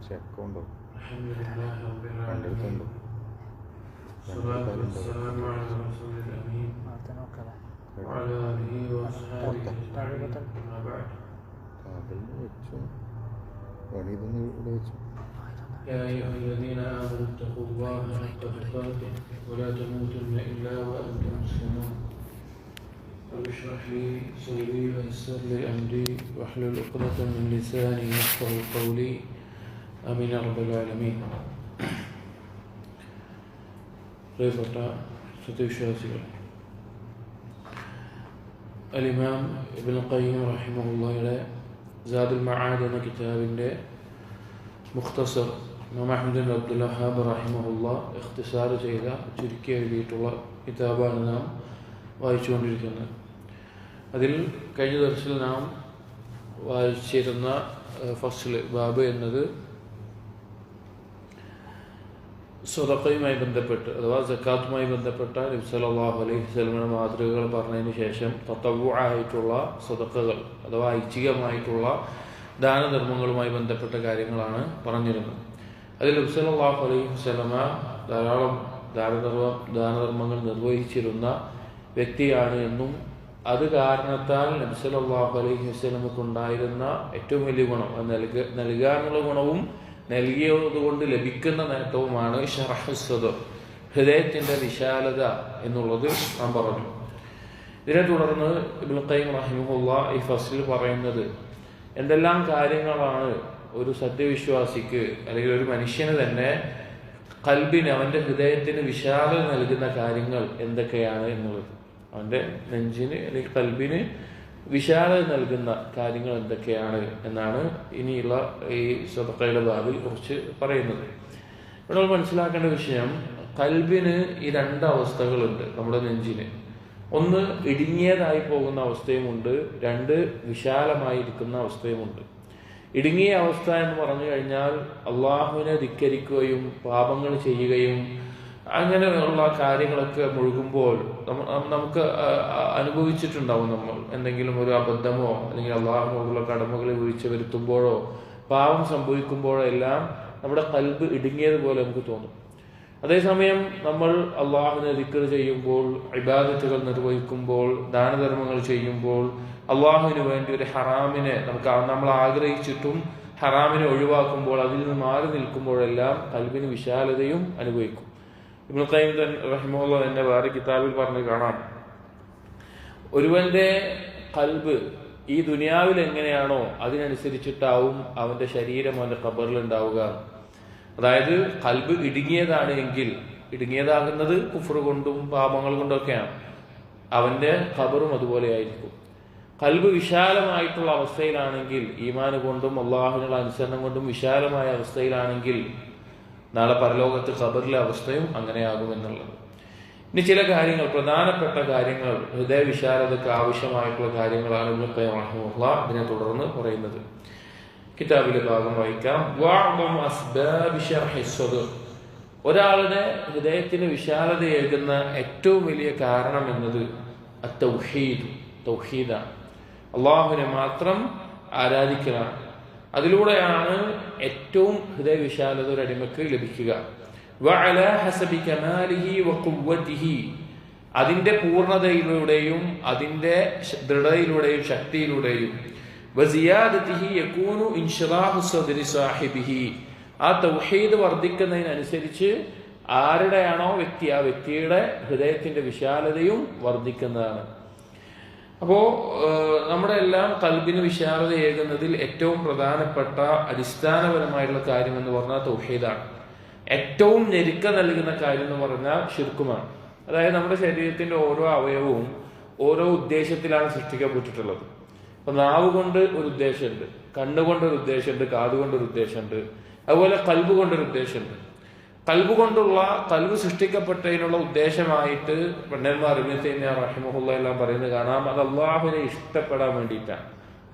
ചെക്കുണ്ടോ? يا أيها الذين آمنوا اتقوا الله حق تقاته ولا تموتن إلا وأنتم مسلمون. رب اشرح لي صدري ويسر لي أمري واحلل عقدة من لساني يفقهوا قولي آمين يا رب العالمين. പ്രിയപ്പെട്ട സത്യവിശ്വാസികൾ, അൽ-ഇമാം ഇബ്നുൽ ഖയ്യിം റഹിമഹുള്ളാഹിയുടെ സാദുൽ മആദ് എന്ന കിതാബിൻ്റെ മുഖ്തസർ ഇമാം അഹ്മദ് ബിൻ അബ്ദുൽ വഹ്ഹാബ് റഹിമഹുള്ളാഹ് ഇഖ്തിസാർ ചെയ്ത ചുരുക്കി എഴുതിയിട്ടുള്ള കിതാബാണ് നാം വായിച്ചുകൊണ്ടിരിക്കുന്നത്. അതിൽ കഴിഞ്ഞ ദിവസത്തിൽ നാം വായിച്ചിരുന്ന ഫസ്ല് ബാബ് എന്നത് സ്വതക്കയുമായി ബന്ധപ്പെട്ട് അഥവാ സക്കാത്തുമായി ബന്ധപ്പെട്ട നബി സല്ലല്ലാഹു അലൈഹി വസല്ലമയുടെ മാതൃകകൾ പറഞ്ഞതിന് ശേഷം തതവ്വുആയിട്ടുള്ള സ്വതക്കകൾ അഥവാ ഐച്ഛികമായിട്ടുള്ള ദാനധർമ്മങ്ങളുമായി ബന്ധപ്പെട്ട കാര്യങ്ങളാണ് പറഞ്ഞിരുന്നത്. അതിൽ നബി സല്ലല്ലാഹു അലൈഹി വസല്ലമ ധാരാളം ദാനധർമ്മങ്ങൾ നിർവഹിച്ചിരുന്ന വ്യക്തിയാണ് എന്നും അത് കാരണത്താൽ നബി സല്ലല്ലാഹു അലൈഹി വസല്ലമക്കുണ്ടായിരുന്ന ഏറ്റവും വലിയ ഗുണം നൽകാനുള്ള ഗുണവും നൽകിയതുകൊണ്ട് ലഭിക്കുന്ന നേട്ടവുമാണ് ശറഹു സദർ, ഹൃദയത്തിൻ്റെ വിശാലത എന്നുള്ളത് നാം പറഞ്ഞു. ഇതിനെ തുടർന്ന് ഇബ്നുൽ ഖയ്യിം റഹിമഹുള്ളാഹ് ഈ ഫസ്ലിൽ പറയുന്നത് എന്തെല്ലാം കാര്യങ്ങളാണ് ഒരു സത്യവിശ്വാസിക്ക് അല്ലെങ്കിൽ ഒരു മനുഷ്യന് തന്നെ ഖൽബിന്, അവൻ്റെ ഹൃദയത്തിന് വിശാലത നൽകുന്ന കാര്യങ്ങൾ എന്തൊക്കെയാണ് എന്നുള്ളത്. അവൻ്റെ നെഞ്ചിന് അല്ലെങ്കിൽ ഖൽബിന് വിശാലത നൽകുന്ന കാര്യങ്ങൾ എന്തൊക്കെയാണ് എന്നാണ് ഇനിയുള്ള ഈ സദഖയുടെ ബാബിൽ കുറിച്ച് പറയുന്നത്. ഇവിടെ മനസ്സിലാക്കേണ്ട വിഷയം, ഖൽബിന് ഈ രണ്ട് അവസ്ഥകളുണ്ട് നമ്മുടെ നെഞ്ചിന്. ഒന്ന് ഇടുങ്ങിയതായി പോകുന്ന അവസ്ഥയുമുണ്ട്, രണ്ട് വിശാലമായിരിക്കുന്ന അവസ്ഥയുമുണ്ട്. ഇടുങ്ങിയ അവസ്ഥ എന്ന് പറഞ്ഞു കഴിഞ്ഞാൽ അള്ളാഹുവിനെ ധിക്കരിക്കുകയും പാപങ്ങൾ ചെയ്യുകയും അങ്ങനെയുള്ള കാര്യങ്ങളൊക്കെ മുഴുകുമ്പോൾ നമുക്ക് അനുഭവിച്ചിട്ടുണ്ടാവും. നമ്മൾ എന്തെങ്കിലും ഒരു അബദ്ധമോ അല്ലെങ്കിൽ അള്ളാഹുവിനോടുള്ള കടമകളെ വീഴ്ച വരുത്തുമ്പോഴോ പാപം സംഭവിക്കുമ്പോഴോ എല്ലാം നമ്മുടെ ഖൽബ് ഇടുങ്ങിയതുപോലെ നമുക്ക് തോന്നും. അതേസമയം നമ്മൾ അള്ളാഹുവിനെ ദിക്ർ ചെയ്യുമ്പോൾ, ഇബാദത്തുകൾ നിർവഹിക്കുമ്പോൾ, ദാനധർമ്മങ്ങൾ ചെയ്യുമ്പോൾ, അള്ളാഹുവിന് വേണ്ടി ഒരു ഹറാമിനെ നമ്മൾ ആഗ്രഹിച്ചിട്ടും ഹറാമിനെ ഒഴിവാക്കുമ്പോൾ, അതിൽ നിന്ന് മാറി നിൽക്കുമ്പോഴെല്ലാം ഖൽബിന് വിശാലതയും അനുഭവിക്കും. ഇബ്നുൽ ഖയ്യിം റഹിമഹുള്ളാഹ് തന്നെ വേറെ കിതാബിൽ പറഞ്ഞു കാണാം, ഒരുവന്റെ ഖൽബ് ഈ ദുനിയാവിൽ എങ്ങനെയാണോ അതിനനുസരിച്ചിട്ടാവും അവന്റെ ശരീരം അവന്റെ ഖബറിൽ ഉണ്ടാവുക. അതായത് ഖൽബ് ഇടുങ്ങിയതാണ് എങ്കിൽ, ഇടുങ്ങിയതാകുന്നത് കുഫ്ർ കൊണ്ടും പാപങ്ങൾ കൊണ്ടൊക്കെയാണ്, അവന്റെ ഖബറും അതുപോലെയായിരിക്കും. ഖൽബ് വിശാലമായിട്ടുള്ള അവസ്ഥയിലാണെങ്കിൽ, ഈമാൻ കൊണ്ടും അള്ളാഹുവിനുള്ള അനുസരണം കൊണ്ടും വിശാലമായ അവസ്ഥയിലാണെങ്കിൽ നാളെ പരലോകത്ത് ഖബറിലെ അവസ്ഥയും അങ്ങനെയാകുമെന്നുള്ളത്. ഇനി ചില കാര്യങ്ങൾ, പ്രധാനപ്പെട്ട കാര്യങ്ങൾ, ഹൃദയവിശാലതയ്ക്ക് ആവശ്യമായിട്ടുള്ള കാര്യങ്ങളാണ് ഇബ്നുൽ ഖയ്യിം റഹിമഹുള്ളാഹ് ഇതിനെ തുടർന്ന് പറയുന്നത്. കിതാബിലെ ഭാഗം വായിക്കാം. ഒരാളുടെ ഹൃദയത്തിന് വിശാലതയേകുന്ന ഏറ്റവും വലിയ കാരണം എന്നത് തൗഹീദാണ്. അള്ളാഹുവിനെ മാത്രം ആരാധിക്കലാണ്. അതിലൂടെയാണ് ഏറ്റവും ഹൃദയവിശാലത ഒരു അടിമക്ക് ലഭിക്കുക. അതിന്റെ പൂർണ്ണതയിലൂടെയും അതിന്റെ ദൃഢതയിലൂടെയും ശക്തിയിലൂടെയും ആ തൗഹീദ് വർദ്ധിക്കുന്നതിനനുസരിച്ച് ആരുടെയാണോ വ്യക്തി, ആ വ്യക്തിയുടെ ഹൃദയത്തിന്റെ വിശാലതയും വർദ്ധിക്കുന്നതാണ്. അപ്പോൾ നമ്മുടെ എല്ലാം ഖൽബിന് വിശാലതയേകുന്നതിൽ ഏറ്റവും പ്രധാനപ്പെട്ട അടിസ്ഥാനപരമായിട്ടുള്ള കാര്യം എന്ന് പറഞ്ഞാൽ തൗഹീദാണ്. ഏറ്റവും ഞെരുക്ക നൽകുന്ന കാര്യം എന്ന് പറഞ്ഞാൽ ശിർക്കുമാണ്. അതായത് നമ്മുടെ ശരീരത്തിന്റെ ഓരോ അവയവവും ഓരോ ഉദ്ദേശത്തിലാണ് സൃഷ്ടിക്കപ്പെട്ടിട്ടുള്ളത്. അപ്പൊ നാവ് കൊണ്ട് ഒരു ഉദ്ദേശമുണ്ട്, കണ്ണുകൊണ്ടൊരു ഉദ്ദേശമുണ്ട്, കാതുകൊണ്ടൊരു ഉദ്ദേശമുണ്ട്, അതുപോലെ ഖൽബ് കൊണ്ടൊരു ഉദ്ദേശമുണ്ട്. ഖൽബ് സൃഷ്ടിക്കപ്പെട്ടതിനുള്ള ഉദ്ദേശമായിട്ട് പണ്ഡിതന്മാർ ഇബ്നു തൈമിയ്യ റഹിമഹുല്ലാഹ് എല്ലാം പറയുന്നത് കാണാം. അത് അള്ളാഹുവിനെ ഇഷ്ടപ്പെടാൻ വേണ്ടിയിട്ടാണ്.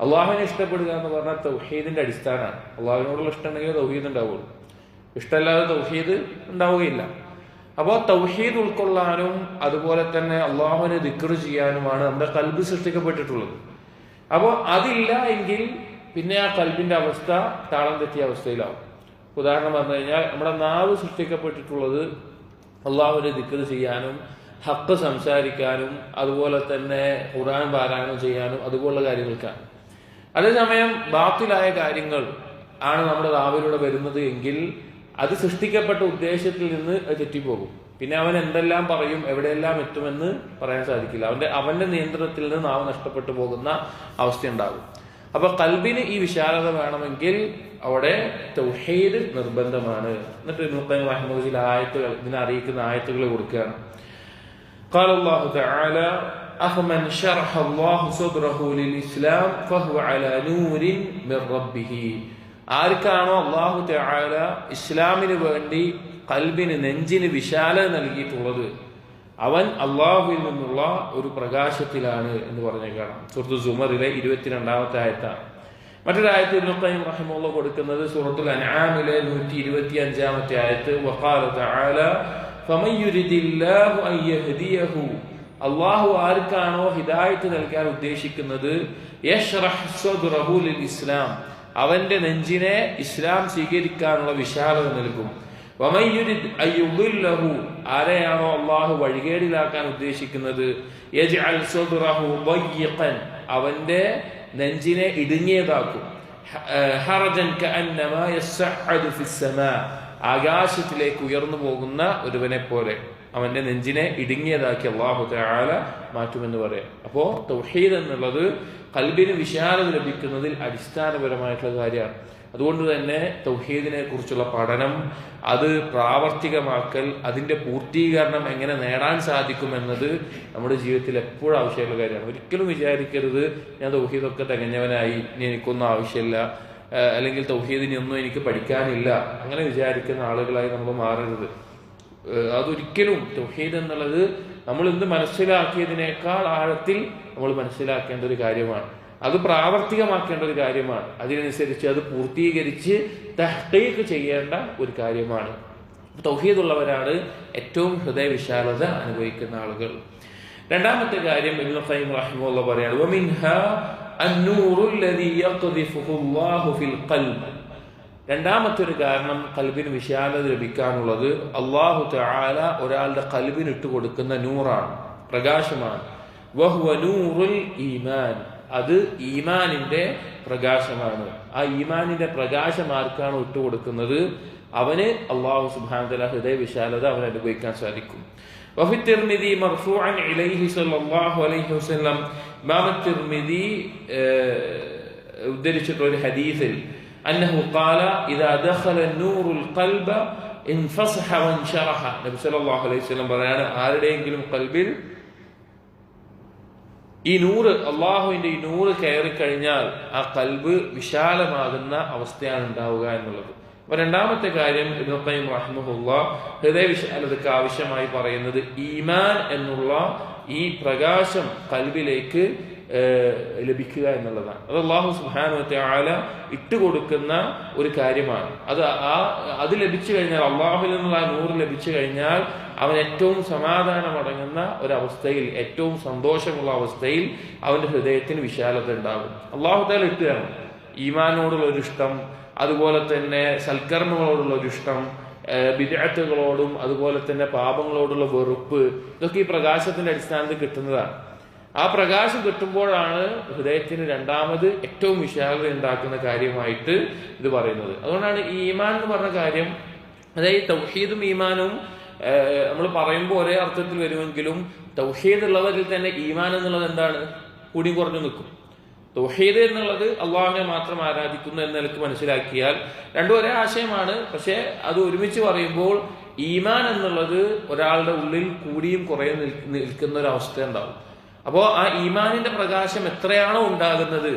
അള്ളാഹുവിനെ ഇഷ്ടപ്പെടുക എന്ന് പറഞ്ഞാൽ തൗഹീദിന്റെ അടിസ്ഥാനമാണ്. അള്ളാഹുവിനോടുള്ള ഇഷ്ടം ഉണ്ടെങ്കിൽ തൗഹീദ് ഉണ്ടാവുള്ളൂ, ഇഷ്ടമല്ലാതെ തൗഹീദ് ഉണ്ടാവുകയില്ല. അപ്പോൾ തൗഹീദ് ഉൾക്കൊള്ളാനും അതുപോലെ തന്നെ അള്ളാഹുവിനെ ദിക്ർ ചെയ്യാനുമാണ് നമ്മുടെ ഖൽബ് സൃഷ്ടിക്കപ്പെട്ടിട്ടുള്ളത്. അപ്പോൾ അതില്ല എങ്കിൽ പിന്നെ ആ ഖൽബിന്റെ അവസ്ഥ താളം തെറ്റിയ അവസ്ഥയിലാവും. ഉദാഹരണം പറഞ്ഞു കഴിഞ്ഞാൽ നമ്മുടെ നാവ് സൃഷ്ടിക്കപ്പെട്ടിട്ടുള്ളത് അള്ളാഹുവിനെ ദിക്ർ ചെയ്യാനും ഹഖ് സംസാരിക്കാനും അതുപോലെ തന്നെ ഖുർആൻ പാരായണം ചെയ്യാനും അതുപോലുള്ള കാര്യങ്ങൾക്കാണ്. അതേസമയം ബാത്തിലായ കാര്യങ്ങൾ ആണ് നമ്മുടെ നാവിലൂടെ വരുന്നത് എങ്കിൽ അത് സൃഷ്ടിക്കപ്പെട്ട ഉദ്ദേശത്തിൽ നിന്ന് തെറ്റിപ്പോകും. പിന്നെ അവൻ എന്തെല്ലാം പറയും, എവിടെയെല്ലാം എത്തുമെന്ന് പറയാൻ സാധിക്കില്ല. അവന്റെ നിയന്ത്രണത്തിൽ നിന്ന് നാവ് നഷ്ടപ്പെട്ടു പോകുന്ന അവസ്ഥ ഉണ്ടാകും. അപ്പൊ ഖൽബിന് ഈ വിശാലത വേണമെങ്കിൽ അവിടെ തൗഹീദ് നിർബന്ധമാണ്. എന്നിട്ട് ഇബ്നു ഖയ്യിം റഹിമഹുല്ലാഹി ആയത്തുകൾ ഇതിനെ അറിയിക്കുന്ന ആയത്തുകൾ കൊടുക്കുകയാണ്. قال الله تعالى أفمن شرح الله صدره للإسلام فهو على نور من ربه. ആർക്കാണോ അല്ലാഹു തആല ഇസ്ലാമിന് വേണ്ടി ഖൽബിന് നെഞ്ചിന് വിശാലത നൽകിയിട്ടുള്ളത് അവൻ അള്ളാഹുവിൽ നിന്നുള്ള ഒരു പ്രകാശത്തിലാണ് എന്ന് പറഞ്ഞു കാണാം. സൂറത്തുൽ സുമറിലെ 22-ാമത്തെ ആയത്താണ്. മറ്റൊരു ആയത്ത് ഇബ്നു ഖയ്യിം റഹിമഹുല്ലാഹ് കൊടുക്കുന്നത് സൂറത്തുൽ അൻആമിലെ 125-ാമത്തെ ആയത്ത്. വഖാല തആല ഫമൻ യുരിദില്ലാഹു അൻ യഹ്ദിയഹു. അള്ളാഹു ആർക്കാണോ ഹിദായത്ത് നൽകാൻ ഉദ്ദേശിക്കുന്നത് യശ്റഹ് സദ്റഹു ലിൽ ഇസ്ലാം, അവന്റെ നെഞ്ചിനെ ഇസ്ലാം സ്വീകരിക്കാനുള്ള വിശാലത നൽകും. വമൻ യുരിദ് അൻ യുദില്ലഹു, ആരെയാണോ അള്ളാഹു വഴികേടിലാക്കാൻ ഉദ്ദേശിക്കുന്നത് യജ്അൽ സദ്റഹു ദയ്യിഖൻ, അവന്റെ നെഞ്ചിനെ ഇടുങ്ങിയതാക്കും. ഹറജൻ കഅന്നമാ യസ്അദു ഫിസ്സമാ, ആകാശത്തിലേക്ക് ഉയർന്നു പോകുന്ന ഒരുവനെ പോലെ അവന്റെ നെഞ്ചിനെ ഇടുങ്ങിയതാക്കി അല്ലാഹു തആല മാറ്റുമെന്ന് പറയാം. അപ്പോ തൗഹീദ് എന്നുള്ളത് ഖൽബിന് വിശാലത ലഭിക്കുന്നതിൽ അടിസ്ഥാനപരമായിട്ടുള്ള കാര്യമാണ്. അതുകൊണ്ട് തന്നെ തൗഹീദിനെ കുറിച്ചുള്ള പഠനം, അത് പ്രാവർത്തികമാക്കൽ, അതിന്റെ പൂർത്തീകരണം എങ്ങനെ നേടാൻ സാധിക്കുമെന്നത് നമ്മുടെ ജീവിതത്തിൽ എപ്പോഴും ആവശ്യമുള്ള കാര്യമാണ്. ഒരിക്കലും വിചാരിക്കരുത് ഞാൻ തൗഹീദൊക്കെ തികഞ്ഞവനായി, ഇനി എനിക്കൊന്നും ആവശ്യമില്ല, അല്ലെങ്കിൽ തൗഹീദിനെ ഒന്നും എനിക്ക് പഠിക്കാനില്ല, അങ്ങനെ വിചാരിക്കുന്ന ആളുകളായി നമ്മൾ മാറരുത്. അതൊരിക്കലും തൗഹീദ് എന്നുള്ളത് നമ്മൾ ഇന്ന് മനസ്സിലാക്കിയതിനേക്കാൾ ആഴത്തിൽ നമ്മൾ മനസ്സിലാക്കേണ്ട ഒരു കാര്യമാണ്. അത് പ്രാവർത്തികമാക്കേണ്ട ഒരു കാര്യമാണ്. അതിനനുസരിച്ച് അത് പൂർത്തീകരിച്ച് തഹ്ഖീഖ് ചെയ്യേണ്ട ഒരു കാര്യമാണ്. തൗഹീദുള്ളവരാണ് ഏറ്റവും ഹൃദയവിശാലത അനുഭവിക്കുന്ന ആളുകൾ. രണ്ടാമത്തെ കാര്യം ഇബ്നു ഖയ്യിം റഹിമഹുല്ലാഹ് പറയാണ്, വമിൻഹാ അന്നൂറുൽ ലദീ യഖ്ദിഫുഹു അല്ലാഹു ഫിൽ ഖൽബ്. രണ്ടാമത്തെ ഒരു കാരണം ഖൽബിന് വിശാലത ലഭിക്കാനുള്ളത് അല്ലാഹു തആല ഒരാളുടെ ഖൽബിന് ഇട്ട് കൊടുക്കുന്ന നൂറാണ്, പ്രകാശമാണ്. വഹുവ നൂറുൽ ഈമാൻ, അത് ഈമാനിന്റെ പ്രകാശമാണ്. ആ ഈമാനിന്റെ പ്രകാശം ആർക്കാണ് ഇട്ടുകൊടുക്കുന്നത് അവന് അല്ലാഹു സുബ്ഹാനഹു വ തആല ഹൃദയ വിശാലത അവൻ അനുഭവിക്കാൻ സാധിക്കും. വഫി തിർമിദി മർഫൂഅൻ ഇലൈഹി സ്വല്ലല്ലാഹു അലൈഹി വസല്ലം, ഇമാം തിർമിദി ഉദ്ധരിച്ചിട്ടുള്ള ഒരു ഹദീസിൽ അന്നഹു ഖാല ഇദാ ദഖല നൂറുൽ ഖൽബ ഇൻഫസഹ വൻശറഹ. നബി സല്ലല്ലാഹു അലൈഹി വസല്ലം പറയാണ്, ആരുടെയെങ്കിലും ഖൽബിൽ ഈ നൂറ്, അള്ളാഹുവിന്റെ ഈ നൂറ് കയറി കഴിഞ്ഞാൽ ആ ഖൽബ് വിശാലമാകുന്ന അവസ്ഥയാണ് ഉണ്ടാവുക എന്നുള്ളത്. അപ്പൊ രണ്ടാമത്തെ കാര്യം ഇബ്നു ഖയ്യിം റഹിമഹുല്ലാഹ് ഹൃദയ വിശാലതയ്ക്ക് ആവശ്യമായി പറയുന്നത് ഈമാൻ എന്നുള്ള ഈ പ്രകാശം ഖൽബിലേക്ക് ലഭിക്കുക എന്നുള്ളതാണ്. അത് അല്ലാഹു സുബ്ഹാനഹു വ തആല ഇട്ടുകൊടുക്കുന്ന ഒരു കാര്യമാണ്. അത് ലഭിച്ചു കഴിഞ്ഞാൽ, അള്ളാഹുവിൽ നിന്നുള്ള ആ നൂറ് ലഭിച്ചു കഴിഞ്ഞാൽ അവൻ ഏറ്റവും സമാധാനമടങ്ങുന്ന ഒരവസ്ഥയിൽ, ഏറ്റവും സന്തോഷമുള്ള അവസ്ഥയിൽ അവന്റെ ഹൃദയത്തിന് വിശാലത ഉണ്ടാകും. അല്ലാഹു തആല ഇട്ടുകയാണ് ഈമാനോടുള്ള ഒരു ഇഷ്ടം, അതുപോലെ തന്നെ സൽക്കർമ്മങ്ങളോടുള്ള ഒരു ഇഷ്ടം, ബിദ്അത്തുകളോടും അതുപോലെ തന്നെ പാപങ്ങളോടുള്ള വെറുപ്പ്, ഇതൊക്കെ ഈ പ്രകാശത്തിന്റെ അടിസ്ഥാനത്തിൽ കിട്ടുന്നതാണ്. ആ പ്രകാശം കിട്ടുമ്പോഴാണ് ഹൃദയത്തിന് രണ്ടാമത് ഏറ്റവും വിശാലത ഉണ്ടാക്കുന്ന കാര്യമായിട്ട് ഇത് പറയുന്നത്. അതുകൊണ്ടാണ് ഈ ഈമാൻ എന്ന് പറഞ്ഞ കാര്യം, അതായത് തൗഹീദും ഈമാനും നമ്മൾ പറയുമ്പോൾ ഒരേ അർത്ഥത്തിൽ വരുമെങ്കിലും തൗഹീദ് ഉള്ളവരിൽ തന്നെ ഈമാൻ എന്നുള്ളത് എന്താണ്, കൂടി കുറഞ്ഞു നിൽക്കും. തൗഹീദ് എന്നുള്ളത് അള്ളാഹുവിനെ മാത്രം ആരാധിക്കുന്നു എന്ന നിലക്ക് മനസ്സിലാക്കിയാൽ രണ്ടും ഒരേ ആശയമാണ്. പക്ഷെ അത് ഒരുമിച്ച് പറയുമ്പോൾ ഈമാൻ എന്നുള്ളത് ഒരാളുടെ ഉള്ളിൽ കൂടിയും കുറയും നിൽക്കുന്ന ഒരു അവസ്ഥ ഉണ്ടാവും. അപ്പോൾ ആ ഈമാനിന്റെ പ്രകാശം എത്രയാണോ ഉണ്ടാകുന്നത്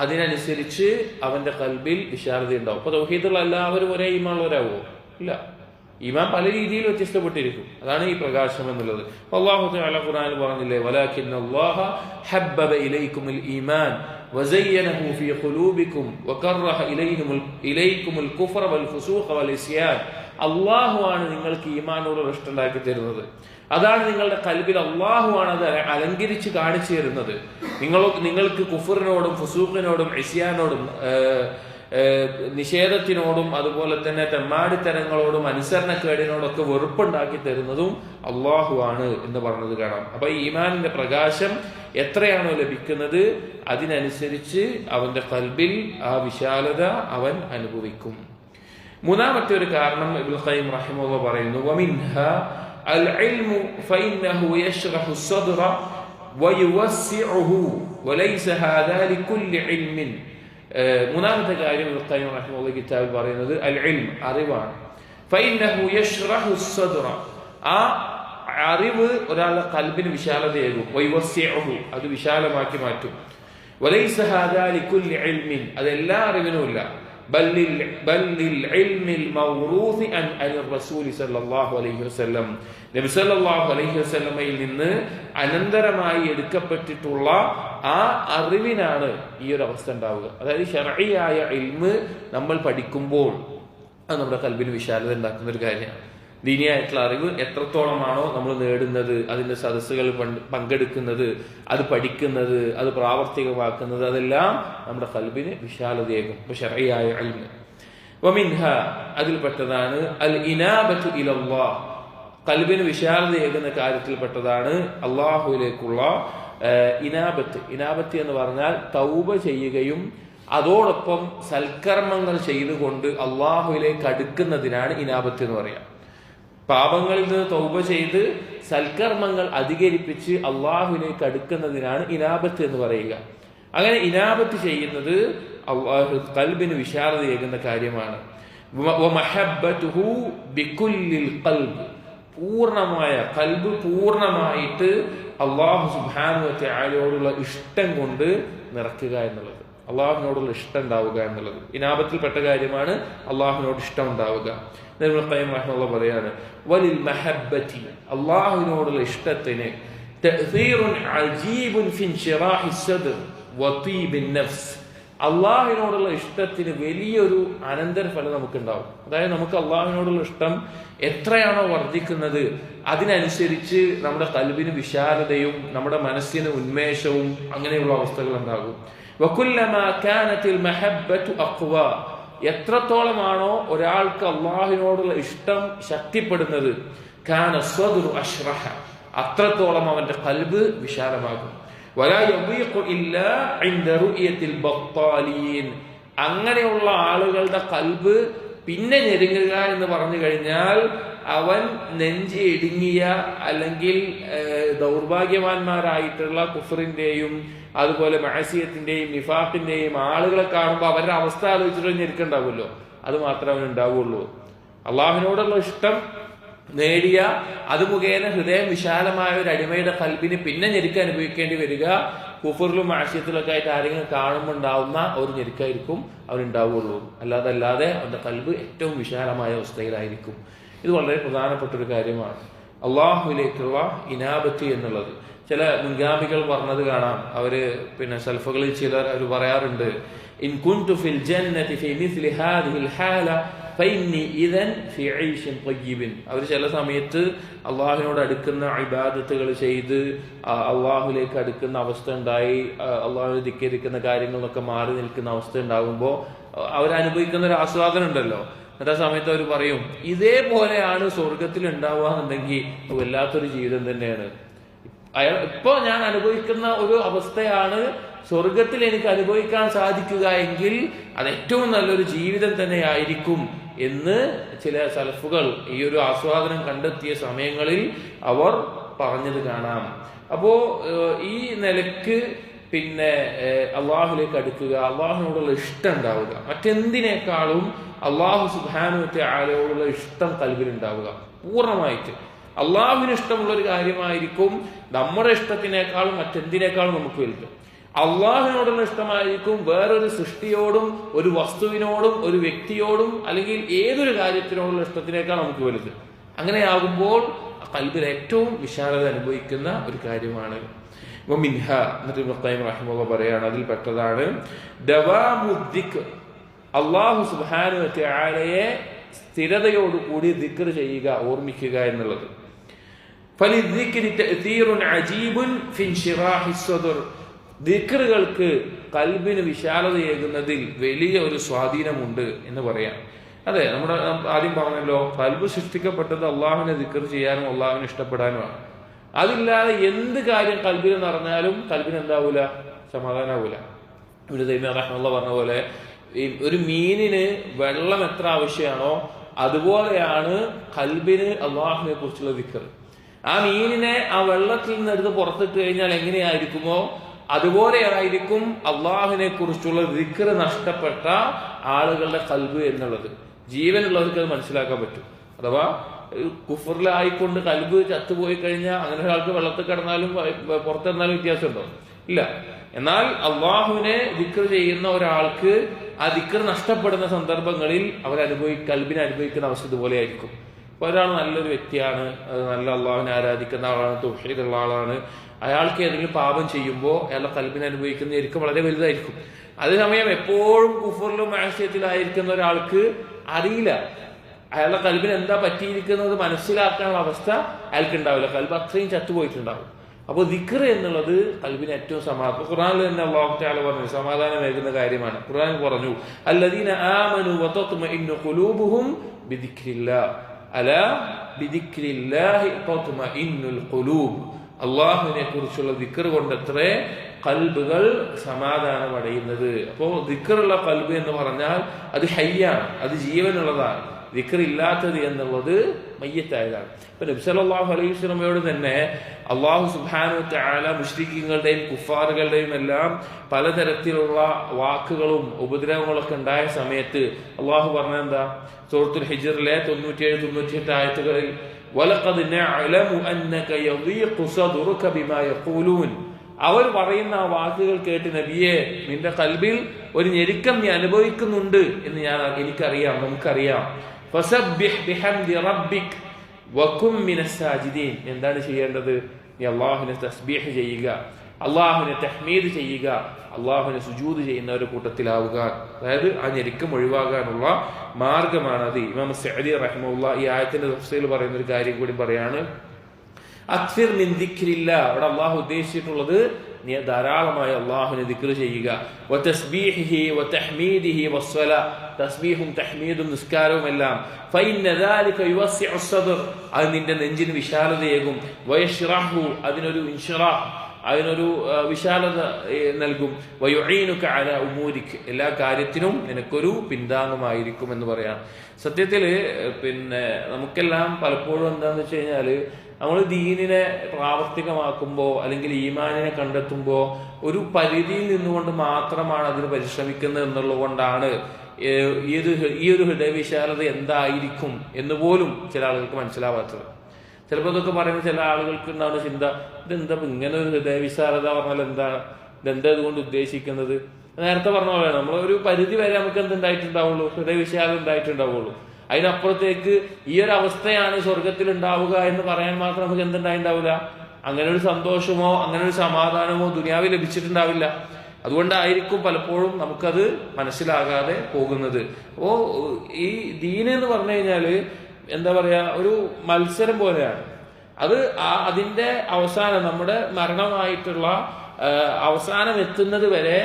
അതിനനുസരിച്ച് അവന്റെ ഖൽബിൽ വിശാലത ഉണ്ടാവും. അപ്പൊ തൗഹീദുള്ള എല്ലാവരും ഒരേ ഈമാനുള്ളവരാവോ? ഇല്ല. ഈമാൻ പല രീതിയിൽ വ്യത്യസ്തപ്പെട്ടിരിക്കും. അതാണ് ഈ പ്രകാശം എന്നുള്ളത്. അല്ലാഹു തആല ഖുർആനിൽ പറഞ്ഞില്ലേ, വലാകിന്നല്ലാഹ ഹബ്ബബ ഇലൈക്കുമുൽ ഈമാൻ വസയ്യനഹു ഫീ ഖുലൂബിക്കും വകറഹ ഇലൈക്കുമുൽ കുഫ്ര വൽ ഫുസൂഖ വൽ ഇസ്യാൻ. അല്ലാഹുവാണ് നിങ്ങൾക്ക് ഈമാനോടുള്ള ഇഷ്ടം ഉണ്ടാക്കി തരുന്നത്. അതാണ് നിങ്ങളുടെ ഖൽബിൽ അല്ലാഹുവാണ് അത് അലങ്കരിച്ച് കാണിച്ചു തരുന്നത്. നിങ്ങൾക്ക് കുഫറിനോടും ഫുസൂഖിനോടും ഇസ്യാനോടും നിഷേധത്തിനോടും അതുപോലെ തന്നെ തെമ്മാടിത്തരങ്ങളോടും അനുസരണക്കേടിനോടൊക്കെ വെറുപ്പുണ്ടാക്കി തരുന്നതും അള്ളാഹു ആണ് എന്ന് പറഞ്ഞത് കാണാം. അപ്പൊ ഈ ഈമാനിന്റെ പ്രകാശം എത്രയാണോ ലഭിക്കുന്നത് അതിനനുസരിച്ച് അവന്റെ ഖൽബിൽ ആ വിശാലത അവൻ അനുഭവിക്കും. മൂന്നാമത്തെ ഒരു കാരണം ഇബ്നുൽ ഖയ്യിം റഹിമഹുല്ലാഹ് പറയുന്നു, വമിൻഹാ അൽഇൽമു ഫഇന്നഹു യശ്റഹു الصدر ويوسعه وليس هذا لكل علم. മൂന്നാമത്തെ കാര്യം ഇബ്നുൽ ഖയ്യിം റഹിമഹുല്ലാഹ് കിതാബിൽ പറയുന്നത് അൽ ഇൽം, അറിവാണ്. ഫഇന്നഹു യശ്റഹു الصدر, ആ അറിവ് ഒരാളുടെ ഖൽബിന് വിശാലതയേകും. വയുവസ്സിഉഹു, അത് വിശാലമാക്കി മാറ്റും. വലൈസ ഹാദാ ലികുല്ലി ഇൽമിൻ, അത് എല്ലാ അറിവിനുമില്ല. ബൽ ലിൽ ഇൽമിൽ മൗറൂസി അൻ റസൂലി സല്ലല്ലാഹു അലൈഹി വസല്ലം, നബി സല്ലല്ലാഹു അലൈഹി വസല്ലമയിൽ നിന്ന് അനന്തരമായി എടുക്കപ്പെട്ടിട്ടുള്ള ആ അറിവിനാണ് ഈ ഒരു അവസ്ഥ ഉണ്ടാവുക. അതായത് ശർഈയായ ഇൽമ് നമ്മൾ പഠിക്കുമ്പോൾ അത് നമ്മുടെ ഖൽബിന് വിശാലത ഉണ്ടാക്കുന്ന ഒരു കാര്യമാണ്. ദീനിയായിട്ടുള്ള അറിവ് എത്രത്തോളമാണോ നമ്മൾ നേടുന്നത്, അതിന്റെ സദസ്സുകൾ പങ്കെടുക്കുന്നത്, അത് പഠിക്കുന്നത്, അത് പ്രാവർത്തികമാക്കുന്നത്, അതെല്ലാം നമ്മുടെ ഖൽബിന് വിശാലതയേകും. ശർഈയായ ഇൽമ്. വമിൻഹ, അതിൽപ്പെട്ടതാണ് അൽ ഇനാബത്തു ഇലല്ലാഹ്, ഖൽബിന് വിശാലതയേകുന്ന കാര്യത്തിൽപ്പെട്ടതാണ് അള്ളാഹുവിലേക്കുള്ള ഇനാബത്ത്. ഇനാബത്ത് എന്ന് പറഞ്ഞാൽ തൗബ ചെയ്യുകയും അതോടൊപ്പം സൽക്കർമ്മങ്ങൾ ചെയ്തുകൊണ്ട് അള്ളാഹുവിലേക്ക് അടുക്കുന്നതിനാണ് ഇനാബത്ത് എന്ന് പറയാം. പാപങ്ങളിൽ നിന്ന് തൗബ ചെയ്ത് സൽക്കർമ്മങ്ങൾ അധികരിപ്പിച്ച് അള്ളാഹുവിലേക്ക് അടുക്കുന്നതിനാണ് ഇനാബത്ത് എന്ന് പറയുക. അങ്ങനെ ഇനാബത്ത് ചെയ്യുന്നത് അള്ളാഹു ഖൽബിന് വിശാലതയേകുന്ന കാര്യമാണ്. വമഹബ്ബതുഹു ബികുല്ലിൽ ഖൽബ്, പൂർണ്ണമായ ഖൽബ് പൂർണ്ണമായിട്ട് അള്ളാഹു സുബ്ഹാനഹു വ തആലയോടുള്ള ഇഷ്ടം കൊണ്ട് നിറയ്ക്കുക എന്നുള്ളത്, അള്ളാഹുവിനോടുള്ള ഇഷ്ടം ഉണ്ടാവുക എന്നുള്ളത് ഇനാബത്തിൽപ്പെട്ട കാര്യമാണ്. അള്ളാഹുവിനോട് ഇഷ്ടം ഉണ്ടാവുക. ഇബ്നുൽ ഖയ്യിം റഹിമഹുല്ലാഹ് പറയാണ്, വലിൽ മഹബ്ബതി, അള്ളാഹുവിനോടുള്ള ഇഷ്ടത്തിന് തഅ്സീറുൻ അജീബുൻ ഫി ഇൻശിറാഹി സദ്ർ വതീബിൻ നഫ്സ്, അള്ളാഹുവിനോടുള്ള ഇഷ്ടത്തിന് വലിയൊരു അനന്തരഫലം നമുക്കുണ്ടാവും. അതായത് നമുക്ക് അള്ളാഹുവിനോടുള്ള ഇഷ്ടം എത്രയാണോ വർദ്ധിക്കുന്നത് അതിനനുസരിച്ച് നമ്മുടെ ഖൽബിന് വിശാലതയും നമ്മുടെ മനസ്സിന് ഉന്മേഷവും അങ്ങനെയുള്ള അവസ്ഥകൾ ഉണ്ടാകും. വകുല്ലമാ കാനത്തിൽ മഹബ്ബതു അഖ്വാ, എത്രത്തോളമാണോ ഒരാൾക്ക് അള്ളാഹുവിനോടുള്ള ഇഷ്ടം ശക്തിപ്പെടുന്നത്, കാന സ്വദ്റു അശ്റഹ, അത്രത്തോളം അവന്റെ ഖൽബ് വിശാലമാകും. വലാ യദീഖു ഇല്ലാ ഇൻദ റുയത്തിൽ ബത്താലീൻ, അങ്ങനെയുള്ള ആളുകളുടെ ഖൽബ് പിന്നെ ഞെരുങ്ങുക എന്ന് പറഞ്ഞു കഴിഞ്ഞാൽ അവൻ നെഞ്ച് ഇടുങ്ങിയ അല്ലെങ്കിൽ ദൗർഭാഗ്യവാന്മാരായിട്ടുള്ള കുഫറിന്റെയും അതുപോലെ മഅസിയത്തിന്റെയും നിഫാഖിന്റെയും ആളുകളെ കാണുമ്പോൾ അവരുടെ അവസ്ഥ ആലോചിച്ചിട്ട് ഞെരുക്കുണ്ടാവുമല്ലോ, അത് മാത്രമേ അവനുണ്ടാവുള്ളൂ. അള്ളാഹുവിനോടുള്ള ഇഷ്ടം നേടിയ അത് മുഖേന ഹൃദയം വിശാലമായ ഒരു അടിമയുടെ ഖൽബിന് പിന്നെ ഞെരുക്കം അനുഭവിക്കേണ്ടി വരിക കുഫറിലും മഅസിയത്തിലൊക്കെ ആയിട്ട് ആരെങ്കിലും കാണുമ്പോൾ ഉണ്ടാവുന്ന ഒരു ഞെരുക്കായിരിക്കും അവനുണ്ടാവുള്ളൂ. അല്ലാതെ അവന്റെ ഖൽബ് ഏറ്റവും വിശാലമായ അവസ്ഥയിലായിരിക്കും. ഇത് വളരെ പ്രധാനപ്പെട്ട ഒരു കാര്യമാണ്, അള്ളാഹുവിലേക്കുള്ള ഇനാബത്ത് എന്നുള്ളത്. ചില മുൻഗാമികൾ പറഞ്ഞത് കാണാം, അവര് സൽഫുകളിൽ ചിലർ അവർ പറയാറുണ്ട്, ഇൻ കുൻതു ഫിൽ ജന്നതി ഫി മിസ്ലി ഹാദിഹിൽ ഹാല ഫഇന്നി ഇദൻ ഫി ഐശിൻ ത്വയ്യിബിൻ. അവർ ചില സമയത്ത് അള്ളാഹുവിനോട് അടുക്കുന്ന ഇബാദത്തുകൾ ചെയ്ത് അള്ളാഹുലേക്ക് അടുക്കുന്ന അവസ്ഥ ഉണ്ടായി, അള്ളാഹുവിനെ ധിക്കരിക്കുന്ന കാര്യങ്ങളൊക്കെ മാറി നിൽക്കുന്ന അവസ്ഥ ഉണ്ടാകുമ്പോൾ അവരനുഭവിക്കുന്ന ഒരു ആസ്വാദനം ഉണ്ടല്ലോ. എന്നിട്ട് ആ സമയത്ത് അവർ പറയും, ഇതേപോലെയാണ് സ്വർഗത്തിൽ ഉണ്ടാവുക എന്നുണ്ടെങ്കിൽ വല്ലാത്തൊരു ജീവിതം തന്നെയാണ്. ഇപ്പോ ഞാൻ അനുഭവിക്കുന്ന ഒരു അവസ്ഥയാണ് സ്വർഗത്തിൽ എനിക്ക് അനുഭവിക്കാൻ സാധിക്കുക എങ്കിൽ അത് ഏറ്റവും നല്ലൊരു ജീവിതം തന്നെയായിരിക്കും എന്ന് ചില സലഫുകൾ ഈ ഒരു ആസ്വാദനം കണ്ടെത്തിയ സമയങ്ങളിൽ അവർ പറഞ്ഞത് കാണാം. അപ്പോ ഈ നിലക്ക് അള്ളാഹുലേക്ക് അടുക്കുക, അള്ളാഹുവിനോടുള്ള ഇഷ്ടം ഉണ്ടാവുക, മറ്റെന്തിനേക്കാളും അള്ളാഹു സുബ്ഹാനഹു വ തആലയോടുള്ള ഇഷ്ടം ഖൽബിലുണ്ടാവുക പൂർണ്ണമായിട്ട്. അള്ളാഹുവിന് ഇഷ്ടമുള്ള ഒരു കാര്യമായിരിക്കും നമ്മുടെ ഇഷ്ടത്തിനേക്കാളും മറ്റെന്തിനേക്കാളും നമുക്ക് വലുത്. അള്ളാഹുവിനോടുള്ള ഇഷ്ടമായിരിക്കും വേറൊരു സൃഷ്ടിയോടും ഒരു വസ്തുവിനോടും ഒരു വ്യക്തിയോടും അല്ലെങ്കിൽ ഏതൊരു കാര്യത്തിനോടുള്ള ഇഷ്ടത്തിനേക്കാൾ നമുക്ക് വലുത്. അങ്ങനെയാകുമ്പോൾ ഖൽബിൽ ഏറ്റവും വിശാലത അനുഭവിക്കുന്ന ഒരു കാര്യമാണ്. വമിൻഹ, എന്നിട്ട് ഇബ്നുൽ ഖയ്യിം റഹിമഹുല്ലാഹ് പറയാണ്, അതിൽപ്പെട്ടതാണ് ദവാമു ദിക്ർ, അള്ളാഹു സുബ്ഹാനഹു വ തആലയെ സ്ഥിരതയോടുകൂടി ദിക്ർ ചെയ്യുക, ഓർമ്മിക്കുക എന്നുള്ളത്. ഫലിദ്ദിക്രി തഅ്തീറുൻ അജീബുൻ ഫി ഇൻശിറാഹി സ്വദർ, ദിക്റുകൾക്ക് കൽബിന് വിശാലതയേകുന്നതിൽ വലിയ ഒരു സ്വാധീനമുണ്ട് എന്ന് പറയാം. അതെ, നമ്മുടെ ആദ്യം പറഞ്ഞല്ലോ, കൽബ് സൃഷ്ടിക്കപ്പെട്ടത് അള്ളാഹുവിനെ ദിക്ർ ചെയ്യാനും അള്ളാഹുവിനെ ഇഷ്ടപ്പെടാനുമാണ്. അതില്ലാതെ എന്ത് കാര്യം കൽബിൽ നടന്നാലും കൽബിന് എന്താവൂല, സമാധാനാവൂല. ഇബ്നു തൈമിയ്യ റഹിമഹുല്ലാഹ് പറഞ്ഞ പോലെ ഒരു മീനിന് വെള്ളം എത്ര ആവശ്യമാണോ അതുപോലെയാണ് കൽബിന് അള്ളാഹുവിനെ കുറിച്ചുള്ള ദിക്ർ. ആ മീനിനെ ആ വെള്ളത്തിൽ നിന്ന് എടുത്ത് പുറത്തിട്ട് കഴിഞ്ഞാൽ എങ്ങനെയായിരിക്കുമോ അതുപോലെയായിരിക്കും അള്ളാഹുവിനെ കുറിച്ചുള്ള ദിക്ർ നഷ്ടപ്പെട്ട ആളുകളുടെ കൽബ് എന്നുള്ളത്. ജീവനുള്ളവർക്ക് അത് മനസ്സിലാക്കാൻ പറ്റും. അഥവാ കുഫറിലായിക്കൊണ്ട് കൽബ് ചത്തുപോയി കഴിഞ്ഞാൽ അങ്ങനെ ഒരാൾക്ക് വെള്ളത്തിൽ കിടന്നാലും പുറത്തിരുന്നാലും വ്യത്യാസമുണ്ടോ? ഇല്ല. എന്നാൽ അള്ളാഹുവിനെ ദിക്ർ ചെയ്യുന്ന ഒരാൾക്ക് ആ ദിക്ർ നഷ്ടപ്പെടുന്ന സന്ദർഭങ്ങളിൽ കൽബിനെ അനുഭവിക്കുന്ന അവസ്ഥ ഇതുപോലെ ആയിരിക്കും. അപ്പൊ ഒരാൾ നല്ലൊരു വ്യക്തിയാണ്, നല്ല അള്ളാഹുവിനെ ആരാധിക്കുന്ന ആളാണ്, തൗഹീദുള്ള ആളാണ്. അയാൾക്ക് ഏതെങ്കിലും പാപം ചെയ്യുമ്പോൾ അയാളുടെ കൽബിനെ അനുഭവിക്കുന്ന ശരിക്കും വളരെ വലുതായിരിക്കും. അതേസമയം എപ്പോഴും കുഫറിലും ആശയത്തിലായിരിക്കുന്ന ഒരാൾക്ക് അറിയില്ല, അയാളുടെ കൽബിന് എന്താ പറ്റിയിരിക്കുന്നത് മനസ്സിലാക്കാനുള്ള അവസ്ഥ അയാൾക്ക് ഉണ്ടാവില്ല. കൽബ് അത്രയും ചത്തുപോയിട്ടുണ്ടാവും. അപ്പോൾ ദിക്ർ എന്നുള്ളത് കൽബിന് ഏറ്റവും സമാധാനം. ഖുർആനിൽ തന്നെ അല്ലാഹു തആല പറഞ്ഞു സമാധാനമേകുന്ന കാര്യമാണ്. ഖുർആൻ പറഞ്ഞു അല്ലദീന ആമനു വതത്മഇന്നു ഖുലൂബുഹും ബിദിക്രില്ലാഹ് അലാ ബിദിക്രില്ലാഹി തത്മഇന്നുൽ ഖുലൂബ്. അള്ളാഹുവിനെ കുറിച്ചുള്ള ദിക്ർ കൊണ്ടത്രേ കൽബുകൾ സമാധാനം അടയുന്നത്. അപ്പോൾ ദിക്റുള്ള കൽബ് എന്ന് പറഞ്ഞാൽ അത് ഹയ്യാണ്, അത് ജീവനുള്ളതാണ്. ദിക്ർ ഇല്ലാത്തത് എന്നുള്ളത് മയ്യത്തായതാണ്. ഇപ്പൊ നബി സല്ലല്ലാഹു അലൈഹി വസല്ലമയോട് തന്നെ അല്ലാഹു സുബ്ഹാനഹു വ തആല മുശ്രിക്കീങ്ങളുടെയും കുഫാറുകളുടെയും എല്ലാം പലതരത്തിലുള്ള വാക്കുകളും ഉപദ്രവങ്ങളൊക്കെ ഉണ്ടായ സമയത്ത് അള്ളാഹു പറഞ്ഞെന്താ? സൂറത്തുൽ ഹിജ്റിലെ 97-98 ആയത്തുകളിൽ വലഖദ് നഅലമു അന്നക യദീഖു സദ്റുക ബിമാ യഖൂലൂൻ. അവർ പറയുന്ന ആ വാക്കുകൾ കേട്ട് നബിയെ, നിന്റെ കൽബിൽ ഒരു ഞെരുക്കം നീ അനുഭവിക്കുന്നുണ്ട് എന്ന് എനിക്കറിയാം, നമുക്കറിയാം. ഫസബ്ബിഹ് ബിഹംദി റബ്ബിക് വകും മിനസ് സാജിദീൻ. എന്താണ് ചെയ്യേണ്ടത്? നീ അള്ളാഹുവിനെ തസ്ബീഹ് ചെയ്യുക, അള്ളാഹുവിനെ തഹ്മീദ് ചെയ്യുക, അള്ളാഹുവിനെ സുജൂദ് ചെയ്യുന്നവരുടെ കൂട്ടത്തിലാവുക. അതായത് ആ ഞെരുക്കം ഒഴിവാകാനുള്ള മാർഗമാണത്. ഇമാം സഅദി റഹിമഹുല്ലാഹ് ഈ ആയത്തിന്റെ തഫ്സീറിൽ പറയുന്ന ഒരു കാര്യം കൂടി പറയാണ്, അക്സിർ മിൻ ദിക്രില്ലാ. അവിടെ അള്ളാഹു ഉദ്ദേശിച്ചിട്ടുള്ളത് നീ ധാരാളമായി അള്ളാഹുവിനെ ദിക്ർ ചെയ്യുക. വതസ്ബീഹിഹി വതഹ്മീദിഹി വസ്സലാ. തസ്ബീഹും തഹ്മീദും നിസ്കാരവും എല്ലാം. ഫഇന്ന ദാലിക യുവസ്സിഉ സദ്ർ. അത് നിന്റെ നെഞ്ചിന് വിശാലതയേകും. വയശ്റഹു. അതിനൊരു ഇൻഷിറാഹ്, അതിനൊരു വിശാലത നൽകും. വയുഈനുക അലാ ഉമൂരിക്. എല്ലാ കാര്യത്തിനും നിനക്കൊരു പിന്താങ്ങുമായിരിക്കും എന്ന് പറയാം. സത്യത്തില് നമുക്കെല്ലാം പലപ്പോഴും എന്താന്ന് വെച്ച് കഴിഞ്ഞാല് നമ്മൾ ദീനിനെ പ്രാവർത്തികമാക്കുമ്പോൾ അല്ലെങ്കിൽ ഈമാനിനെ കണ്ടെത്തുമ്പോൾ ഒരു പരിധിയിൽ നിന്നുകൊണ്ട് മാത്രമാണ് അതിന് പരിശ്രമിക്കുന്നത് എന്നുള്ളത് കൊണ്ടാണ് ഈ ഒരു ഹൃദയവിശാലത എന്തായിരിക്കും എന്ന് പോലും ചില ആളുകൾക്ക് മനസ്സിലാവാത്തത്. ചിലപ്പോൾ ഇതൊക്കെ പറയുന്ന ചില ആളുകൾക്ക് ഉണ്ടാവുന്ന ചിന്ത, ഇതെന്താ ഇങ്ങനെ ഒരു ഹൃദയവിശാലത പറഞ്ഞാൽ എന്താണ്, ഇതെന്താ ഇതുകൊണ്ട് ഉദ്ദേശിക്കുന്നത്? നേരത്തെ പറഞ്ഞ പോലെ നമ്മളൊരു പരിധി വരെ നമുക്ക് എന്തുണ്ടായിട്ടുണ്ടാവുള്ളൂ, ഹൃദയവിശാലത ഉണ്ടായിട്ടുണ്ടാവുള്ളൂ. അതിനപ്പുറത്തേക്ക് ഈ ഒരു അവസ്ഥയാണ് സ്വർഗത്തിൽ ഉണ്ടാവുക എന്ന് പറയാൻ മാത്രം നമുക്ക് എന്തുണ്ടായിണ്ടാവില്ല, അങ്ങനെ ഒരു സന്തോഷമോ അങ്ങനെ ഒരു സമാധാനമോ ദുനിയാവിൽ ലഭിച്ചിട്ടുണ്ടാവില്ല. അതുകൊണ്ടായിരിക്കും പലപ്പോഴും നമുക്കത് മനസ്സിലാകാതെ പോകുന്നത്. അപ്പോ ഈ ദീൻ എന്ന് പറഞ്ഞു കഴിഞ്ഞാല് എന്താ പറയാ, ഒരു മത്സരം പോലെയാണ്. അത് അതിന്റെ അവസാനം നമ്മുടെ മരണമായിട്ടുള്ള അവസാനം എത്തുന്നത് വരെ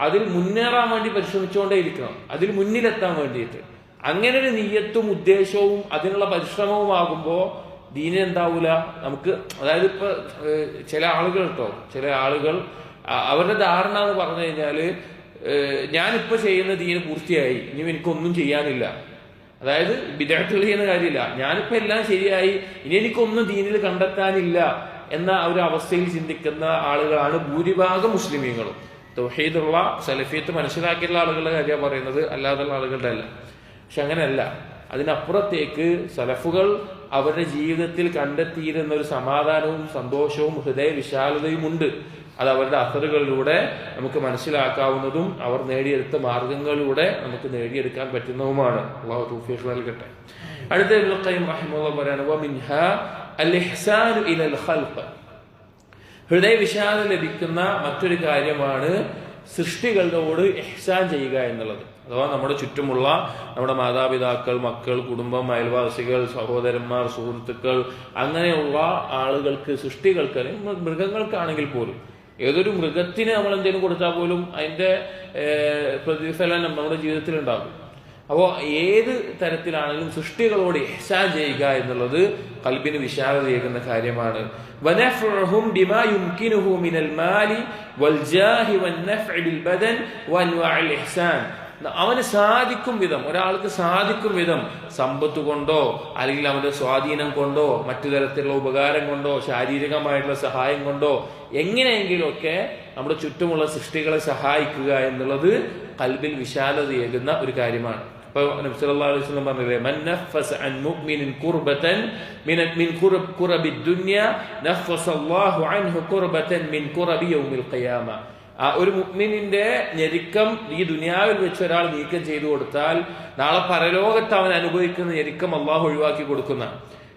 അതിൽ മുന്നേറാൻ വേണ്ടി പരിശ്രമിച്ചുകൊണ്ടേ ഇരിക്കണം, അതിൽ മുന്നിലെത്താൻ വേണ്ടിയിട്ട്. അങ്ങനെ ഒരു നിയ്യത്തും ഉദ്ദേശവും അതിനുള്ള പരിശ്രമവുമാകുമ്പോൾ ദീനിന് എന്താവൂല നമുക്ക്. അതായത് ഇപ്പൊ ചില ആളുകൾ അവരുടെ ധാരണ എന്ന് പറഞ്ഞു കഴിഞ്ഞാല് ഞാനിപ്പോ ചെയ്യുന്ന ദീന് പൂർത്തിയായി, ഇനി എനിക്കൊന്നും ചെയ്യാനില്ല. അതായത് ബിദ്അത്ത് ചെയ്യുന്ന കാര്യമില്ല, ഞാനിപ്പോ എല്ലാം ശരിയായി, ഇനി എനിക്കൊന്നും ദീനിൽ കണ്ടെത്താനില്ല എന്ന ഒരു അവസ്ഥയിൽ ചിന്തിക്കുന്ന ആളുകളാണ് ഭൂരിഭാഗം മുസ്ലിമീങ്ങളും. തൗഹീദുള്ള സലഫിയത്ത് മനസ്സിലാക്കിയുള്ള ആളുകളുടെ കാര്യമാണ് പറയുന്നത്, അല്ലാതുള്ള ആളുകളുടെ അല്ല. പക്ഷെ അങ്ങനെയല്ല. അതിനപ്പുറത്തേക്ക് സലഫുകൾ അവരുടെ ജീവിതത്തിൽ കണ്ടെത്തിയിരുന്ന ഒരു സമാധാനവും സന്തോഷവും ഹൃദയ വിശാലതയും ഉണ്ട്. അത് അവരുടെ അസറുകളിലൂടെ നമുക്ക് മനസ്സിലാക്കാവുന്നതും അവർ നേടിയെടുത്ത മാർഗങ്ങളിലൂടെ നമുക്ക് നേടിയെടുക്കാൻ പറ്റുന്നതുമാണ്. അല്ലാഹു തൗഫീഖ് നൽകട്ടെ. അടുത്ത ഇബ്നുൽ ഖയ്യിം റഹിമഹുല്ലാഹ് പറയാണ്, വമിൻഹാ അൽ-ഇഹ്സാനു ഇലൽ ഖൽഖ്. ഹൃദയ വിശാലത ലഭിക്കുന്ന മറ്റൊരു കാര്യമാണ് സൃഷ്ടികളോട് ഇഹ്സാൻ ചെയ്യുക എന്നുള്ളത്. അഥവാ നമ്മുടെ ചുറ്റുമുള്ള നമ്മുടെ മാതാപിതാക്കൾ, മക്കൾ, കുടുംബം, അയൽവാസികൾ, സഹോദരന്മാർ, സുഹൃത്തുക്കൾ, അങ്ങനെയുള്ള ആളുകൾക്ക്, സൃഷ്ടികൾക്ക്, മൃഗങ്ങൾക്കാണെങ്കിൽ പോലും ഏതൊരു മൃഗത്തിന് നമ്മൾ എന്തെങ്കിലും കൊടുത്താൽ പോലും അതിന്റെ പ്രതിഫലനം നമ്മുടെ ജീവിതത്തിൽ ഉണ്ടാകും. അപ്പോൾ ഏത് തരത്തിലാണെങ്കിലും സൃഷ്ടികളോട് ഇഹ്സാൻ ചെയ്യുക എന്നുള്ളത് ഖൽബിന് വിശാലതയേകുന്ന കാര്യമാണ്. വനഫഉഹും ബിമാ യുംകിനുഹു മിനൽ മാലി വൽ ജാഹി വൻ നഫ്ഇ ബിൽ ബദൻ വഅൻവാഇൽ ഇഹ്സാൻ. അവന് സാധിക്കും വിധം, ഒരാൾക്ക് സാധിക്കും വിധം സമ്പത്ത് കൊണ്ടോ അല്ലെങ്കിൽ അവന്റെ സ്വാധീനം കൊണ്ടോ മറ്റു തരത്തിലുള്ള ഉപകാരം കൊണ്ടോ ശാരീരികമായിട്ടുള്ള സഹായം കൊണ്ടോ എങ്ങനെയെങ്കിലുമൊക്കെ നമ്മുടെ ചുറ്റുമുള്ള സൃഷ്ടികളെ സഹായിക്കുക എന്നുള്ളത് ഖൽബിൽ വിശാലതയേകുന്ന ഒരു കാര്യമാണ്. ഇപ്പൊ നബി സല്ലല്ലാഹു അലൈഹി വസല്ലം പറഞ്ഞില്ലേ, മൻ നഫസ അൻ മുഅ്മിനിൻ ഖുർബതൻ മിൻ ഖുറബി ദുനിയ നഫസല്ലാഹു അൻഹു ഖുർബതൻ മിൻ ഖുറബി യൗമിൽ ഖിയാമ. ആ ഒരു മുഅ്മിനിന്റെ ഞെരുക്കം ഈ ദുനിയാവിൽ വെച്ച് ഒരാൾ നീക്കം ചെയ്തു കൊടുത്താൽ നാളെ പരലോകത്ത് അവൻ അനുഭവിക്കുന്ന ഞെരുക്കം അള്ളാഹു ഒഴിവാക്കി കൊടുക്കുന്ന.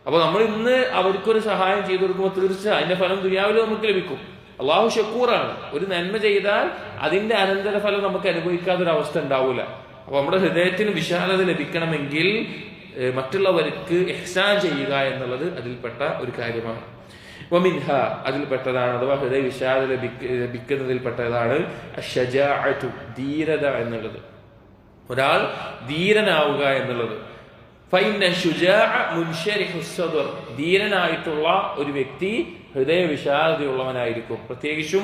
അപ്പൊ നമ്മൾ ഇന്ന് അവർക്കൊരു സഹായം ചെയ്തു കൊടുക്കുമ്പോൾ തീർച്ചയായും അതിന്റെ ഫലം ദുനിയാവിൽ നമുക്ക് ലഭിക്കും. അള്ളാഹു ഷക്കൂറാണ്. ഒരു നന്മ ചെയ്താൽ അതിന്റെ അനന്തരഫലം നമുക്ക് അനുഭവിക്കാത്തൊരു അവസ്ഥ ഉണ്ടാവൂല. അപ്പൊ നമ്മുടെ ഹൃദയത്തിന് വിശാലത ലഭിക്കണമെങ്കിൽ മറ്റുള്ളവർക്ക് ഇഹ്സാൻ ചെയ്യുക എന്നുള്ളത് അതിൽപ്പെട്ട ഒരു കാര്യമാണ്. വമിൻഹ, അതിൽപ്പെട്ടതാണ് അഥവാ ഹൃദയ വിശാലത ലഭിക്കുന്നതിൽപ്പെട്ടതാണ് അശ്ശജാഅതു, ധീരത എന്നുള്ളത്. ഒരാൾ ധീരനാവുക എന്നുള്ളത്. ഫഇന്ന ശുജാഅ മുൻശരിഹു സദ്ർ, ധീരനായിട്ടുള്ള ഒരു വ്യക്തി ഹൃദയ വിശാലതയുള്ളവനായിരിക്കും. പ്രത്യേകിച്ചും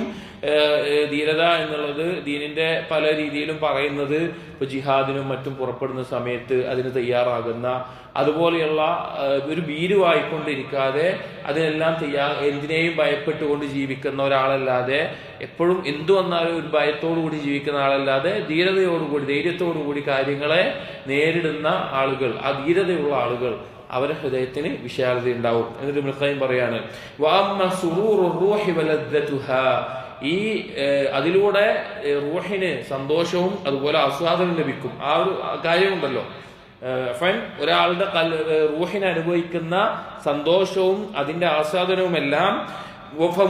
ധീരത എന്നുള്ളത് ദീനിന്റെ പല രീതിയിലും പറയുന്നത് ഇപ്പൊ ജിഹാദിനും മറ്റും പുറപ്പെടുന്ന സമയത്ത് അതിന് തയ്യാറാകുന്ന, അതുപോലെയുള്ള ഒരു ഭീരുവായിക്കൊണ്ടിരിക്കാതെ അതിനെല്ലാം എന്തിനേയും ഭയപ്പെട്ടുകൊണ്ട് ജീവിക്കുന്ന ഒരാളല്ലാതെ, എപ്പോഴും എന്തു വന്നാലും ഒരു ഭയത്തോടു കൂടി ജീവിക്കുന്ന ആളല്ലാതെ ധീരതയോടുകൂടി ധൈര്യത്തോടുകൂടി കാര്യങ്ങളെ നേരിടുന്ന ആളുകൾ, ആ ധീരതയുള്ള ആളുകൾ, അവരുടെ ഹൃദയത്തിന് വിശാലത ഉണ്ടാവും. എന്നിട്ട് ഇബ്നുൽ ഖയ്യിം പറയാണ്, വഅമ്മ സുറൂറു റൂഹി വലദ്ദതുഹാ, ഈ അതിലൂടെ റൂഹിന് സന്തോഷവും അതുപോലെ ആസ്വാദനം ലഭിക്കും. ആ ഒരു കാര്യമുണ്ടല്ലോ, ഒരാളുടെ റൂഹിന് അനുഭവിക്കുന്ന സന്തോഷവും അതിന്റെ ആസ്വാദനവുമെല്ലാം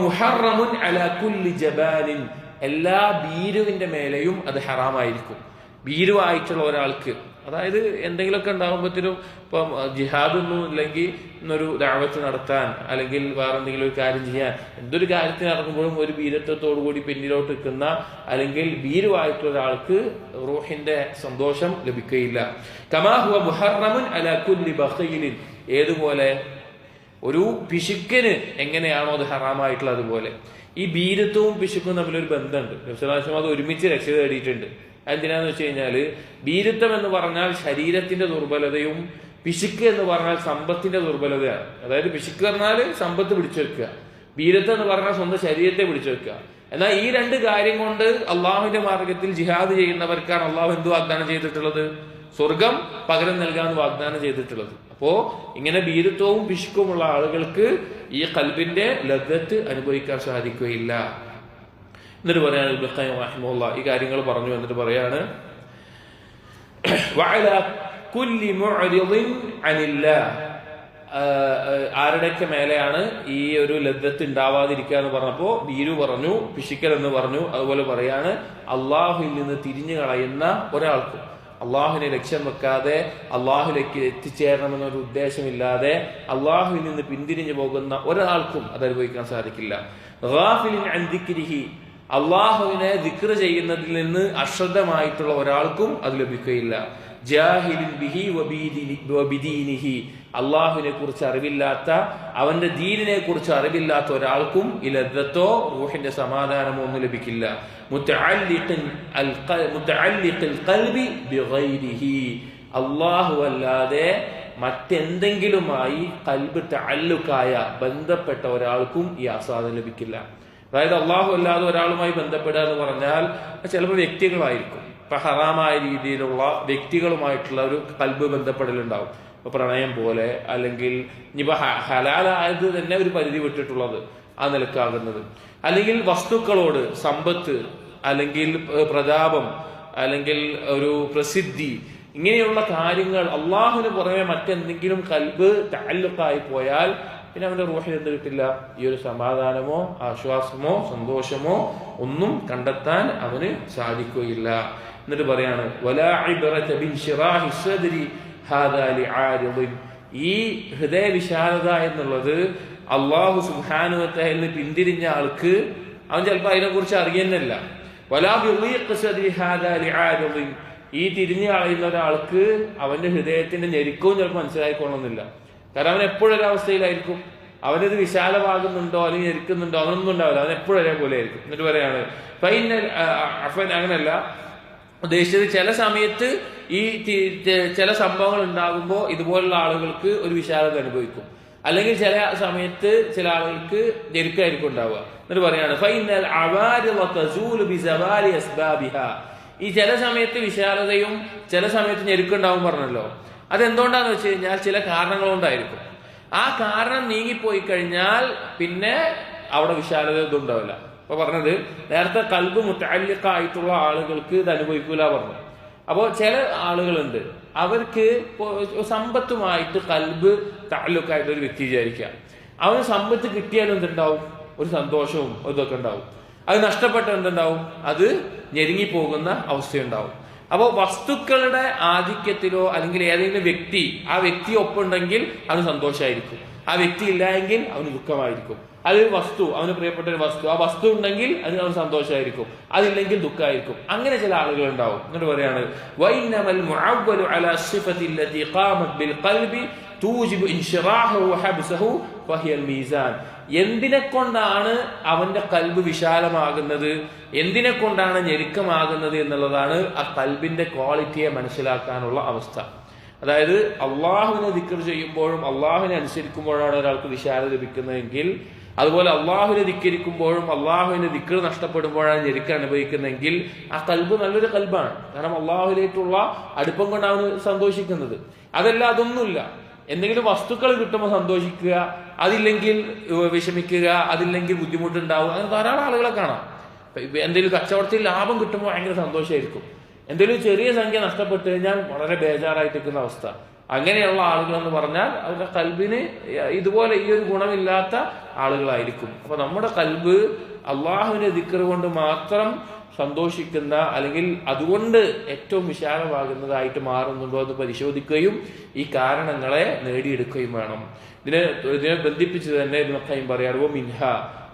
മുഹറമുൻ അലാ കുല്ലി ജബാലിൻ, എല്ലാ ഭീരുവിന്റെ മേലെയും അത് ഹറാമായിരിക്കും. ഭീരുവായിട്ടുള്ള ഒരാൾക്ക്, അതായത് എന്തെങ്കിലുമൊക്കെ ഉണ്ടാകുമ്പോഴത്തേനും ഇപ്പം ജിഹാദൊന്നും ഇല്ലെങ്കിൽ ഇന്നൊരു ദഅവത്ത് നടത്താൻ അല്ലെങ്കിൽ വേറെ എന്തെങ്കിലും ഒരു കാര്യം ചെയ്യാൻ, എന്തൊരു കാര്യത്തിന് ഇറങ്ങുമ്പോഴും ഒരു ഭീരത്വത്തോടു കൂടി പിന്നിലോട്ട് നിൽക്കുന്ന അല്ലെങ്കിൽ ഭീരുവായിട്ടുള്ള ഒരാൾക്ക് റൂഹിന്റെ സന്തോഷം ലഭിക്കുകയില്ല. കമാ ഹുവ മുഹറമുൻ അലാ കുല്ലി ബഖീലിൻ, ഏതുപോലെ ഒരു പിശുക്കന് എങ്ങനെയാണോ അത് ഹറാമായിട്ടുള്ളത് അതുപോലെ ഈ ഭീരത്വവും പിശുക്കും തമ്മിലൊരു ബന്ധമുണ്ട്. നബി അത് ഒരുമിച്ച് രക്ഷ തേടിയിട്ടുണ്ട്. എന്തിനാന്ന് വെച്ച് കഴിഞ്ഞാല്, ഭീരുത്വം എന്ന് പറഞ്ഞാൽ ശരീരത്തിന്റെ ദുർബലതയും പിശുക്ക് എന്ന് പറഞ്ഞാൽ സമ്പത്തിന്റെ ദുർബലതയാണ്. അതായത് പിശുക്ക് പറഞ്ഞാൽ സമ്പത്ത് പിടിച്ചു വെക്കുക, ഭീരത്വം എന്ന് പറഞ്ഞാൽ സ്വന്തം ശരീരത്തെ പിടിച്ചു വെക്കുക. എന്നാൽ ഈ രണ്ട് കാര്യം കൊണ്ട് അള്ളാഹുവിന്റെ മാർഗത്തിൽ ജിഹാദ് ചെയ്യുന്നവർക്കാണ് അള്ളാഹു എന്ത് വാഗ്ദാനം ചെയ്തിട്ടുള്ളത്? സ്വർഗം പകരം നൽകാൻ വാഗ്ദാനം ചെയ്തിട്ടുള്ളത്. അപ്പോ ഇങ്ങനെ ഭീരുത്വവും പിശുക്കുമുള്ള ആളുകൾക്ക് ഈ ഖൽബിന്റെ ലദ്ദത്ത് അനുഭവിക്കാൻ സാധിക്കുകയില്ല. എന്നിട്ട് പറയാണ് ഇബ്നുൽ ഖയ്യിം റഹിമഹുല്ലാഹ് ഈ കാര്യങ്ങൾ പറഞ്ഞു. എന്നിട്ട് പറയാണ്, വഅലാ കുല്ലി മുഅ്രിദിൻ അനില്ലാഹ്, ആരുടെയൊക്കെ മേലെയാണ് ഈ ഒരു ലദ്ദത്ത് ഉണ്ടാവാതിരിക്കുക എന്ന് പറഞ്ഞപ്പോ ഭീരു പറഞ്ഞു, പിശുക്കൽ എന്ന് പറഞ്ഞു. അതുപോലെ പറയാണ്, അള്ളാഹുവിൽ നിന്ന് തിരിഞ്ഞു കളയുന്ന ഒരാൾക്കും, അള്ളാഹുവിനെ ലക്ഷ്യം വെക്കാതെ അള്ളാഹുലേക്ക് എത്തിച്ചേരണമെന്നൊരു ഉദ്ദേശമില്ലാതെ അള്ളാഹുവിൽ നിന്ന് പിന്തിരിഞ്ഞു പോകുന്ന ഒരാൾക്കും അത് അനുഭവിക്കാൻ സാധിക്കില്ല. ഗാഫിലിൻ അൻ ദിക്രിഹി, അള്ളാഹുവിനെ ദിക്ർ ചെയ്യുന്നതിൽ നിന്ന് അശ്രദ്ധമായിട്ടുള്ള ഒരാൾക്കും അത് ലഭിക്കുകയില്ല. ജാഹിലിൻ ബിഹി വബിദീനിഹി, അള്ളാഹുവിനെ കുറിച്ച് അറിവില്ലാത്ത, അവന്റെ ദീനിനെ കുറിച്ച് അറിവില്ലാത്ത ഒരാൾക്കും ഈ ലദ്ദത്തോ റൂഹിന്റെ സമാധാനമോ ഒന്നും ലഭിക്കില്ല. മുതഅല്ലിഖിൽ ഖൽബി ബിഗൈരിഹി, അള്ളാഹു അല്ലാതെ മറ്റെന്തെങ്കിലുമായി ഖൽബ് തഅല്ലുഖായ ബന്ധപ്പെട്ട ഒരാൾക്കും ഈ ആസ്വാദനം ലഭിക്കില്ല. അതായത് അള്ളാഹു അല്ലാതെ ഒരാളുമായി ബന്ധപ്പെടുക എന്ന് പറഞ്ഞാൽ ചിലപ്പോൾ വ്യക്തികളായിരിക്കും. ഇപ്പൊ ഹറാമായ രീതിയിലുള്ള വ്യക്തികളുമായിട്ടുള്ള ഒരു ഖൽബ് ബന്ധപ്പെടലുണ്ടാവും. ഇപ്പൊ പ്രണയം പോലെ, അല്ലെങ്കിൽ ഇനിയിപ്പോ ഹലാലായത് തന്നെ ഒരു പരിധി വിട്ടിട്ടുള്ളത് ആ നിലക്കാകുന്നത്, അല്ലെങ്കിൽ വസ്തുക്കളോട്, സമ്പത്ത്, അല്ലെങ്കിൽ പ്രതാപം, അല്ലെങ്കിൽ ഒരു പ്രസിദ്ധി, ഇങ്ങനെയുള്ള കാര്യങ്ങൾ അള്ളാഹുവിന് പുറമെ മറ്റെന്തെങ്കിലും ഖൽബ് തഅല്ലുഖായി പോയാൽ പിന്നെ അവന്റെ റൂഹിൽ എന്ത് കിട്ടില്ല? ഈ ഒരു സമാധാനമോ ആശ്വാസമോ സന്തോഷമോ ഒന്നും കണ്ടെത്താൻ അവന് സാധിക്കുകയില്ല. എന്നിട്ട് പറയാണ്, വലാ ഇബ്റത ബിൻശിറാഹി സദ്രി ഹാദാ ലിആരിദിൻ, ഈ ഹൃദയ വിശാലത എന്നുള്ളത് അല്ലാഹു സുബ്ഹാനഹു വ തആല പിന്തിരിഞ്ഞ ആൾക്ക് അവൻ ചിലപ്പോൾ അതിനെക്കുറിച്ച് അറിയുന്നില്ല. ഈ തിരിഞ്ഞു കളയുന്ന ഒരാൾക്ക് അവന്റെ ഹൃദയത്തിന്റെ ഞെരുക്കവും ചിലപ്പോൾ മനസ്സിലായിക്കൊള്ളുന്നില്ല. കാരണം അവൻ എപ്പോഴും ഒരവസ്ഥയിലായിരിക്കും. അവനത് വിശാലമാകുന്നുണ്ടോ അല്ലെങ്കിൽ ഞെരുക്കുന്നുണ്ടോ അതൊന്നും ഉണ്ടാവില്ല. അവൻ എപ്പോഴും ഒരേപോലെ ആയിരിക്കും. എന്നിട്ട് പറയാണ് അങ്ങനെയല്ല ഉദ്ദേശിച്ചത്, ചില സമയത്ത് ഈ ചില സംഭവങ്ങൾ ഉണ്ടാകുമ്പോൾ ഇതുപോലുള്ള ആളുകൾക്ക് ഒരു വിശാലത അനുഭവിക്കും, അല്ലെങ്കിൽ ചില സമയത്ത് ചില ആളുകൾക്ക് ഞെരുക്കായിരിക്കും ഉണ്ടാവുക. എന്നിട്ട് പറയാണ് ഈ ചില സമയത്ത് വിശാലതയും ചില സമയത്ത് ഞെരുക്കുണ്ടാവും പറഞ്ഞല്ലോ. അതെന്തുകൊണ്ടാന്ന് വെച്ച് കഴിഞ്ഞാൽ ചില കാരണങ്ങൾ കൊണ്ടായിരിക്കും. ആ കാരണം നീങ്ങിപ്പോയി കഴിഞ്ഞാൽ പിന്നെ അവിടെ വിശാലത ഒന്നും ഉണ്ടാവില്ല. അപ്പൊ പറഞ്ഞത് നേരത്തെ കൽബ് മുത്തഅല്ലിഖായിട്ടുള്ള ആളുകൾക്ക് ഇത് അനുഭവിക്കൂല പറഞ്ഞു. അപ്പോൾ ചില ആളുകളുണ്ട്, അവർക്ക് സമ്പത്തുമായിട്ട് കൽബ് തഅല്ലുഖായിട്ട് ഒരു വ്യക്തി വിചാരിക്കുക, അവന് സമ്പത്ത് കിട്ടിയാലും എന്തുണ്ടാവും, ഒരു സന്തോഷവും ഇതൊക്കെ ഉണ്ടാവും. അത് നഷ്ടപ്പെട്ട എന്തുണ്ടാവും, അത് ഞെരുങ്ങിപ്പോകുന്ന അവസ്ഥയുണ്ടാവും. അപ്പോൾ വസ്തുക്കളുടെ ആധിക്യത്തിലോ അല്ലെങ്കിൽ ഏതെങ്കിലും വ്യക്തി ആ വ്യക്തി ഒപ്പുണ്ടെങ്കിൽ അവന് സന്തോഷമായിരിക്കും, ആ വ്യക്തി ഇല്ല എങ്കിൽ അവന് ദുഃഖമായിരിക്കും. അതൊരു വസ്തു, അവന് പ്രിയപ്പെട്ട ഒരു വസ്തു, ആ വസ്തു ഉണ്ടെങ്കിൽ അതിന് അവന് സന്തോഷമായിരിക്കും, അതില്ലെങ്കിൽ ദുഃഖമായിരിക്കും. അങ്ങനെ ചില ആളുകൾ ഉണ്ടാവും. എന്നിട്ട് പറയാണ് എന്തിനെ കൊണ്ടാണ് അവന്റെ കൽബ് വിശാലമാകുന്നത്, എന്തിനെ കൊണ്ടാണ് ഞെരുക്കമാകുന്നത് എന്നുള്ളതാണ് ആ കൽബിന്റെ ക്വാളിറ്റിയെ മനസ്സിലാക്കാനുള്ള അവസ്ഥ. അതായത് അള്ളാഹുവിനെ ദിക്ർ ചെയ്യുമ്പോഴും അള്ളാഹുവിനെ അനുസരിക്കുമ്പോഴാണ് ഒരാൾക്ക് വിശാലത ലഭിക്കുന്നതെങ്കിൽ, അതുപോലെ അള്ളാഹുവിനെ ധിക്കരിക്കുമ്പോഴും അള്ളാഹുവിന്റെ ദിക്ർ നഷ്ടപ്പെടുമ്പോഴാണ് ഞെരുക്കം അനുഭവിക്കുന്നതെങ്കിൽ ആ കൽബ് നല്ലൊരു കൽബാണ്. കാരണം അള്ളാഹുവിലേക്കുള്ള അടുപ്പം കൊണ്ടാണ് അവന് സന്തോഷിക്കുന്നത്. അതല്ല, അതൊന്നുമില്ല. എന്തെങ്കിലും വസ്തുക്കൾ കിട്ടുമ്പോൾ സന്തോഷിക്കുക, അതില്ലെങ്കിൽ വിഷമിക്കുക, അതില്ലെങ്കിൽ ബുദ്ധിമുട്ടുണ്ടാവുക, അങ്ങനെ ധാരാളം ആളുകളെ കാണാം. എന്തെങ്കിലും കച്ചവടത്തിൽ ലാഭം കിട്ടുമ്പോൾ ഭയങ്കര സന്തോഷമായിരിക്കും, എന്തെങ്കിലും ചെറിയ സംഖ്യ നഷ്ടപ്പെട്ടു കഴിഞ്ഞാൽ വളരെ ബേജാറായിട്ടിരിക്കുന്ന അവസ്ഥ. അങ്ങനെയുള്ള ആളുകൾ എന്ന് പറഞ്ഞാൽ അവരുടെ കൽബിന് ഇതുപോലെ ഈ ഒരു ഗുണമില്ലാത്ത ആളുകളായിരിക്കും. അപ്പൊ നമ്മുടെ കൽബ് അള്ളാഹുവിന്റെ ദിക്ർ കൊണ്ട് മാത്രം സന്തോഷിക്കുന്ന അല്ലെങ്കിൽ അതുകൊണ്ട് ഏറ്റവും വിശാലമാകുന്നതായിട്ട് മാറുന്നുണ്ടോ എന്ന് പരിശോധിക്കുകയും ഈ കാരണങ്ങളെ നേടിയെടുക്കുകയും വേണം. ഇതിനെ ബന്ധിപ്പിച്ച് തന്നെ ഇബ്നു ഖയ്യിം പറയാറുവോ മിൻഹ,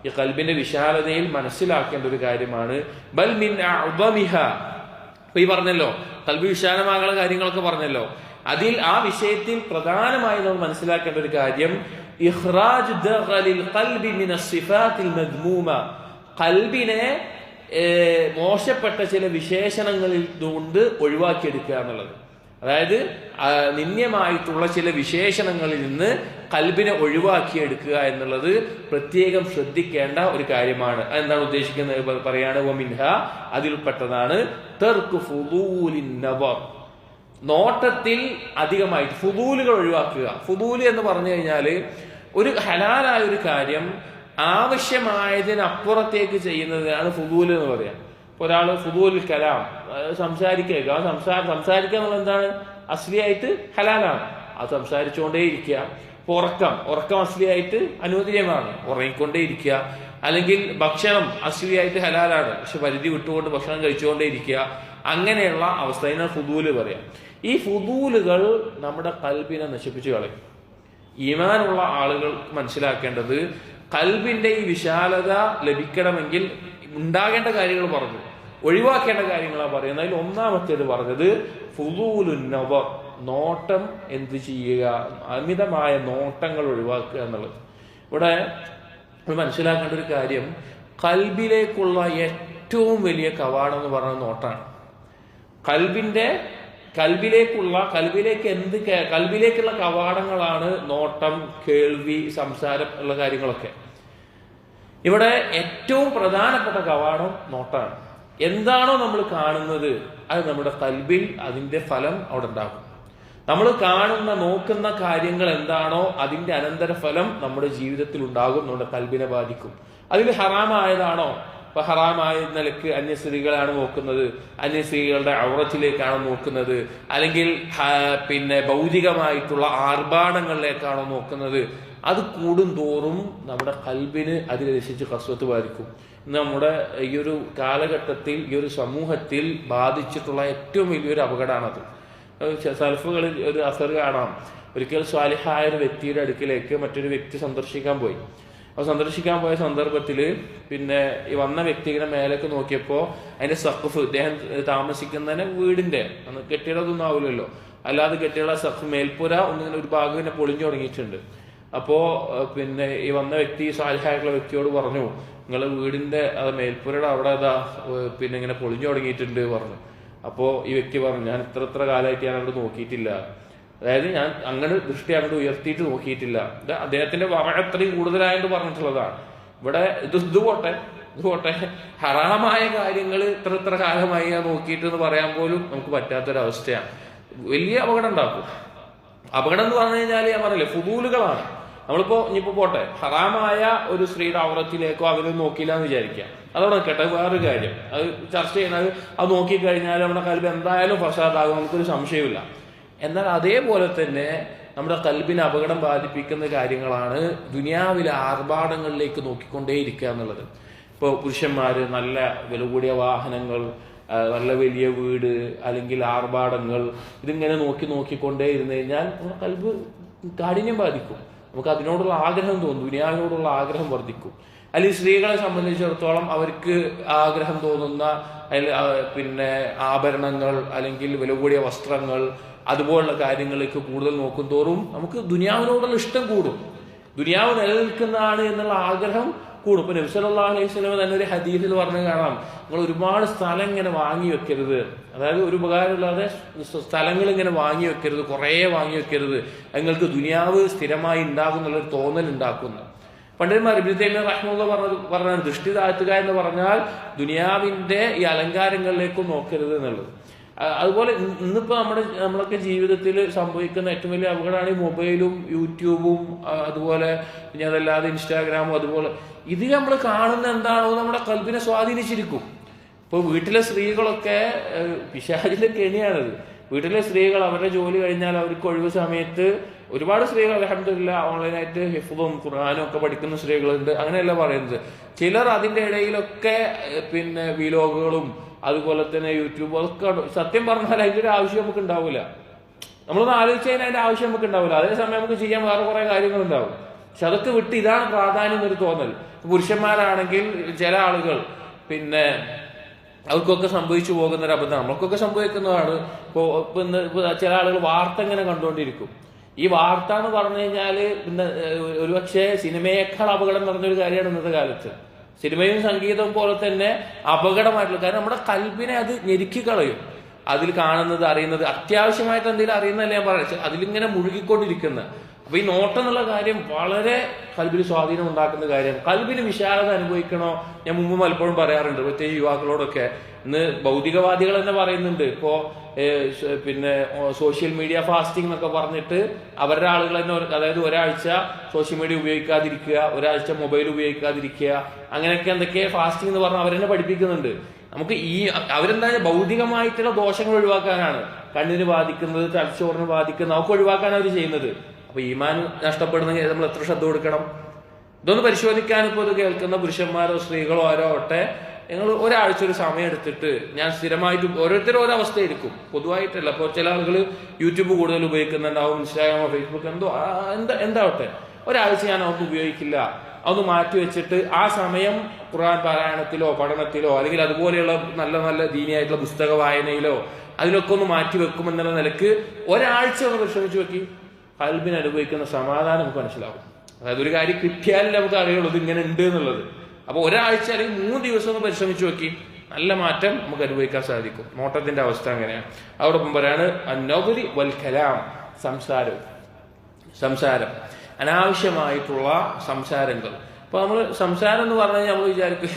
ഈ കൽബിന്റെ വിശാലതയിൽ മനസ്സിലാക്കേണ്ട ഒരു കാര്യമാണ് ബൽ മിൻ അഅ്ദമിഹ. അപ്പൊ ഈ പറഞ്ഞല്ലോ കൽബ് വിശാലമാകുന്ന കാര്യങ്ങളൊക്കെ പറഞ്ഞല്ലോ, അതിൽ ആ വിഷയത്തിൽ പ്രധാനമായി നമ്മൾ മനസ്സിലാക്കേണ്ട ഒരു കാര്യം ഇഖ്റാജ് ദഖലിൽ ഖൽബി മിന സിഫാത്തിൽ മദ്മൂമ, കൽബിനെ മോശപ്പെട്ട ചില വിശേഷണങ്ങളിൽ കൊണ്ട് ഒഴിവാക്കിയെടുക്കുക എന്നുള്ളത്. അതായത് നിന്ദ്യമായിട്ടുള്ള ചില വിശേഷണങ്ങളിൽ നിന്ന് കൽബിനെ ഒഴിവാക്കിയെടുക്കുക എന്നുള്ളത് പ്രത്യേകം ശ്രദ്ധിക്കേണ്ട ഒരു കാര്യമാണ്. അതെന്താണ് ഉദ്ദേശിക്കുന്നത് പറയാണ് വമിൻഹ, അതിൽപ്പെട്ടതാണ് തർക്കു ഫുദൂലിൻ നദർ, നോട്ടത്തിൽ അധികമായിട്ട് ഫുദൂലുകൾ ഒഴിവാക്കുക. ഫുദൂല് എന്ന് പറഞ്ഞു കഴിഞ്ഞാൽ ഒരു ഹലാലായ ഒരു കാര്യം ആവശ്യമായതിനപ്പുറത്തേക്ക് ചെയ്യുന്നതിനാണ് ഫുദൂൽ എന്ന് പറയാം. ഇപ്പൊ ഒരാൾ ഫുദൂൽ കലാം സംസാരിക്കുക, സംസാരിക്കുക എന്നുള്ളത് എന്താണ്, അസ്ലിയായിട്ട് ഹലാലാണ്, അത് സംസാരിച്ചുകൊണ്ടേ ഇരിക്കുക. ഇപ്പൊ ഉറക്കം അസ്ലിയായിട്ട് അനുവദനീയമാണ്, ഉറങ്ങിക്കൊണ്ടേ ഇരിക്കുക. അല്ലെങ്കിൽ ഭക്ഷണം അസ്ലിയായിട്ട് ഹലാലാണ്, പക്ഷെ പരിധി വിട്ടുകൊണ്ട് ഭക്ഷണം കഴിച്ചുകൊണ്ടേ ഇരിക്കുക. അങ്ങനെയുള്ള അവസ്ഥ അതിനാണ് ഫുദൂല് പറയാം. ഈ ഫുദൂലുകൾ നമ്മുടെ കൽബിനെ നശിപ്പിച്ചു കളയും. ഈമാനുള്ള ആളുകൾ മനസ്സിലാക്കേണ്ടത് കൽബിന്റെ ഈ വിശാലത ലഭിക്കണമെങ്കിൽ ഉണ്ടാകേണ്ട കാര്യങ്ങൾ പറഞ്ഞു, ഒഴിവാക്കേണ്ട കാര്യങ്ങളാണ് പറയുന്നത്. അതിൽ ഒന്നാമത്തേത് പറഞ്ഞത് ഫുദൂലുൻ നദർ, നോട്ടം എന്ത് ചെയ്യുക, അമിതമായ നോട്ടങ്ങൾ ഒഴിവാക്കുക എന്നുള്ളത്. ഇവിടെ മനസ്സിലാക്കേണ്ട ഒരു കാര്യം, കൽബിലേക്കുള്ള ഏറ്റവും വലിയ കവാടം എന്ന് പറയുന്നത് നോട്ടാണ്. കൽബിലേക്കുള്ള കവാടങ്ങളാണ് നോട്ടം, കേൾവി, സംസാരം ഉള്ള കാര്യങ്ങളൊക്കെ. ഇവിടെ ഏറ്റവും പ്രധാനപ്പെട്ട കവാടം നോട്ടാണ്. എന്താണോ നമ്മൾ കാണുന്നത് അത് നമ്മുടെ കൽബിൽ അതിന്റെ ഫലം അവിടെ ഉണ്ടാകും. നമ്മൾ കാണുന്ന നോക്കുന്ന കാര്യങ്ങൾ എന്താണോ അതിന്റെ അനന്തരഫലം നമ്മുടെ ജീവിതത്തിൽ ഉണ്ടാകും, നമ്മുടെ കൽബിനെ ബാധിക്കും. അതിൽ ഹറാമായതാണോ, ഇപ്പൊ ഹറാമായ നിലക്ക് അന്യ സ്ത്രീകളാണ് നോക്കുന്നത്, അന്യ സ്ത്രീകളുടെ ഔറത്തിലേക്കാണോ നോക്കുന്നത്, അല്ലെങ്കിൽ ഭൗതികമായിട്ടുള്ള ആർഭാടങ്ങളിലേക്കാണോ നോക്കുന്നത്, അത് കൂടും തോറും നമ്മുടെ കൽബിന് അതിൽ രസിച്ച് കസ്വത്ത് ബാധിക്കും. നമ്മുടെ ഈ ഒരു കാലഘട്ടത്തിൽ ഈ ഒരു സമൂഹത്തിൽ ബാധിച്ചിട്ടുള്ള ഏറ്റവും വലിയൊരു അപകടമാണത്. സൽഫുകളിൽ ഒരു അസർ കാണാം. ഒരിക്കൽ സ്വാലിഹായ ഒരു വ്യക്തിയുടെ അടുക്കിലേക്ക് മറ്റൊരു വ്യക്തി സന്ദർശിക്കാൻ പോയി. അപ്പോൾ സന്ദർശിക്കാൻ പോയ സന്ദർഭത്തിൽ പിന്നെ ഈ വന്ന വ്യക്തി ഇങ്ങനെ മേലേക്ക് നോക്കിയപ്പോൾ അതിന്റെ സഖഫ്, ഇദ്ദേഹം താമസിക്കുന്നതിന് വീടിന്റെ കെട്ടിടമൊന്നും ആവില്ലല്ലോ, അല്ലാതെ കെട്ടിട സഖഫ് മേൽപ്പുര ഒന്നിങ്ങനെ ഒരു ഭാഗം ഇങ്ങനെ പൊളിഞ്ഞു തുടങ്ങിയിട്ടുണ്ട്. അപ്പോ പിന്നെ ഈ വന്ന വ്യക്തി സാലിഹായിട്ടുള്ള വ്യക്തിയോട് പറഞ്ഞു, നിങ്ങളെ വീടിന്റെ മേൽപ്പുരയുടെ അവിടെ പിന്നെ ഇങ്ങനെ പൊളിഞ്ഞു തുടങ്ങിയിട്ടുണ്ട് പറഞ്ഞു. അപ്പോൾ ഈ വ്യക്തി പറഞ്ഞു, ഞാൻ ഇത്ര കാലമായിട്ട് ഞാൻ അങ്ങോട്ട് നോക്കിയിട്ടില്ല, അതായത് ഞാൻ അങ്ങനെ ദൃഷ്ടി അങ്ങോട്ട് ഉയർത്തിയിട്ട് നോക്കിയിട്ടില്ല. ഇത് അദ്ദേഹത്തിന്റെ വറ അത്രയും കൂടുതലായിട്ട് പറഞ്ഞിട്ടുള്ളതാണ്. ഇവിടെ ഇത് പോട്ടെ ഹറാമായ കാര്യങ്ങൾ ഇത്ര കാലമായി ഞാൻ നോക്കിയിട്ട് എന്ന് പറയാൻ പോലും നമുക്ക് പറ്റാത്തൊരവസ്ഥയാണ്. വലിയ അപകടം ഉണ്ടാക്കും. അപകടം എന്ന് പറഞ്ഞു കഴിഞ്ഞാൽ ഞാൻ പറഞ്ഞില്ലേ, ഫുദൂലുകളാണ്. ഇനിയിപ്പോ പോട്ടെ, ഹറാമായ ഒരു സ്ത്രീയുടെ ഔറത്തിലേക്കോ അവരൊന്നും നോക്കിയില്ല എന്ന് വിചാരിക്കാം, അതോടെ നിൽക്കട്ടെ. വേറൊരു കാര്യം അത് ചർച്ച ചെയ്യുന്നത്, അത് നോക്കിക്കഴിഞ്ഞാൽ നമ്മുടെ കൽബ് എന്തായാലും ഫസാദാകും, നമുക്കൊരു സംശയമില്ല. എന്നാൽ അതേപോലെ തന്നെ നമ്മുടെ കൽബിനെ അപകടം ബാധിപ്പിക്കുന്ന കാര്യങ്ങളാണ് ദുനിയാവിലെ ആർഭാടങ്ങളിലേക്ക് നോക്കിക്കൊണ്ടേയിരിക്കുക എന്നുള്ളത്. ഇപ്പോൾ പുരുഷന്മാര് നല്ല വില കൂടിയ വാഹനങ്ങൾ, നല്ല വലിയ വീട്, അല്ലെങ്കിൽ ആർഭാടങ്ങൾ, ഇതിങ്ങനെ നോക്കിക്കൊണ്ടേ ഇരുന്ന് കഴിഞ്ഞാൽ നമ്മുടെ കൽബ് കാഠിന്യം ബാധിക്കും. നമുക്ക് അതിനോടുള്ള ആഗ്രഹം തോന്നും, ദുനിയാവിനോടുള്ള ആഗ്രഹം വർദ്ധിക്കും. അല്ലെങ്കിൽ സ്ത്രീകളെ സംബന്ധിച്ചിടത്തോളം അവർക്ക് ആഗ്രഹം തോന്നുന്ന പിന്നെ ആഭരണങ്ങൾ, അല്ലെങ്കിൽ വില കൂടിയ വസ്ത്രങ്ങൾ, അതുപോലുള്ള കാര്യങ്ങളിലേക്ക് കൂടുതൽ നോക്കും തോറും നമുക്ക് ദുനിയാവിനോടുള്ള ഇഷ്ടം കൂടും, ദുനിയാവ് നിലനിൽക്കുന്നതാണ് എന്നുള്ള ആഗ്രഹം കൂടും. ഇപ്പൊ നബി സല്ലല്ലാഹു അലൈഹി വസല്ലം തന്നെ ഒരു ഹദീസിൽ പറഞ്ഞു കാണാം, നിങ്ങൾ ഒരുപാട് സ്ഥലം ഇങ്ങനെ വാങ്ങി വെക്കരുത്, അതായത് ഒരു ഉപകാരമില്ലാതെ സ്ഥലങ്ങൾ ഇങ്ങനെ വാങ്ങി വെക്കരുത്, കുറേ വാങ്ങി വെക്കരുത്, നിങ്ങൾക്ക് ദുനിയാവ് സ്ഥിരമായി ഉണ്ടാകും എന്നുള്ളൊരു തോന്നൽ ഉണ്ടാക്കുന്നു. പണ്ഡിതന്മാർ ഇബ്നു തൈമിയ്യ റഹിമഹുല്ലാഹ് പറഞ്ഞാണ്, ദൃഷ്ടി താഴ്ത്തുക എന്ന് പറഞ്ഞാൽ ദുനിയാവിന്റെ ഈ അലങ്കാരങ്ങളിലേക്കും നോക്കരുത് എന്നുള്ളത്. അതുപോലെ ഇന്നിപ്പോ നമ്മളൊക്കെ ജീവിതത്തിൽ സംഭവിക്കുന്ന ഏറ്റവും വലിയ അപകടമാണ് ഈ മൊബൈലും യൂട്യൂബും, അതുപോലെ ഇനി അതല്ലാതെ ഇൻസ്റ്റാഗ്രാമും. അതുപോലെ ഇത് നമ്മൾ കാണുന്ന എന്താണോ നമ്മുടെ കൽബിനെ സ്വാധീനിച്ചിരിക്കും. ഇപ്പൊ വീട്ടിലെ സ്ത്രീകളൊക്കെ പിശാചിന്റെ കെണിയാണത്. വീട്ടിലെ സ്ത്രീകൾ അവരുടെ ജോലി കഴിഞ്ഞാൽ അവർക്ക് ഒഴിവ് സമയത്ത് ഒരുപാട് സ്ത്രീകൾ അൽഹംദുലില്ലാ ഓൺലൈനായിട്ട് ഹിഫ്ളും ഖുർആനും ഒക്കെ പഠിക്കുന്ന സ്ത്രീകളുണ്ട്, അങ്ങനെയല്ല പറയുന്നത്. ചിലർ അതിന്റെ ഇടയിലൊക്കെ പിന്നെ വീലോഗുകളും അതുപോലെ തന്നെ യൂട്യൂബ് ഒക്കെ. സത്യം പറഞ്ഞാൽ അതിന്റെ ഒരു ആവശ്യം നമുക്ക് ഉണ്ടാവില്ല, നമ്മളൊന്ന് ആലോചിച്ച് കഴിഞ്ഞാൽ അതിന്റെ ആവശ്യം നമുക്ക് ഉണ്ടാവില്ല. അതേസമയം നമുക്ക് ചെയ്യാൻ വേറെ കുറെ കാര്യങ്ങളുണ്ടാവും. പക്ഷെ അതൊക്കെ വിട്ട് ഇതാണ് പ്രാധാന്യം എന്നൊരു തോന്നൽ. പുരുഷന്മാരാണെങ്കിൽ ചില ആളുകൾ പിന്നെ അവർക്കൊക്കെ സംഭവിച്ചു പോകുന്ന ഒരു അബദ്ധം നമ്മൾക്കൊക്കെ സംഭവിക്കുന്നതാണ്. ഇപ്പൊ ചില ആളുകൾ വാർത്ത ഇങ്ങനെ കണ്ടുകൊണ്ടിരിക്കും. ഈ വാർത്ത എന്ന് പറഞ്ഞു കഴിഞ്ഞാൽ പിന്നെ ഒരുപക്ഷെ സിനിമയേക്കാൾ അപകടം നിറഞ്ഞൊരു കാര്യമാണ് ഇന്നത്തെ കാലത്ത്. സിനിമയും സംഗീതവും പോലെ തന്നെ അപകടമായിട്ടുള്ള, കാരണം നമ്മുടെ കൽബിനെ അത് ഞെരുക്കി കളയും. അതിൽ കാണുന്നത്, അറിയുന്നത്, അത്യാവശ്യമായിട്ട് എന്തെങ്കിലും അറിയുന്നതല്ലേ ഞാൻ പറയാം, അതിലിങ്ങനെ മുഴുകിക്കൊണ്ടിരിക്കുന്ന. അപ്പൊ ഈ നോട്ടം എന്നുള്ള കാര്യം വളരെ കൽബിന് സ്വാധീനം ഉണ്ടാക്കുന്ന കാര്യമാണ്. കൽബിന് വിശാലത അനുഭവിക്കണോ, ഞാൻ മുമ്പ് പലപ്പോഴും പറയാറുണ്ട്, പ്രത്യേകിച്ച് യുവാക്കളോടൊക്കെ. ഇന്ന് ഭൗതികവാദികൾ തന്നെ പറയുന്നുണ്ട്, ഇപ്പോ പിന്നെ സോഷ്യൽ മീഡിയ ഫാസ്റ്റിംഗ് എന്നൊക്കെ പറഞ്ഞിട്ട് അവരുടെ ആളുകൾ തന്നെ, അതായത് ഒരാഴ്ച സോഷ്യൽ മീഡിയ ഉപയോഗിക്കാതിരിക്കുക, ഒരാഴ്ച മൊബൈൽ ഉപയോഗിക്കാതിരിക്കുക, അങ്ങനെയൊക്കെ എന്തൊക്കെ ഫാസ്റ്റിംഗ് എന്ന് പറഞ്ഞാൽ അവരെന്നെ പഠിപ്പിക്കുന്നുണ്ട്. നമുക്ക് അവരെന്തായാലും ഭൗതികമായിട്ടുള്ള ദോഷങ്ങൾ ഒഴിവാക്കാനാണ്, കണ്ണിന് ബാധിക്കുന്നത്, തലച്ചോറിന് ബാധിക്കുന്നത്, നമുക്ക് ഒഴിവാക്കാനാണ് അവർ ചെയ്യുന്നത്. അപ്പൊ ഈമാൻ നഷ്ടപ്പെടുന്നെങ്കിൽ നമ്മൾ എത്ര ശ്രദ്ധ കൊടുക്കണം? ഇതൊന്ന് പരിശോധിക്കാൻ ഇപ്പോൾ ഇത് കേൾക്കുന്ന പുരുഷന്മാരോ സ്ത്രീകളോ ആരോ ആവട്ടെ, നിങ്ങൾ ഒരാഴ്ച ഒരു സമയം എടുത്തിട്ട്, ഞാൻ സ്ഥിരമായിട്ട് ഓരോരുത്തരും ഓരോ അവസ്ഥയായിരിക്കും, പൊതുവായിട്ടല്ല. അപ്പോൾ ചില ആളുകൾ യൂട്യൂബ് കൂടുതൽ ഉപയോഗിക്കുന്നുണ്ടാവും, ഇൻസ്റ്റാഗ്രാമോ ഫേസ്ബുക്ക് എന്താവട്ടെ, ഒരാഴ്ച ഞാൻ അതൊന്നും ഉപയോഗിക്കില്ല, അതൊന്ന് മാറ്റി വെച്ചിട്ട് ആ സമയം ഖുർആൻ പാരായണത്തിലോ പഠനത്തിലോ അല്ലെങ്കിൽ അതുപോലെയുള്ള നല്ല നല്ല ദീനിയായിട്ടുള്ള പുസ്തക വായനയിലോ അതിലൊക്കെ ഒന്ന് മാറ്റി വെക്കുമെന്നുള്ള നിലക്ക് ഒരാഴ്ച ഒന്ന് പരിശ്രമിച്ചു നോക്കി, കൽബിന് അനുഭവിക്കുന്ന സമാധാനം നമുക്ക് മനസ്സിലാവും. അതായത് ഒരു കാര്യം കിട്ടിയാലേ നമുക്ക് അറിയുള്ളൂ ഇത് ഇങ്ങനെ ഉണ്ട് എന്നുള്ളത്. അപ്പൊ ഒരാഴ്ച അല്ലെങ്കിൽ 3 ദിവസം ഒന്ന് പരിശ്രമിച്ചു നോക്കി, നല്ല മാറ്റം നമുക്ക് അനുഭവിക്കാൻ സാധിക്കും. നോട്ടത്തിന്റെ അവസ്ഥ അങ്ങനെയാണ്. അതോടൊപ്പം പറയാണ് അന്നൗരി വൽ കലാം, സംസാരം, അനാവശ്യമായിട്ടുള്ള സംസാരങ്ങൾ. അപ്പൊ നമ്മൾ സംസാരം എന്ന് പറഞ്ഞാൽ നമ്മൾ വിചാരിക്കും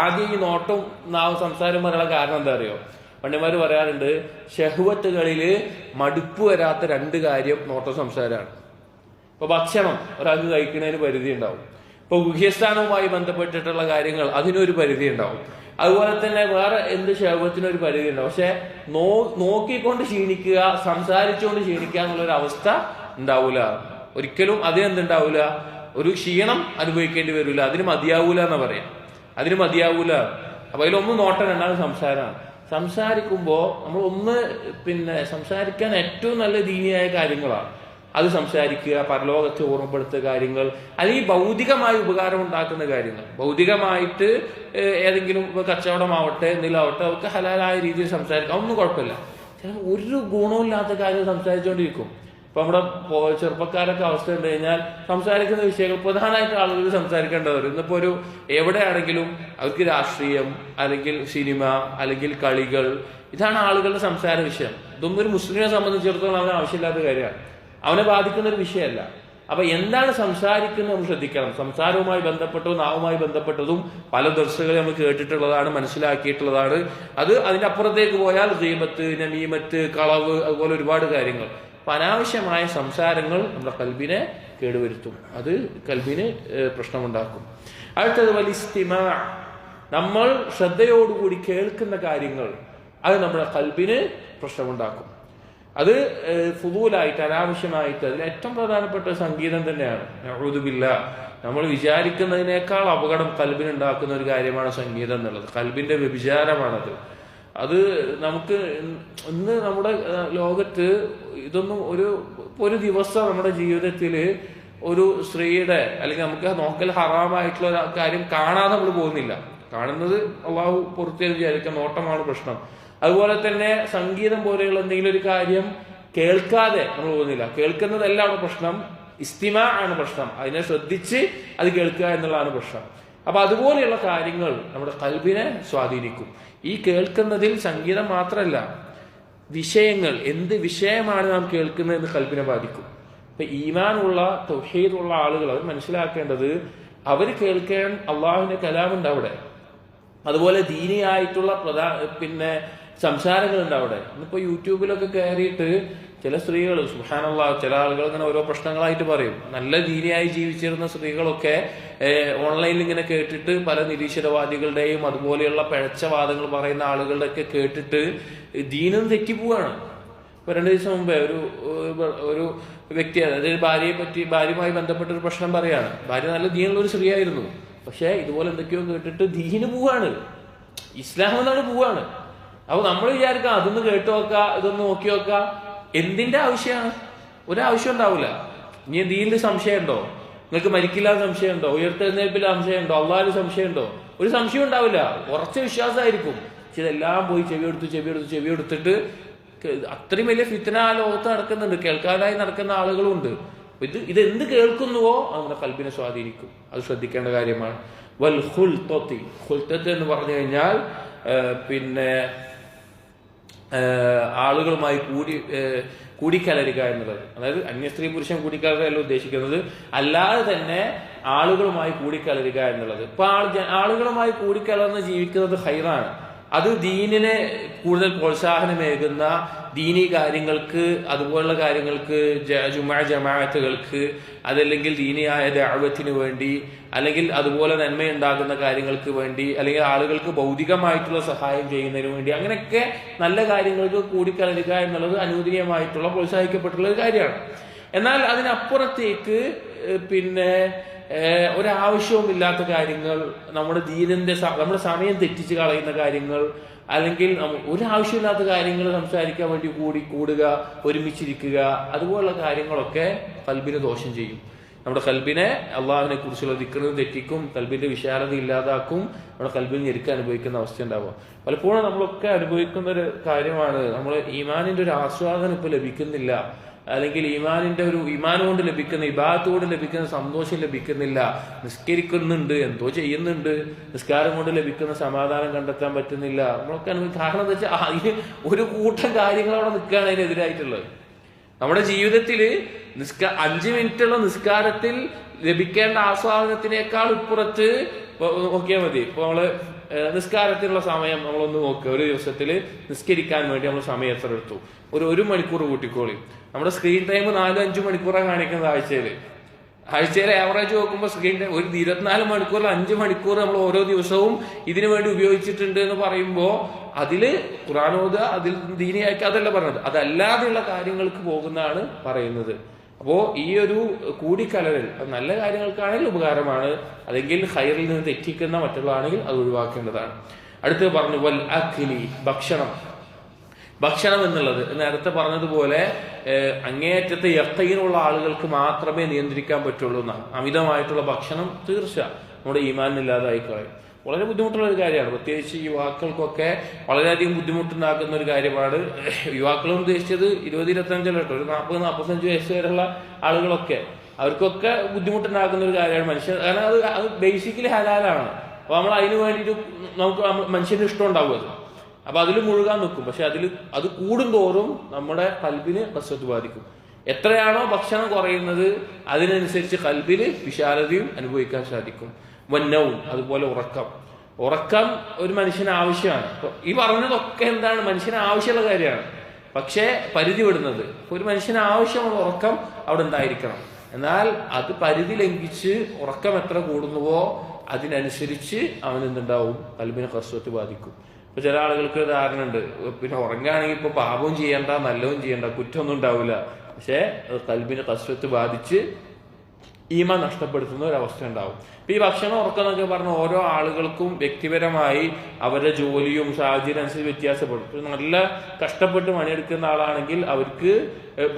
ആദ്യം ഈ നോട്ടും നാവും സംസാരം പറയാനുള്ള കാരണം എന്താ അറിയോ? പണ്ഡിതന്മാര് പറയാറുണ്ട്, ഷഹ്വത്തുകളില് മടുപ്പ് വരാത്ത 2 കാര്യം നോട്ടം സംസാരമാണ്. ഇപ്പൊ ഭക്ഷണം ഒരാൾക്ക് കഴിക്കുന്നതിന് പരിധി ഉണ്ടാവും. ഇപ്പൊ ഗുഹ്യസ്ഥാനവുമായി ബന്ധപ്പെട്ടിട്ടുള്ള കാര്യങ്ങൾ അതിനൊരു പരിധി ഉണ്ടാവും. അതുപോലെ തന്നെ വേറെ എന്ത് ഷഹ്വത്തിനൊരു പരിധി ഉണ്ടാവും. പക്ഷെ നോക്കിക്കൊണ്ട് ക്ഷീണിക്കുക, സംസാരിച്ചുകൊണ്ട് ക്ഷീണിക്കുക എന്നുള്ളൊരു അവസ്ഥ ഉണ്ടാവൂല. ഒരിക്കലും അതിനെന്തുണ്ടാവൂല, ഒരു ക്ഷീണം അനുഭവിക്കേണ്ടി വരില്ല, അതിന് മതിയാവൂല എന്ന് പറയാം, അതിന് മതിയാവൂല. അപ്പൊ അതിലൊന്ന് നോട്ടം, രണ്ടാമത് സംസാരമാണ്. സംസാരിക്കുമ്പോൾ നമ്മൾ സംസാരിക്കാൻ ഏറ്റവും നല്ല ദീനിയായ കാര്യങ്ങളാണ്. അത് സംസാരിക്കുക, പരലോകത്തെ ഓർമ്മപ്പെടുത്തുക കാര്യങ്ങൾ, അല്ലെങ്കിൽ ഭൗതികമായി ഉപകാരം ഉണ്ടാക്കുന്ന കാര്യങ്ങൾ, ഭൗതികമായിട്ട് ഏതെങ്കിലും കച്ചവടമാവട്ടെ എന്തെങ്കിലാവട്ടെ ഒക്കെ ഹലാലായ രീതിയിൽ സംസാരിക്കാം, ഒന്നും കുഴപ്പമില്ല. ചില ഒരു ഗുണമില്ലാത്ത കാര്യം സംസാരിച്ചുകൊണ്ടിരിക്കും. ഇപ്പൊ നമ്മുടെ ചെറുപ്പക്കാരൊക്കെ അവസ്ഥ ഉണ്ട് കഴിഞ്ഞാൽ സംസാരിക്കുന്ന വിഷയങ്ങൾ പ്രധാനമായിട്ട് ആളുകൾ സംസാരിക്കേണ്ടവർ ഇന്നിപ്പോ എവിടെയാണെങ്കിലും അവർക്ക് രാഷ്ട്രീയം അല്ലെങ്കിൽ സിനിമ അല്ലെങ്കിൽ കളികൾ, ഇതാണ് ആളുകളുടെ സംസാര വിഷയം. ഇതൊന്നും ഒരു മുസ്ലിമിനെ സംബന്ധിച്ചിടത്തോളം അവന് ആവശ്യമില്ലാത്ത കാര്യമാണ്, അവനെ ബാധിക്കുന്ന ഒരു വിഷയമല്ല. അപ്പൊ എന്താണ് സംസാരിക്കുന്നത് നമ്മൾ ശ്രദ്ധിക്കണം. സംസാരവുമായി ബന്ധപ്പെട്ടതും നാവുമായി ബന്ധപ്പെട്ടതും പല ദർശകളെ നമ്മൾ കേട്ടിട്ടുള്ളതാണ്, മനസ്സിലാക്കിയിട്ടുള്ളതാണ്. അത് അതിന്റെ അപ്പുറത്തേക്ക് പോയാൽ ഗീബത്ത്, നമീമത്ത്, കളവ്, അതുപോലെ ഒരുപാട് കാര്യങ്ങൾ. അപ്പൊ അനാവശ്യമായ സംസാരങ്ങൾ നമ്മുടെ കൽബിനെ കേടുവരുത്തും, അത് കൽബിന് പ്രശ്നമുണ്ടാക്കും. അടുത്തത് വലിസ്തിമാ, നമ്മൾ ശ്രദ്ധയോടുകൂടി കേൾക്കുന്ന കാര്യങ്ങൾ അത് നമ്മുടെ കൽബിന് പ്രശ്നമുണ്ടാക്കും. അത് ഫുദൂലായിട്ട് അനാവശ്യമായിട്ട് അതിൽ ഏറ്റവും പ്രധാനപ്പെട്ട സംഗീതം തന്നെയാണ്. നഊദു ബില്ലാഹ്. നമ്മൾ വിചാരിക്കുന്നതിനേക്കാൾ അപകടം കൽബിനുണ്ടാക്കുന്ന ഒരു കാര്യമാണ് സംഗീതം എന്നുള്ളത്. കൽബിന്റെ വ്യഭിചാരമാണത്. അത് നമുക്ക് ഇന്ന് നമ്മുടെ ലോകത്ത് ഇതൊന്നും ഒരു ദിവസം നമ്മുടെ ജീവിതത്തിൽ ഒരു സ്ത്രീയുടെ അല്ലെങ്കിൽ നമുക്ക് നോക്കൽ ഹറാമായിട്ടുള്ള ഒരു കാര്യം കാണാതെ നമ്മൾ പോകുന്നില്ല. കാണുന്നത് അള്ളാഹു പുറത്തേക്ക് വിചാരിക്കാൻ നോട്ടമാണ് പ്രശ്നം. അതുപോലെ തന്നെ സംഗീതം പോലെയുള്ള എന്തെങ്കിലും ഒരു കാര്യം കേൾക്കാതെ നമ്മൾ പോകുന്നില്ല. കേൾക്കുന്നതല്ല അവിടെ പ്രശ്നം, ഇസ്തിമാ ആണ് പ്രശ്നം. അതിനെ ശ്രദ്ധിച്ച് അത് കേൾക്കുക എന്നുള്ളതാണ് പ്രശ്നം. അപ്പൊ അതുപോലെയുള്ള കാര്യങ്ങൾ നമ്മുടെ കൽബിനെ സ്വാധീനിക്കും. ഈ കേൾക്കുന്നതിൽ സംഗീതം മാത്രമല്ല, വിഷയങ്ങൾ, എന്ത് വിഷയമാണ് നാം കേൾക്കുന്നതെന്ന് കൽബിനെ ബാധിക്കും. ഇപ്പൊ ഈമാനുള്ള തൗഹീദുള്ള ആളുകൾ അവർ മനസ്സിലാക്കേണ്ടത്, അവർ കേൾക്കാൻ അള്ളാഹുവിന്റെ കലാമുണ്ട് അവിടെ. അതുപോലെ ദീനിയായിട്ടുള്ള സംസാരങ്ങളുണ്ട് അവിടെ. ഇന്നിപ്പോ യൂട്യൂബിലൊക്കെ കയറിയിട്ട് ചില സ്ത്രീകൾ സുബ്ഹാനല്ലാഹ്, ചില ആളുകൾ ഇങ്ങനെ ഓരോ പ്രശ്നങ്ങളായിട്ട് പറയും. നല്ല ദീനിയായി ജീവിച്ചിരുന്ന സ്ത്രീകളൊക്കെ ഓൺലൈനിൽ ഇങ്ങനെ കേട്ടിട്ട് പല നിരീശ്വരവാദികളുടെയും അതുപോലെയുള്ള പിഴച്ച വാദങ്ങൾ പറയുന്ന ആളുകളുടെ ഒക്കെ കേട്ടിട്ട് ദീനും തെറ്റിപ്പോവാണ്. ഇപ്പൊ 2 ദിവസം മുമ്പേ ഒരു വ്യക്തി, അതായത് ഭാര്യയുമായി ബന്ധപ്പെട്ട ഒരു പ്രശ്നം പറയാണ്. ഭാര്യ നല്ല ദീനുള്ള ഒരു സ്ത്രീയായിരുന്നു, പക്ഷെ ഇതുപോലെ എന്തൊക്കെയോ കേട്ടിട്ട് ദീന് പോവാണ്, ഇസ്ലാം എന്നാണ് പോവാണ്. അപ്പൊ നമ്മൾ വിചാരിക്കാം അതൊന്ന് കേട്ടു നോക്ക, ഇതൊന്ന് നോക്കി നോക്ക. എന്തിന്റെ ആവശ്യമാണ്? ഒരാവശ്യം ഉണ്ടാവില്ല. ഇനി ദീനിൽ സംശയമുണ്ടോ? നിങ്ങൾക്ക് മരിക്കില്ലാതെ സംശയമുണ്ടോ? ഉയർത്തെഴുന്നേൽപ്പിൽ സംശയമുണ്ടോ? അള്ളാഹിൽ സംശയമുണ്ടോ? ഒരു സംശയം ഉണ്ടാവില്ല, ഉറച്ച വിശ്വാസമായിരിക്കും. പക്ഷെ ഇതെല്ലാം പോയി ചെവിയെടുത്തിട്ട് അത്രയും വലിയ ഫിത്ന ആ ലോകത്ത് നടക്കുന്നുണ്ട്, കേൾക്കാനായി നടക്കുന്ന ആളുകളുണ്ട്. ഇത് എന്ത് കേൾക്കുന്നുവോ അത് നമ്മുടെ കൽബിനെ സ്വാധീനിക്കും. അത് ശ്രദ്ധിക്കേണ്ട കാര്യമാണ്. വൽ ഖുൽതത്തി, ഖുൽതത്ത് എന്ന് പറഞ്ഞു കഴിഞ്ഞാൽ ആളുകളുമായി കൂടിക്കലരുക എന്നുള്ളത്. അതായത് അന്യ സ്ത്രീ പുരുഷൻ കൂടിക്കലരല്ല ഉദ്ദേശിക്കുന്നത്, അല്ലാതെ തന്നെ ആളുകളുമായി കൂടിക്കലരുക എന്നുള്ളത്. ഇപ്പൊ ആളുകളുമായി കൂടിക്കലർന്ന് ജീവിക്കുന്നത് ഹൈറാണ്. അത് ദീനിനെ കൂടുതൽ പ്രോത്സാഹനമേകുന്ന ദീനി കാര്യങ്ങൾക്ക്, അതുപോലുള്ള കാര്യങ്ങൾക്ക്, ജമാഅത്തുകൾക്ക്, അതല്ലെങ്കിൽ ദീനിയായ ദഅവത്തിന് വേണ്ടി, അല്ലെങ്കിൽ അതുപോലെ നന്മയുണ്ടാകുന്ന കാര്യങ്ങൾക്ക് വേണ്ടി, അല്ലെങ്കിൽ ആളുകൾക്ക് ഭൗതികമായിട്ടുള്ള സഹായം ചെയ്യുന്നതിന് വേണ്ടി, അങ്ങനെയൊക്കെ നല്ല കാര്യങ്ങൾക്ക് കൂടിക്കലരുക എന്നുള്ളത് അനുവദനീയമായിട്ടുള്ള പ്രോത്സാഹിക്കപ്പെട്ടുള്ള ഒരു കാര്യമാണ്. എന്നാൽ അതിനപ്പുറത്തേക്ക് ഒരാവശ്യവുമില്ലാത്ത കാര്യങ്ങൾ, നമ്മുടെ നമ്മുടെ സമയം തെറ്റിച്ച് കളയുന്ന കാര്യങ്ങൾ, അല്ലെങ്കിൽ ഒരാവശ്യമില്ലാത്ത കാര്യങ്ങൾ സംസാരിക്കാൻ വേണ്ടി കൂടുക, ഒരുമിച്ചിരിക്കുക, അതുപോലുള്ള കാര്യങ്ങളൊക്കെ കൽബിനെ ദോഷം ചെയ്യും. നമ്മുടെ കൽബിനെ അള്ളാഹുവിനെ കുറിച്ചുള്ള ദിക്റും തെറ്റിക്കും, കൽബിന്റെ വിശാലത ഇല്ലാതാക്കും, നമ്മുടെ കൽബിൽ ഞെരുക്ക് അനുഭവിക്കുന്ന അവസ്ഥ ഉണ്ടാവുക. പലപ്പോഴും നമ്മളൊക്കെ അനുഭവിക്കുന്ന ഒരു കാര്യമാണ്, നമ്മൾ ഈമാനിന്റെ ഒരു ആസ്വാദനം ഇപ്പൊ ലഭിക്കുന്നില്ല, അല്ലെങ്കിൽ ഈമാൻ കൊണ്ട് ലഭിക്കുന്ന, ഇബാദത്ത് കൊണ്ട് ലഭിക്കുന്ന സന്തോഷം ലഭിക്കുന്നില്ല. നിസ്കരിക്കുന്നുണ്ട്, എന്തോ ചെയ്യുന്നുണ്ട്, നിസ്കാരം കൊണ്ട് ലഭിക്കുന്ന സമാധാനം കണ്ടെത്താൻ പറ്റുന്നില്ല. നമ്മളൊക്കെ കാരണം എന്താ വെച്ചാൽ അതിന് ഒരു കൂട്ടം കാര്യങ്ങൾ അവിടെ നിൽക്കുകയാണ് അതിനെതിരായിട്ടുള്ളത്. നമ്മുടെ ജീവിതത്തിൽ 5 മിനിറ്റുള്ള നിസ്കാരത്തിൽ ലഭിക്കേണ്ട ആസ്വാദനത്തിനേക്കാൾ ഇപ്പുറത്ത് നോക്കിയാൽ മതി. ഇപ്പൊ നമ്മള് നിസ്കാരത്തിനുള്ള സമയം നമ്മളൊന്ന് നോക്കുക. ഒരു ദിവസത്തിൽ നിസ്കരിക്കാൻ വേണ്ടി നമ്മൾ സമയം എത്ര എടുത്തു? ഒരു മണിക്കൂർ കൂട്ടിക്കോളി. നമ്മുടെ സ്ക്രീൻ ടൈം 4-5 മണിക്കൂറാണ് കാണിക്കുന്നത് ആഴ്ചയിൽ ആവറേജ് നോക്കുമ്പോൾ സ്ക്രീൻ ടൈം ഒരു 24 മണിക്കൂറിൽ 5 മണിക്കൂർ നമ്മൾ ഓരോ ദിവസവും ഇതിനു വേണ്ടി ഉപയോഗിച്ചിട്ടുണ്ട് എന്ന് പറയുമ്പോൾ അതില് ഖുർആനോദ, അതിൽ ദീനിയാക്കി അതല്ല പറഞ്ഞത്, അതല്ലാതെയുള്ള കാര്യങ്ങൾക്ക് പോകുന്നതാണ് പറയുന്നത്. അപ്പോ ഈ ഒരു കൂടിക്കലരൽ നല്ല കാര്യങ്ങൾക്കാണെങ്കിൽ ഉപകാരമാണ്, അല്ലെങ്കിൽ ഖൈറിൽ നിന്ന് തെറ്റിക്കുന്ന മറ്റുള്ളതാണെങ്കിൽ അത് ഒഴിവാക്കേണ്ടതാണ്. അടുത്ത് പറഞ്ഞു വൽ അഖ്ലി, ഭക്ഷണം എന്നുള്ളത് നേരത്തെ പറഞ്ഞതുപോലെ അങ്ങേയറ്റത്തെ യഖീനുള്ള ആളുകൾക്ക് മാത്രമേ നിയന്ത്രിക്കാൻ പറ്റുള്ളൂ എന്നാണ്. അമിതമായിട്ടുള്ള ഭക്ഷണം തീർച്ച നമ്മുടെ ഈമാനില്ലാതായി കളയും. വളരെ ബുദ്ധിമുട്ടുള്ള ഒരു കാര്യമാണ്. പ്രത്യേകിച്ച് യുവാക്കൾക്കൊക്കെ വളരെയധികം ബുദ്ധിമുട്ടുണ്ടാക്കുന്ന ഒരു കാര്യമാണ്. യുവാക്കളും ഉദ്ദേശിച്ചത് 20-25 കേട്ടോ, ഒരു 40-45 വയസ്സ് വരെയുള്ള ആളുകളൊക്കെ, അവർക്കൊക്കെ ബുദ്ധിമുട്ടുണ്ടാക്കുന്ന ഒരു കാര്യമാണ് മനുഷ്യൻ. കാരണം അത് ബേസിക്കലി ഹലാലാണ്. അപ്പൊ നമ്മൾ അതിന് വേണ്ടിയിട്ട് നമുക്ക് മനുഷ്യന് ഇഷ്ടം ഉണ്ടാവും അത്. അപ്പൊ അതിൽ മുഴുകാൻ നിൽക്കും. പക്ഷെ അത് കൂടുന്തോറും നമ്മുടെ കൽബിന് കസ്വത്ത് ബാധിക്കും. എത്രയാണോ ഭക്ഷണം കുറയുന്നത് അതിനനുസരിച്ച് കൽബിന് വിശാലതയും അനുഭവിക്കാൻ സാധിക്കും. വന്നവും അതുപോലെ ഉറക്കം ഒരു മനുഷ്യന് ആവശ്യമാണ്. ഈ പറഞ്ഞതൊക്കെ എന്താണ്, മനുഷ്യന് ആവശ്യമുള്ള കാര്യമാണ്. പക്ഷേ പരിധി വിടുന്നത്, ഒരു മനുഷ്യന് ആവശ്യമുള്ള ഉറക്കം അവിടെ ഉണ്ടായിരിക്കണം. എന്നാൽ അത് പരിധി ലംഘിച്ച് ഉറക്കം എത്ര കൂടുന്നുവോ അതിനനുസരിച്ച് അവന് എന്തുണ്ടാവും, കൽബിന് ഖസ്വത്ത് ബാധിക്കും. ഇപ്പൊ ചില ആളുകൾക്ക് ധാരണ ഉണ്ട്, പിന്നെ ഉറങ്ങുകയാണെങ്കിൽ ഇപ്പൊ പാപവും ചെയ്യണ്ട നല്ലതും ചെയ്യണ്ട, കുറ്റമൊന്നും ഉണ്ടാവില്ല. പക്ഷെ കൽബിന് ഖസ്വത്ത് ബാധിച്ച് ഈമാൻ നഷ്ടപ്പെടുത്തുന്ന ഒരു അവസ്ഥ ഉണ്ടാവും. ഇപ്പൊ ഈ ഭക്ഷണം ഉറക്കം എന്നൊക്കെ പറഞ്ഞ ഓരോ ആളുകൾക്കും വ്യക്തിപരമായി അവരുടെ ജോലിയും സാഹചര്യം അനുസരിച്ച് വ്യത്യാസപ്പെടും. നല്ല കഷ്ടപ്പെട്ട് പണിയെടുക്കുന്ന ആളാണെങ്കിൽ അവർക്ക്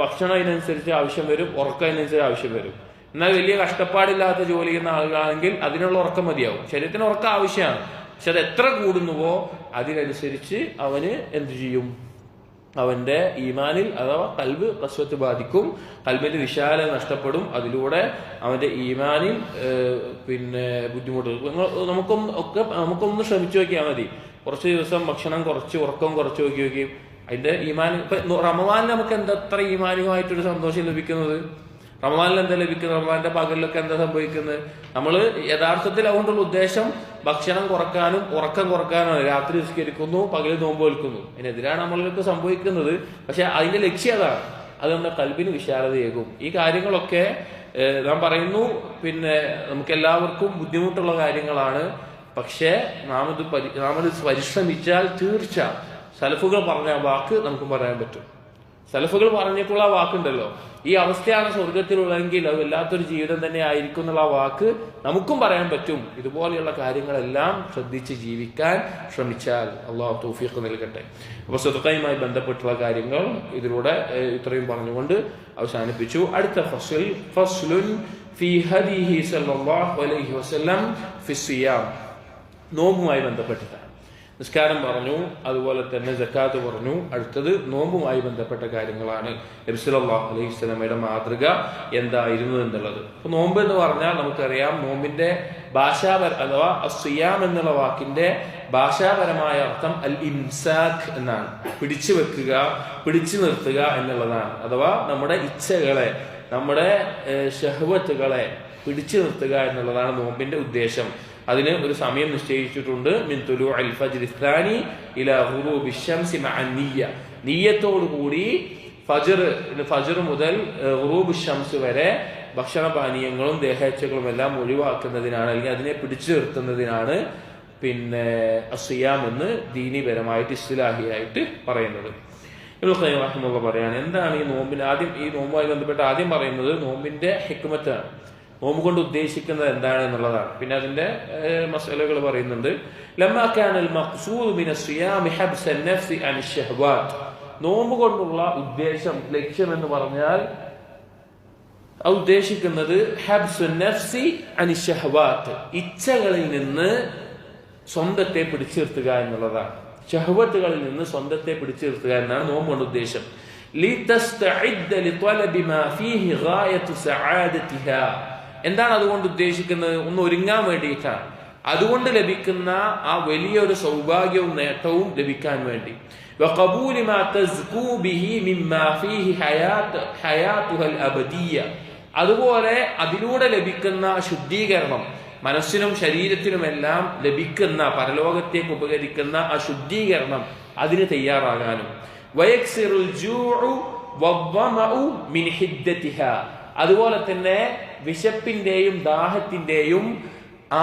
ഭക്ഷണം അതിനനുസരിച്ച് ആവശ്യം വരും, ഉറക്കം അതിനനുസരിച്ച് ആവശ്യം വരും. എന്നാൽ വലിയ കഷ്ടപ്പാടില്ലാത്ത ജോലി ചെയ്യുന്ന ആളുകളാണെങ്കിൽ അതിനുള്ള ഉറക്കം മതിയാവും. ശരീരത്തിന് ഉറക്കം ആവശ്യമാണ്, പക്ഷെ അത് എത്ര കൂടുന്നുവോ അതിനനുസരിച്ച് അവന് എന്ത് ചെയ്യും, അവന്റെ ഈമാനിൽ അഥവാ കൽബ് ഖസ്വത്ത് ബാധിക്കും, കൽബിന്റെ വിശാലത നഷ്ടപ്പെടും. അതിലൂടെ അവന്റെ ഈമാനിൽ ബുദ്ധിമുട്ട്. നമുക്കൊന്ന് ശ്രമിച്ചു നോക്കിയാൽ മതി. കുറച്ച് ദിവസം ഭക്ഷണം കുറച്ച് ഉറക്കം കുറച്ച് നോക്കി അതിന്റെ ഈമാൻ. ഇപ്പൊ റമദാനിൽ നമുക്ക് എന്തത്ര ഈമാനുമായിട്ടൊരു സന്തോഷം ലഭിക്കുന്നത്? റമദാനിൽ എന്താ ലഭിക്കുന്നത്? റമദാന്റെ പകലിലൊക്കെ എന്താ സംഭവിക്കുന്നത്? നമ്മൾ യഥാർത്ഥത്തിൽ അതുകൊണ്ടുള്ള ഉദ്ദേശം ഭക്ഷണം കുറക്കാനും ഉറക്കം കുറക്കാനാണ്. രാത്രി നിസ്കരിക്കുന്നു, പകല് നോമ്പ് വെൽക്കുന്നു. അതിനെതിരാണ് നമ്മളിലൊക്കെ സംഭവിക്കുന്നത്. പക്ഷെ അതിന്റെ ലക്ഷ്യം അതാണ്, അത് നമ്മുടെ കൽബിന് വിശാലതയേകും. ഈ കാര്യങ്ങളൊക്കെ നാം പറയുന്നു, നമുക്ക് എല്ലാവർക്കും ബുദ്ധിമുട്ടുള്ള കാര്യങ്ങളാണ്. പക്ഷേ നാം ഇത് പരിശ്രമിച്ചാൽ തീർച്ച സലഫുകൾ പറഞ്ഞ വാക്ക് നമുക്ക് പറയാൻ പറ്റും. സലഫുകൾ പറഞ്ഞിട്ടുള്ള വാക്കുണ്ടല്ലോ, ഈ അവസ്ഥയാണ് സ്വർഗത്തിലുള്ളതെങ്കിൽ അത് വല്ലാത്തൊരു ജീവിതം തന്നെ ആയിരിക്കും എന്നുള്ള വാക്ക് നമുക്കും പറയാൻ പറ്റും. ഇതുപോലെയുള്ള കാര്യങ്ങളെല്ലാം ശ്രദ്ധിച്ച് ജീവിക്കാൻ ശ്രമിച്ചാൽ അള്ളാഹു തൗഫീഖ് നൽകട്ടെ. അപ്പൊ സദഖയുമായി ബന്ധപ്പെട്ടുള്ള കാര്യങ്ങൾ ഇതിലൂടെ ഇത്രയും പറഞ്ഞുകൊണ്ട് അവസാനിപ്പിച്ചു. അടുത്ത ഫസ്ലുൻ ഫീ ഹദീഹി സല്ലല്ലാഹു അലൈഹി വസല്ലം ഫി സിയാം. നോമ്പുമായി ബന്ധപ്പെട്ടിട്ടാണ്. നിസ്കാരം പറഞ്ഞു, അതുപോലെ തന്നെ സക്കാത്ത് പറഞ്ഞു. അടുത്തത് നോമ്പുമായി ബന്ധപ്പെട്ട കാര്യങ്ങളാണ്. നബി സല്ലല്ലാഹു അലൈഹി വസല്ലമയുടെ മാതൃക എന്തായിരുന്നു എന്നുള്ളത്. അപ്പൊ നോമ്പ് എന്ന് പറഞ്ഞാൽ നമുക്കറിയാം, നോമ്പിന്റെ അഥവാ അസ്സിയാം എന്നുള്ള വാക്കിന്റെ ഭാഷാപരമായ അർത്ഥം അൽ ഇംസാഖ് എന്നാണ്. പിടിച്ചു വെക്കുക, പിടിച്ചു നിർത്തുക എന്നുള്ളതാണ്. അഥവാ നമ്മുടെ ഇച്ഛകളെ, നമ്മുടെ ശഹ്വത്തുകളെ പിടിച്ചു നിർത്തുക എന്നുള്ളതാണ് നോമ്പിന്റെ ഉദ്ദേശം. അതിന് ഒരു സമയം നിശ്ചയിച്ചിട്ടുണ്ട്. മിൻ തുലൂഇൽ ഫജ്രി ത്സാനി ഇലാ ഗുറൂബി ശംസി മഅ നിയ്യ. നിയ്യത്തോടു കൂടി ഫജ്ർ മുതൽ ഗുറൂബ് ശംസ് വരെ ഭക്ഷണപാനീയങ്ങളും ദേഹേച്ഛകളും എല്ലാം ഒഴിവാക്കുന്നതിനാണ്, അല്ലെങ്കിൽ അതിനെ പിടിച്ചു നിർത്തുന്നതിനാണ് അസ്സിയാം എന്ന് ദീനീപരമായിട്ട് ഇസ്ലാഹിയായിട്ട് പറയുന്നത്. ഇബ്നു ഖയ്യിം റഹിമഹുല്ലാഹ് പറയാണ്, എന്താണ് ഈ നോമ്പിന് ഈ നോമ്പുമായി ബന്ധപ്പെട്ട് ആദ്യം പറയുന്നത് നോമ്പിന്റെ ഹിക്മത്താണ്. നോമ്പ് കൊണ്ട് ഉദ്ദേശിക്കുന്നത് എന്താണ് എന്നുള്ളതാണ്. പിന്നെ അതിന്റെ മസലകൾ പറയുന്നുണ്ട്. ലമ്മാ കാനൽ മഖ്സൂദ് മിന സിയാമി ഹബ്സൻ നഫ്സി അൻ ശഹ്വാത്ത്. നോമ്പ് കൊണ്ടുള്ള ഉദ്ദേശം, ലക്ഷ്യം എന്ന് പറഞ്ഞാൽ ഉദ്ദേശിക്കുന്നത് ഹബ്സുൻ നഫ്സി അൻ ശഹ്വാത്ത്, ഇച്ഛകളിൽ നിന്ന് സ്വന്തത്തെ പിടിച്ചു നിർത്തുക എന്നുള്ളതാണ്. ശഹ്വത്തുകളിൽ നിന്ന് സ്വന്തത്തെ പിടിച്ചു നിർത്തുക എന്നാണ് നോമ്പ് കൊണ്ട് ഉദ്ദേശം. ലിതസ്തഇദ്ദ ലിത്വലബി മാ ഫീഹി ഗായതു സഅദതിഹാ. എന്താണ് അതുകൊണ്ട് ഉദ്ദേശിക്കുന്നത്? ഒന്ന് ഒരുങ്ങാൻ വേണ്ടിയിട്ടാണ്. അതുകൊണ്ട് ലഭിക്കുന്ന ആ വലിയൊരു സൗഭാഗ്യവും നേട്ടവും ലഭിക്കാൻ വേണ്ടി. വഖബൂലി മാ തസ്കൂ ബിഹി മിമ്മാ ഫീഹി ഹയാതുഹൽ അബദിയ്യ. അതുപോലെ അതിലൂടെ ലഭിക്കുന്ന ശുദ്ധീകരണം, മനസ്സിനും ശരീരത്തിനുമെല്ലാം ലഭിക്കുന്ന പരലോകത്തേക്ക് ഉപകരിക്കുന്ന ആ ശുദ്ധീകരണം, അതിന് തയ്യാറാകാനും. വയക്സിറുൽ ജൂഉ വദ്ദമഉ മിൻ ഹിദ്ദതിഹാ. അതുപോലെ തന്നെ വിശപ്പിന്റെയും ദാഹത്തിന്റെയും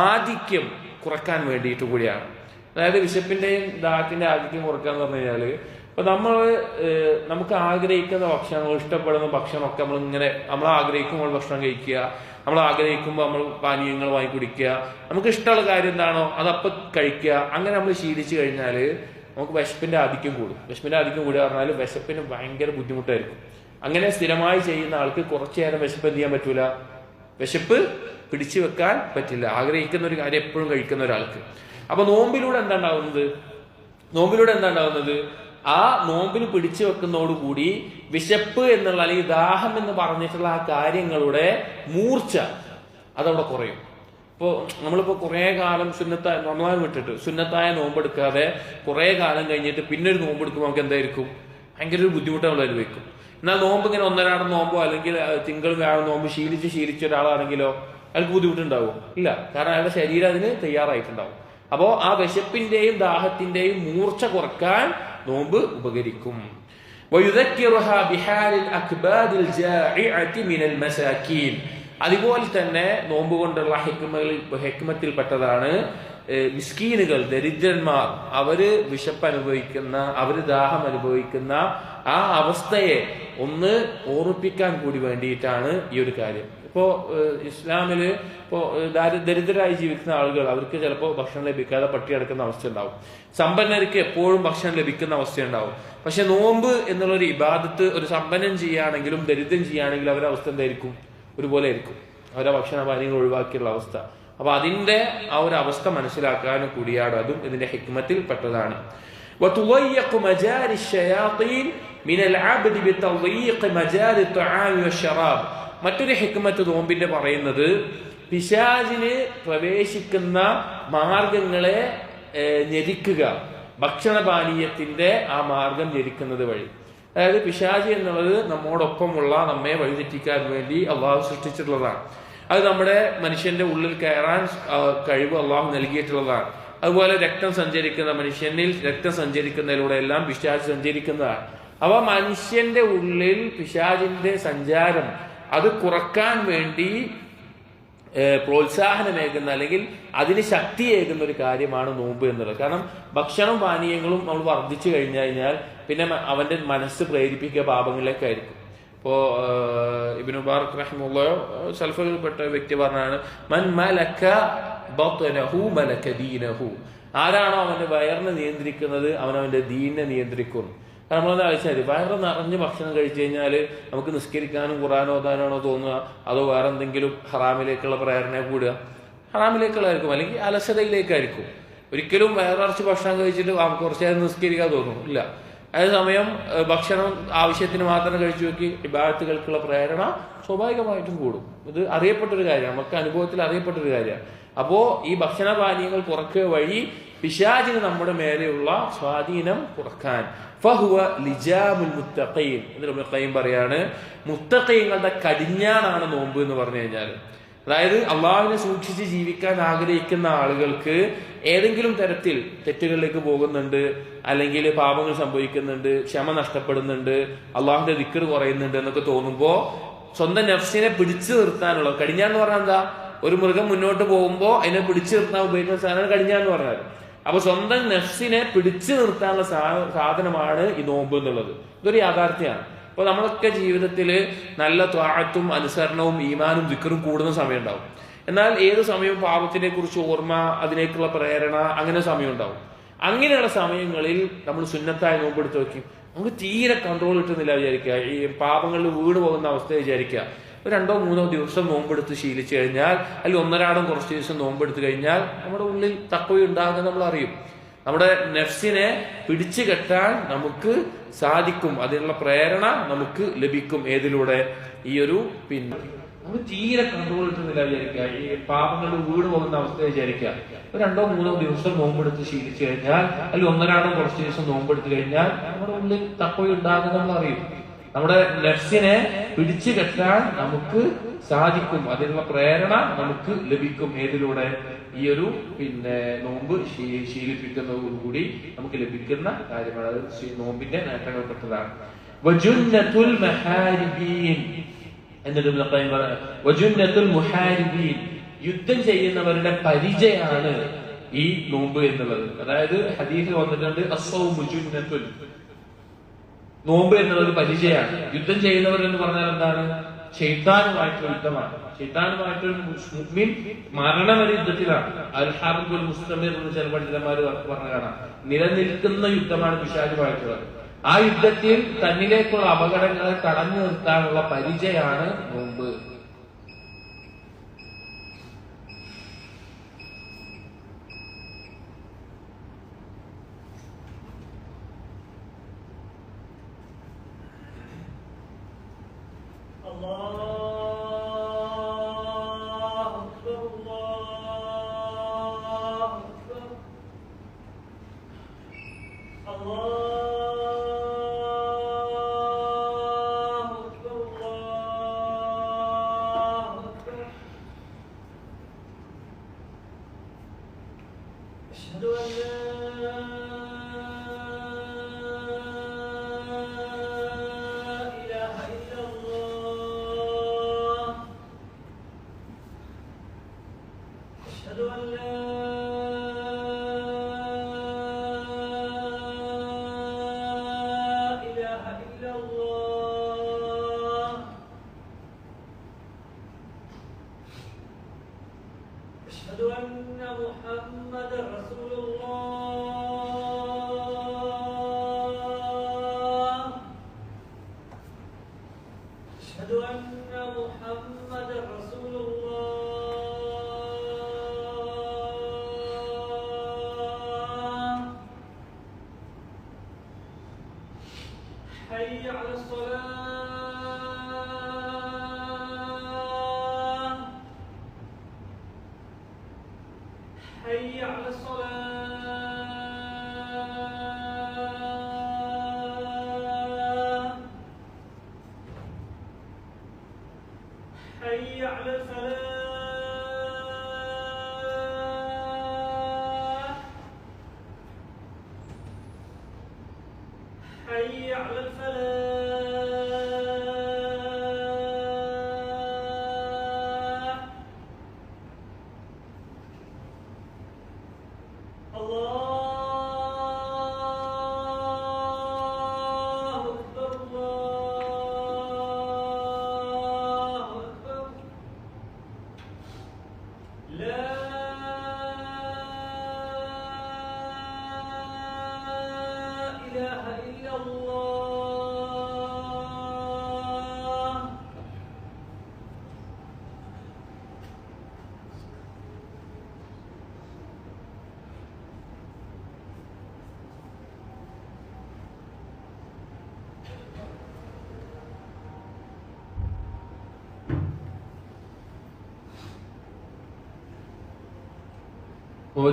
ആധിക്യം കുറക്കാൻ വേണ്ടിയിട്ട് കൂടിയാണ്. അതായത് വിശപ്പിന്റെയും ദാഹത്തിന്റെ ആധിക്യം കുറക്കാന്ന് പറഞ്ഞു കഴിഞ്ഞാല്, ഇപ്പൊ നമുക്ക് ആഗ്രഹിക്കുന്ന ഭക്ഷണങ്ങൾ, ഇഷ്ടപ്പെടുന്ന ഭക്ഷണമൊക്കെ നമ്മൾ ആഗ്രഹിക്കുമ്പോൾ ഭക്ഷണം കഴിക്കുക, നമ്മൾ ആഗ്രഹിക്കുമ്പോൾ നമ്മൾ പാനീയങ്ങൾ വാങ്ങി കുടിക്കുക, നമുക്ക് ഇഷ്ടമുള്ള കാര്യം എന്താണോ അതപ്പം കഴിക്കുക. അങ്ങനെ നമ്മൾ ശീലിച്ചു കഴിഞ്ഞാൽ നമുക്ക് വിശപ്പിന്റെ ആധിക്യം കൂടും. വിശപ്പിന്റെ ആധിക്യം കൂടുക പറഞ്ഞാൽ വിശപ്പിന് ഭയങ്കര ബുദ്ധിമുട്ടായിരിക്കും. അങ്ങനെ സ്ഥിരമായി ചെയ്യുന്ന ആൾക്ക് കുറച്ചു നേരം വിശപ്പ് എന്ത് ചെയ്യാൻ പറ്റൂല, വിശപ്പ് പിടിച്ചു വെക്കാൻ പറ്റില്ല. ആഗ്രഹിക്കുന്ന ഒരു കാര്യം എപ്പോഴും കഴിക്കുന്ന ഒരാൾക്ക്. അപ്പൊ നോമ്പിലൂടെ എന്താ ഉണ്ടാവുന്നത്? ആ നോമ്പിന് പിടിച്ചു വെക്കുന്നതോടുകൂടി വിശപ്പ് എന്നുള്ള അല്ലെങ്കിൽ ദാഹം എന്ന് പറഞ്ഞിട്ടുള്ള ആ കാര്യങ്ങളുടെ മൂർച്ച അതവിടെ കുറയും. ഇപ്പോൾ നമ്മളിപ്പോൾ കുറേ കാലം റമദാൻ വിട്ടിട്ട് സുന്നത്തായ നോമ്പെടുക്കാതെ കുറേ കാലം കഴിഞ്ഞിട്ട് പിന്നെ ഒരു നോമ്പെടുക്കുമ്പോൾ നമുക്ക് എന്തായിരിക്കും, ഭയങ്കര ഒരു ബുദ്ധിമുട്ട് നമ്മൾ അനുഭവിക്കും. എന്നാൽ നോമ്പ് ഇങ്ങനെ ഒന്നരാടം നോമ്പോ അല്ലെങ്കിൽ തിങ്കൾ വ്യാഴം നോമ്പ് ശീലിച്ച ഒരാളാണെങ്കിലോ അയാൾക്ക് ബുദ്ധിമുട്ടുണ്ടാവും? ഇല്ല, കാരണം അയാളുടെ ശരീരം അതിന് തയ്യാറായിട്ടുണ്ടാവും. അപ്പോ ആ വിശപ്പിന്റെയും ദാഹത്തിന്റെയും മൂർച്ച കുറക്കാൻ നോമ്പ് ഉപകരിക്കും. അതുപോലെ തന്നെ നോമ്പ് കൊണ്ടുള്ള ഹിക്മത്തിൽപ്പെട്ടതാണ് മിസ്കീനുകൾ, ദരിദ്രന്മാർ, അവര് വിശപ്പ് അനുഭവിക്കുന്ന, അവര് ദാഹം അനുഭവിക്കുന്ന ആ അവസ്ഥയെ ഒന്ന് ഓർമ്മിപ്പിക്കാൻ കൂടി വേണ്ടിയിട്ടാണ് ഈ ഒരു കാര്യം. ഇപ്പോ ഇസ്ലാമില് ദരിദ്രരായി ജീവിക്കുന്ന ആളുകൾ, അവർക്ക് ചിലപ്പോൾ ഭക്ഷണം ലഭിക്കാതെ പട്ടി കിടക്കുന്ന അവസ്ഥ ഉണ്ടാവും. സമ്പന്നർക്ക് എപ്പോഴും ഭക്ഷണം ലഭിക്കുന്ന അവസ്ഥയുണ്ടാവും. പക്ഷെ നോമ്പ് എന്നുള്ളൊരു ഇബാദത്ത് ഒരു സമ്പന്നൻ ചെയ്യുകയാണെങ്കിലും ദരിദ്രൻ ചെയ്യുകയാണെങ്കിലും അവരുടെ അവസ്ഥ എന്തായിരിക്കും? ഒരുപോലെ ആയിരിക്കും. അവരുടെ ഭക്ഷണപാനീയങ്ങൾ ഒഴിവാക്കിയുള്ള അവസ്ഥ. അപ്പൊ അതിന്റെ ആ ഒരു അവസ്ഥ മനസ്സിലാക്കാനും കൂടിയാണ് അതും ഇതിന്റെ ഹിക്മത്തിൽ പെട്ടതാണ്. മറ്റൊരു ഹിക്മത്ത് നോമ്പിന്റെ പറയുന്നത്, പിശാചിന് പ്രവേശിക്കുന്ന മാർഗങ്ങളെ ഞെരിക്കുക, ഭക്ഷണപാനീയത്തിന്റെ ആ മാർഗം ഞെരിക്കുന്നത് വഴി. അതായത് പിശാചി എന്നുള്ളത് നമ്മോടൊപ്പമുള്ള, നമ്മെ വഴിതെറ്റിക്കാൻ വേണ്ടി അള്ളാഹു സൃഷ്ടിച്ചിട്ടുള്ളതാണ്. അത് നമ്മുടെ മനുഷ്യന്റെ ഉള്ളിൽ കയറാൻ കഴിവ് അള്ളാഹു നൽകിയിട്ടുള്ളതാണ്. അതുപോലെ മനുഷ്യനിൽ രക്തം സഞ്ചരിക്കുന്നതിലൂടെ എല്ലാം പിശാച് സഞ്ചരിക്കുന്നതാണ്. അവ മനുഷ്യന്റെ ഉള്ളിൽ പിശാചിന്റെ സഞ്ചാരം അത് കുറക്കാൻ വേണ്ടി പ്രോത്സാഹനമേകുന്ന അല്ലെങ്കിൽ അതിന് ശക്തിയേകുന്ന ഒരു കാര്യമാണ് നോമ്പ് എന്നുള്ളത്. കാരണം ഭക്ഷണവും പാനീയങ്ങളും നമ്മൾ വർദ്ധിച്ചു കഴിഞ്ഞാൽ പിന്നെ അവന്റെ മനസ്സ് പ്രേരിപ്പിക്കുക പാപങ്ങളിലേക്കായിരിക്കും. ഇപ്പോ ഇബ്നു മുബാറക് റഹിമഹുല്ലാഹ് സലഫുകളിൽപ്പെട്ട വ്യക്തി പറഞ്ഞാണ്, മൻ മലക ബത്നഹു മലക ദീനഹു. ആരാണോ അവന്റെ വയറിനെ നിയന്ത്രിക്കുന്നത് അവൻ അവന്റെ ദീനിനെ നിയന്ത്രിക്കും. കാരണം നമ്മളെന്താ വെച്ചാൽ വയറ് നിറഞ്ഞ് ഭക്ഷണം കഴിച്ചു കഴിഞ്ഞാൽ നമുക്ക് നിസ്കരിക്കാനും ഖുർആൻ ഓതാനാണോ തോന്നുക, അതോ വേറെ എന്തെങ്കിലും ഹറാമിലേക്കുള്ള പ്രേരണ കൂടുക? ഹറാമിലേക്കുള്ളതായിരിക്കും, അല്ലെങ്കിൽ അലസതയിലേക്കായിരിക്കും. ഒരിക്കലും വയറിറച്ച് ഭക്ഷണം കഴിച്ചിട്ട് കുറച്ചു നേരം നിസ്കരിക്കാൻ തോന്നും ഇല്ല. അതേസമയം ഭക്ഷണം ആവശ്യത്തിന് മാത്രം കഴിച്ചു നോക്കി ഇബാദത്തുകൾക്കുള്ള പ്രേരണ സ്വാഭാവികമായിട്ടും കൂടും. ഇത് അറിയപ്പെട്ടൊരു കാര്യമാണ്, നമുക്ക് അനുഭവത്തിൽ അറിയപ്പെട്ടൊരു കാര്യമാണ്. അപ്പോ ഈ ഭക്ഷണപാനീയങ്ങൾ കുറക്കുക വഴി പിശാചിന് നമ്മുടെ മേലെയുള്ള സ്വാധീനം കുറക്കാൻ ഫഹുവ ലിജാമുൽ മുത്തഖീൻ എന്ന് ഖയ്യിം പറയാണ്, മുത്തഖീങ്ങളുടെ കടിഞ്ഞാണാണ് നോമ്പ് എന്ന് പറഞ്ഞു കഴിഞ്ഞാൽ. അതായത് അള്ളാഹുവിനെ സൂക്ഷിച്ച് ജീവിക്കാൻ ആഗ്രഹിക്കുന്ന ആളുകൾക്ക് ഏതെങ്കിലും തരത്തിൽ തെറ്റുകളിലേക്ക് പോകുന്നുണ്ട്, അല്ലെങ്കിൽ പാപങ്ങൾ സംഭവിക്കുന്നുണ്ട്, ക്ഷമ നഷ്ടപ്പെടുന്നുണ്ട്, അള്ളാഹുവിന്റെ ദിക്ർ കുറയുന്നുണ്ട് എന്നൊക്കെ തോന്നുമ്പോൾ സ്വന്തം നഫ്സിനെ പിടിച്ചു നിർത്താനുള്ള കടിഞ്ഞാന്ന് പറഞ്ഞാൽ എന്താ? ഒരു മൃഗം മുന്നോട്ട് പോകുമ്പോൾ അതിനെ പിടിച്ചു നിർത്താൻ ഉപയോഗിക്കുന്ന സാധനമാണ് കടിഞ്ഞാന്ന് പറഞ്ഞാൽ. അപ്പൊ സ്വന്തം നഫ്സിനെ പിടിച്ചു നിർത്താനുള്ള സാധനമാണ് ഈ നോമ്പ് എന്നുള്ളത്. ഇതൊരു യാഥാർത്ഥ്യമാണ്. അപ്പൊ നമ്മളൊക്കെ ജീവിതത്തിൽ നല്ല ത്വാഅത്തും അനുസരണവും ഈമാനും ദിക്റും കൂടുന്ന സമയം ഉണ്ടാവും. എന്നാൽ ഏത് സമയവും പാപത്തിനെ കുറിച്ച് ഓർമ്മ, അതിനേക്കുള്ള പ്രേരണ, അങ്ങനെ സമയം ഉണ്ടാവും. അങ്ങനെയുള്ള സമയങ്ങളിൽ നമ്മൾ സുന്നത്തായ നോമ്പെടുത്ത് നോക്കി നമുക്ക് തീരെ കൺട്രോൾ കിട്ടുന്നില്ല വിചാരിക്കുക, ഈ പാപങ്ങളിൽ വീട് പോകുന്ന അവസ്ഥ വിചാരിക്കുക. ഒരു 2-3 ദിവസം നോമ്പെടുത്ത് ശീലിച്ചു കഴിഞ്ഞാൽ, അല്ലെങ്കിൽ ഒന്നരാടം കുറച്ച് ദിവസം നോമ്പെടുത്ത് കഴിഞ്ഞാൽ നമ്മുടെ ഉള്ളിൽ തഖ്വ ഉണ്ടാകുന്നത് നമ്മൾ അറിയും. നമ്മുടെ നഫ്സിനെ പിടിച്ചു കെട്ടാൻ നമുക്ക് സാധിക്കും, അതിനുള്ള പ്രേരണ നമുക്ക് ലഭിക്കും. ഏതിലൂടെ? ഈ ഒരു നമുക്ക് തീരെ കൺട്രോൾ കിട്ടുന്നില്ല വിചാരിക്കുക, ഈ പാപങ്ങളിൽ വീട് പോകുന്ന അവസ്ഥ വിചാരിക്കുക. ഒരു 2-3 ദിവസം നോമ്പെടുത്ത് ശീലിച്ചു കഴിഞ്ഞാൽ, അല്ലെങ്കിൽ ഒന്നരാടം കുറച്ച് ദിവസം നോമ്പെടുത്ത് കഴിഞ്ഞാൽ നമ്മുടെ ഉള്ളിൽ തഖ്വ ഉണ്ടാകുന്നത് നമ്മൾ അറിയും. നമ്മുടെ നഫ്സിനെ പിടിച്ചു കെട്ടാൻ നമുക്ക് സാധിക്കും, അതിനുള്ള പ്രേരണ നമുക്ക് ലഭിക്കും. ഏതിലൂടെ? ഈ ഒരു നോമ്പ് ശീലിപ്പിക്കുന്നതോടുകൂടി നമുക്ക് ലഭിക്കുന്ന കാര്യമാണ്. അത് നോമ്പിന്റെ നേട്ടങ്ങൾപ്പെട്ടതാണ്. യുദ്ധം ചെയ്യുന്നവരുടെ പരിചയാണ് ഈ നോമ്പ് എന്നുള്ളത്. അതായത് ഹദീസിൽ വന്നിട്ടുണ്ട്, അസ്സൗമു ജുന്നത്തുൻ, നോമ്പ് എന്നുള്ളത് പരിചയമാണ്. യുദ്ധം ചെയ്യുന്നവർ എന്ന് പറഞ്ഞാൽ എന്താണ്? ശൈത്താനുമായിട്ടുള്ള യുദ്ധമാണ്. ശൈത്താനുമായിട്ടൊരു മുഅ്മിൻ മരണം വരെ യുദ്ധത്തിലാണ്. അൽ ഹർബുൽ മുസ്തമിർ എന്ന് ചില പണ്ഡിതന്മാർ പറഞ്ഞ കാണാം. നിലനിൽക്കുന്ന യുദ്ധമാണ് പിശാചുമായിട്ടുള്ളത്. ആ യുദ്ധത്തിൽ തന്നിലേക്കുള്ള അപകടങ്ങളെ തടഞ്ഞു നിർത്താനുള്ള പരിചയമാണ് നോമ്പ്.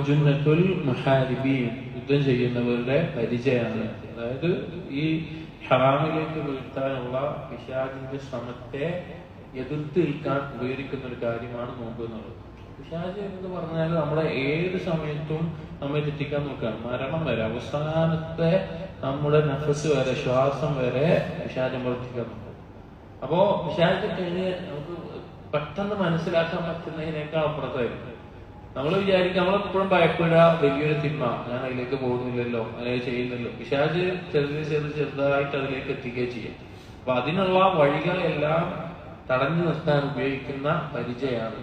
ജുന്നത്തുൽ മുഹാരിബീൻ, യുദ്ധം ചെയ്യുന്നവരുടെ പരിചയമാണ്. അതായത് ഈ ഹറാമിലേക്ക് വീഴ്ത്താനുള്ള പിശാചിന്റെ ശ്രമത്തെ എതിർത്ത് നിൽക്കാൻ ഉപയോഗിക്കുന്ന ഒരു കാര്യമാണ് നോമ്പ് എന്നുള്ളത്. പിശാച് എന്ന് പറഞ്ഞാൽ നമ്മളെ ഏത് സമയത്തും നമ്മെ തെറ്റിക്കാൻ നോക്കുകയാണ്. മരണം വരെ, അവസാനത്തെ നമ്മുടെ നഫസ് വരെ, ശ്വാസം വരെ പിശാചം പ്രവർത്തിക്കാൻ നോക്കും. അപ്പോ പിശാച് കഴിഞ്ഞ് നമുക്ക് പെട്ടെന്ന് മനസ്സിലാക്കാൻ പറ്റുന്നതിനേക്കാൾ അപ്പുറത്തായിരിക്കും. നമ്മൾ വിചാരിക്കും, നമ്മളെപ്പോഴും ഭയപ്പെടുക വലിയൊരു തിന്മ, ഞാൻ അതിലേക്ക് പോകുന്നില്ലല്ലോ, അല്ലെങ്കിൽ ചെയ്യുന്നില്ലോ. പിശാച് ചെറുതായിട്ട് അതിലേക്ക് എത്തിക്കുകയും ചെയ്യും. അപ്പൊ അതിനുള്ള വഴികളെല്ലാം തടഞ്ഞു നിർത്താൻ ഉപയോഗിക്കുന്ന പരിചയമാണ്.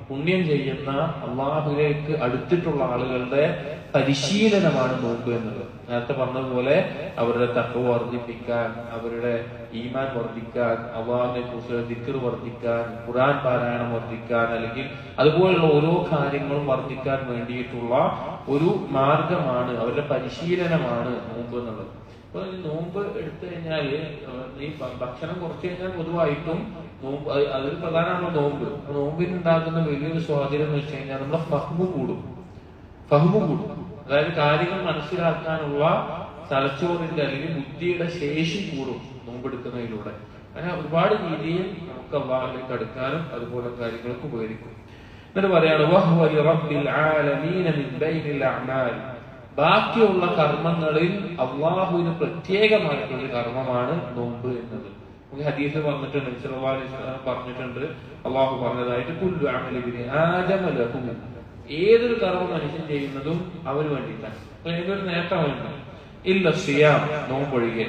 പുണ്യം ചെയ്യുന്ന അള്ളാഹുലേക്ക് അടുത്തിട്ടുള്ള ആളുകളുടെ പരിശീലനമാണ് നോമ്പ് എന്നുള്ളത്. നേരത്തെ പറഞ്ഞതുപോലെ അവരുടെ തഖ്വ വർദ്ധിപ്പിക്കാൻ, അവരുടെ ഈമാൻ വർദ്ധിക്കാൻ, അള്ളാഹുവിനെ കുറിച്ചുള്ള ദിക്ർ വർദ്ധിക്കാൻ, ഖുർആൻ പാരായണം വർദ്ധിക്കാൻ, അല്ലെങ്കിൽ അതുപോലുള്ള ഓരോ കാര്യങ്ങളും വർദ്ധിക്കാൻ വേണ്ടിയിട്ടുള്ള ഒരു മാർഗമാണ്, അവരുടെ പരിശീലനമാണ് നോമ്പ് എന്നുള്ളത്. അപ്പൊ ഈ നോമ്പ് എടുത്തു കഴിഞ്ഞാല് ഈ ഭക്ഷണം കുറച്ചു കഴിഞ്ഞാൽ പൊതുവായിട്ടും നോമ്പ് അതിൽ പ്രധാനമാണ് നോമ്പ്. നോമ്പിനുണ്ടാകുന്ന വലിയൊരു സ്വാധീനം എന്ന് വെച്ച് കഴിഞ്ഞാൽ നമ്മുടെ ഫഹ്മ് കൂടും. അതായത് കാര്യങ്ങൾ മനസ്സിലാക്കാനുള്ള തലച്ചോറിന്റെ അല്ലെങ്കിൽ ബുദ്ധിയുടെ ശേഷി കൂടും നോമ്പെടുക്കുന്നതിലൂടെ. അങ്ങനെ ഒരുപാട് രീതിയിൽ നമുക്ക് അല്ലാഹുവിലേക്ക് അടുക്കാനും അതുപോലെ കാര്യങ്ങൾക്ക് ഉപകരിക്കും. എന്നിട്ട് പറയാണ്, ബാക്കിയുള്ള കർമ്മങ്ങളിൽ അള്ളാഹുവിന് പ്രത്യേകമായിട്ടുള്ള കർമ്മമാണ് നോമ്പ് എന്നത്. നമുക്ക് ഹദീസ് പറഞ്ഞിട്ടുണ്ട്, നബി സല്ലല്ലാഹു അലൈഹി വസല്ലം പറഞ്ഞിട്ടുണ്ട്, അള്ളാഹു പറഞ്ഞതായിട്ട്, കുല്ലു അമലി ഇബ്നി ആദമ ലഹു, ഏതൊരു കർമ്മം മനുഷ്യൻ ചെയ്യുന്നതും അവന് വേണ്ടിയിട്ടാണ്, ഏതൊരു നേട്ടം വേണ്ട. ഇല്ല സിയാം, നോമ്പൊഴികെ.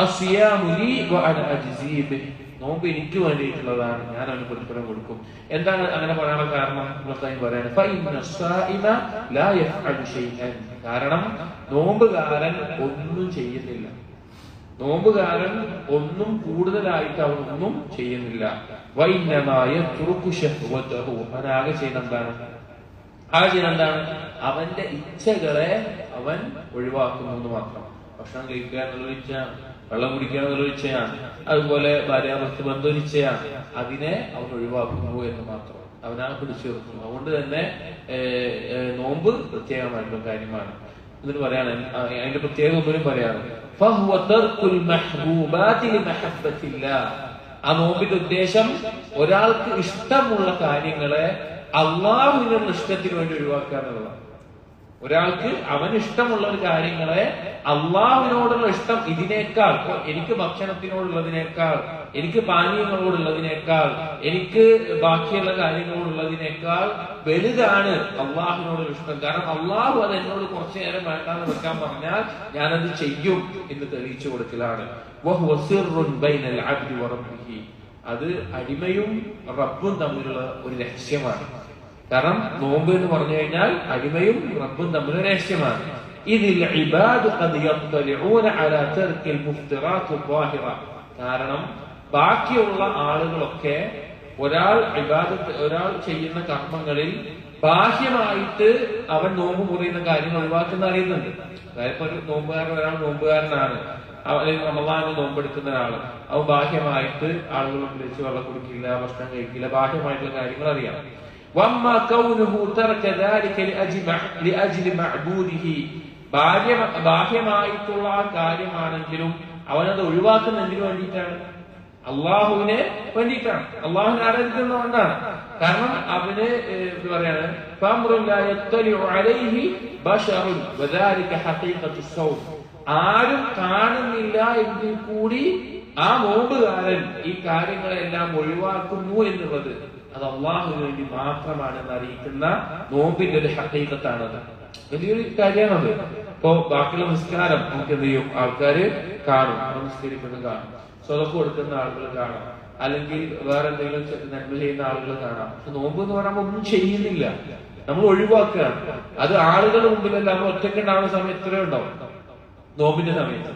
അസ്സിയാമു ലീ വഅന അജ്സീ ബിഹി, നോമ്പ് എനിക്ക് വേണ്ടിയിട്ടുള്ളതാണ്, ഞാൻ അവന് പ്രതിഫലം കൊടുക്കും. എന്താണ് അങ്ങനെ പറയാനുള്ള കാരണം? പറയാണ് ഫഇന്ന സ്സായിമ ലാ യഫ്അലു ശൈഅൻ, കാരണം നോമ്പുകാരൻ ഒന്നും ചെയ്യുന്നില്ല, നോമ്പുകാരൻ ഒന്നും കൂടുതലായിട്ട് അവൻ ഒന്നും ചെയ്യുന്നില്ല. വഇന്നമാ യത്റുകു ശഹ്വതഹു, അവനാകെ ചെയ്യുന്നതാണ്, അവന്റെ ഇച്ഛകളെ അവൻ ഒഴിവാക്കുന്നു എന്ന് മാത്രം. ഭക്ഷണം കഴിക്കുക എന്നുള്ള ഇച്ഛയാണ്, വെള്ളം കുടിക്കുക എന്നുള്ള ഇച്ഛയാണ്, അതുപോലെ ഭാര്യാഭർത്തൃ ബന്ധം ഇച്ഛയാണ്, അതിനെ അവൻ ഒഴിവാക്കുന്നു എന്ന് മാത്രം, അവനാ പിടിച്ചു നിർത്തുന്നു. അതുകൊണ്ട് തന്നെ നോമ്പ് പ്രത്യേകമായിട്ടുള്ള കാര്യമാണ്. എന്നിട്ട് പറയാണ് അതിന്റെ പ്രത്യേക ഒന്നിനും പറയാണ് ആ നോമ്പിന്റെ ഉദ്ദേശം ഒരാൾക്ക് ഇഷ്ടമുള്ള കാര്യങ്ങളെ അള്ളാഹുവിനുള്ള ഇഷ്ടത്തിന് വേണ്ടി ഒഴിവാക്കുക എന്നുള്ളതാണ്. ഒരാൾക്ക് അവന് ഇഷ്ടമുള്ള ഒരു കാര്യങ്ങളെ അള്ളാഹുവിനോടുള്ള ഇഷ്ടം ഇതിനേക്കാൾ, എനിക്ക് ഭക്ഷണത്തിനോടുള്ളതിനേക്കാൾ, എനിക്ക് പാനീയങ്ങളോടുള്ളതിനേക്കാൾ, എനിക്ക് ബാക്കിയുള്ള കാര്യങ്ങളോടുള്ളതിനേക്കാൾ വലുതാണ് അള്ളാഹുവിനോടുള്ള ഇഷ്ടം. കാരണം അള്ളാഹു അത് എന്നോട് കുറച്ചു നേരം വേണ്ടാന്ന് വെക്കാൻ പറഞ്ഞാൽ ഞാനത് ചെയ്യും എന്ന് തെളിയിച്ചു കൊടുക്കലാണ്. അത് അടിമയും റബ്ബും തമ്മിലുള്ള ഒരു രഹസ്യമാണ്. കാരണം നോമ്പ് എന്ന് പറഞ്ഞു കഴിഞ്ഞാൽ അടിമയും റബ്ബും തമ്മിലുള്ള രഹസ്യമാണ്. കാരണം ബാക്കിയുള്ള ആളുകളൊക്കെ ഒരാൾ ചെയ്യുന്ന കർമ്മങ്ങളിൽ ബാഹ്യമായിട്ട് അവൻ നോമ്പ് മുറിയുന്ന കാര്യങ്ങൾ ഒഴിവാക്കുന്ന അറിയുന്നുണ്ട്. അതായത് ഒരു നോമ്പുകാരനാണ്, അല്ലെങ്കിൽ റമളാനിൽ നോമ്പെടുക്കുന്ന ഒരാള്, അവൻ ബാഹ്യമായിട്ട് ആളുകളെ വിളിച്ച് വെള്ളം കുടിക്കില്ല, ഭക്ഷണം കഴിക്കില്ല, ബാഹ്യമായിട്ടുള്ള കാര്യങ്ങൾ അറിയാം. ബാഹ്യമായിട്ടുള്ള കാര്യമാണെങ്കിലും അവനത് ഒഴിവാക്കുന്ന എന്തിനു വേണ്ടിയിട്ടാണ്? അള്ളാഹുവിനെ വേണ്ടിയിട്ടാണ്, അള്ളാഹുവിനെ ആരാധിക്കുന്നതുകൊണ്ടാണ്. കാരണം അവന് പറയാണ് ആരും കാണുന്നില്ല എങ്കിൽ കൂടി ആ നോമ്പുകാരൻ ഈ കാര്യങ്ങളെല്ലാം ഒഴിവാക്കുന്നു എന്നുള്ളത് അത് അള്ളാഹുവിന് വേണ്ടി മാത്രമാണെന്ന് അറിയിക്കുന്ന നോമ്പിന്റെ ഒരു ഹഖീഖത്താണത്. വലിയൊരു കാര്യമാണത്. ഇപ്പോ ബാക്കിയുള്ള നിസ്കാരം നമുക്ക് എന്ത് ചെയ്യും? ആൾക്കാര് കാണും, നിസ്കരിക്കുന്നത് കാണും, സ്വതക്ക് കൊടുക്കുന്ന ആളുകൾ കാണാം, അല്ലെങ്കിൽ വേറെ എന്തെങ്കിലും നന്മ ചെയ്യുന്ന ആളുകൾ കാണാം. പക്ഷെ നോമ്പ് എന്ന് പറയുമ്പോൾ ഒന്നും ചെയ്യുന്നില്ല, നമ്മൾ ഒഴിവാക്കുകയാണ്. അത് ആളുകളുടെ മുമ്പിലല്ല, നമ്മൾ ഒറ്റയ്ക്ക് ഉണ്ടാവുന്ന സമയത്ത് എത്രയോ ഉണ്ടാവും നോമ്പിന്റെ സമയത്ത്.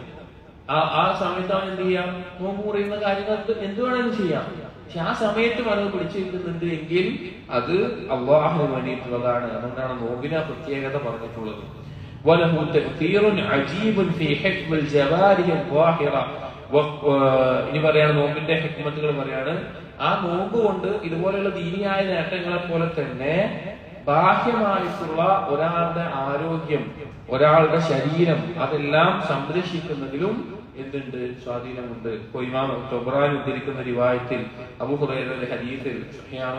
ആ സമയത്ത് അവൻ എന്ത് ചെയ്യാം? നോമ്പ് മുറിയുന്ന കാര്യങ്ങൾ എന്ത് വേണമെങ്കിലും ചെയ്യാം. പക്ഷെ ആ സമയത്ത് അത് പിടിച്ചിരിക്കുന്നുണ്ട് എങ്കിൽ അത് അള്ളാഹുവിന് വേണ്ടിയിട്ടുള്ളതാണ്. അതുകൊണ്ടാണ് നോമ്പിന് ആ പ്രത്യേകത പറഞ്ഞിട്ടുള്ളത്. ഇനി പറയാണ് നോമ്പിന്റെ ഹിക്മത്തുകൾ പറയാണ്. ആ നോമ്പ് കൊണ്ട് ഇതുപോലെയുള്ള ദീനിയായ നേട്ടങ്ങളെ പോലെ തന്നെ ബാഹ്യമായിട്ടുള്ള ഒരാളുടെ ആരോഗ്യം, ഒരാളുടെ ശരീരം, അതെല്ലാം സംരക്ഷിക്കുന്നതിലും എന്തുണ്ട്? സ്വാധീനമുണ്ട്. ഇമാം തൊബ്രാനി ഉദ്ധരിക്കുന്ന റിവായത്തിൽ, അബൂ ഹുറൈറയുടെ ഹദീസിൽ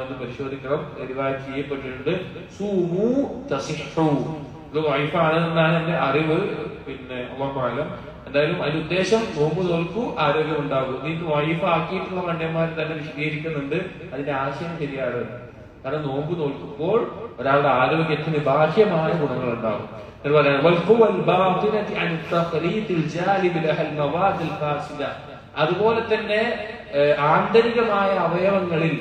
എന്ന് പരിശോധിക്കണം, റിവായത്ത് ചെയ്യപ്പെട്ടിട്ടുണ്ട്. സൂമു തസിഹു, ഇത് വൈഫാണ് എന്നാണ് എന്റെ അറിവ്. പിന്നെ അല്ലാഹു അഅലം. എന്തായാലും അതിന്റെ ഉദ്ദേശം നോമ്പ് നോൽക്കൂ, ആരോഗ്യം ഉണ്ടാകും. ഇത് വൈഫാക്കിയിട്ടുള്ള പണ്ഡിതന്മാർ തന്നെ വിശദീകരിക്കുന്നുണ്ട്. അതിന്റെ ആശയം ശരിയാണ്. കാരണം നോമ്പ് നോൽക്കുമ്പോൾ ഒരാളുടെ ആരോഗ്യത്തിന് ബാഹ്യമായ ഗുണങ്ങൾ ഉണ്ടാകും. അതുപോലെ തന്നെ ആന്തരികമായ അവയവങ്ങളിൽ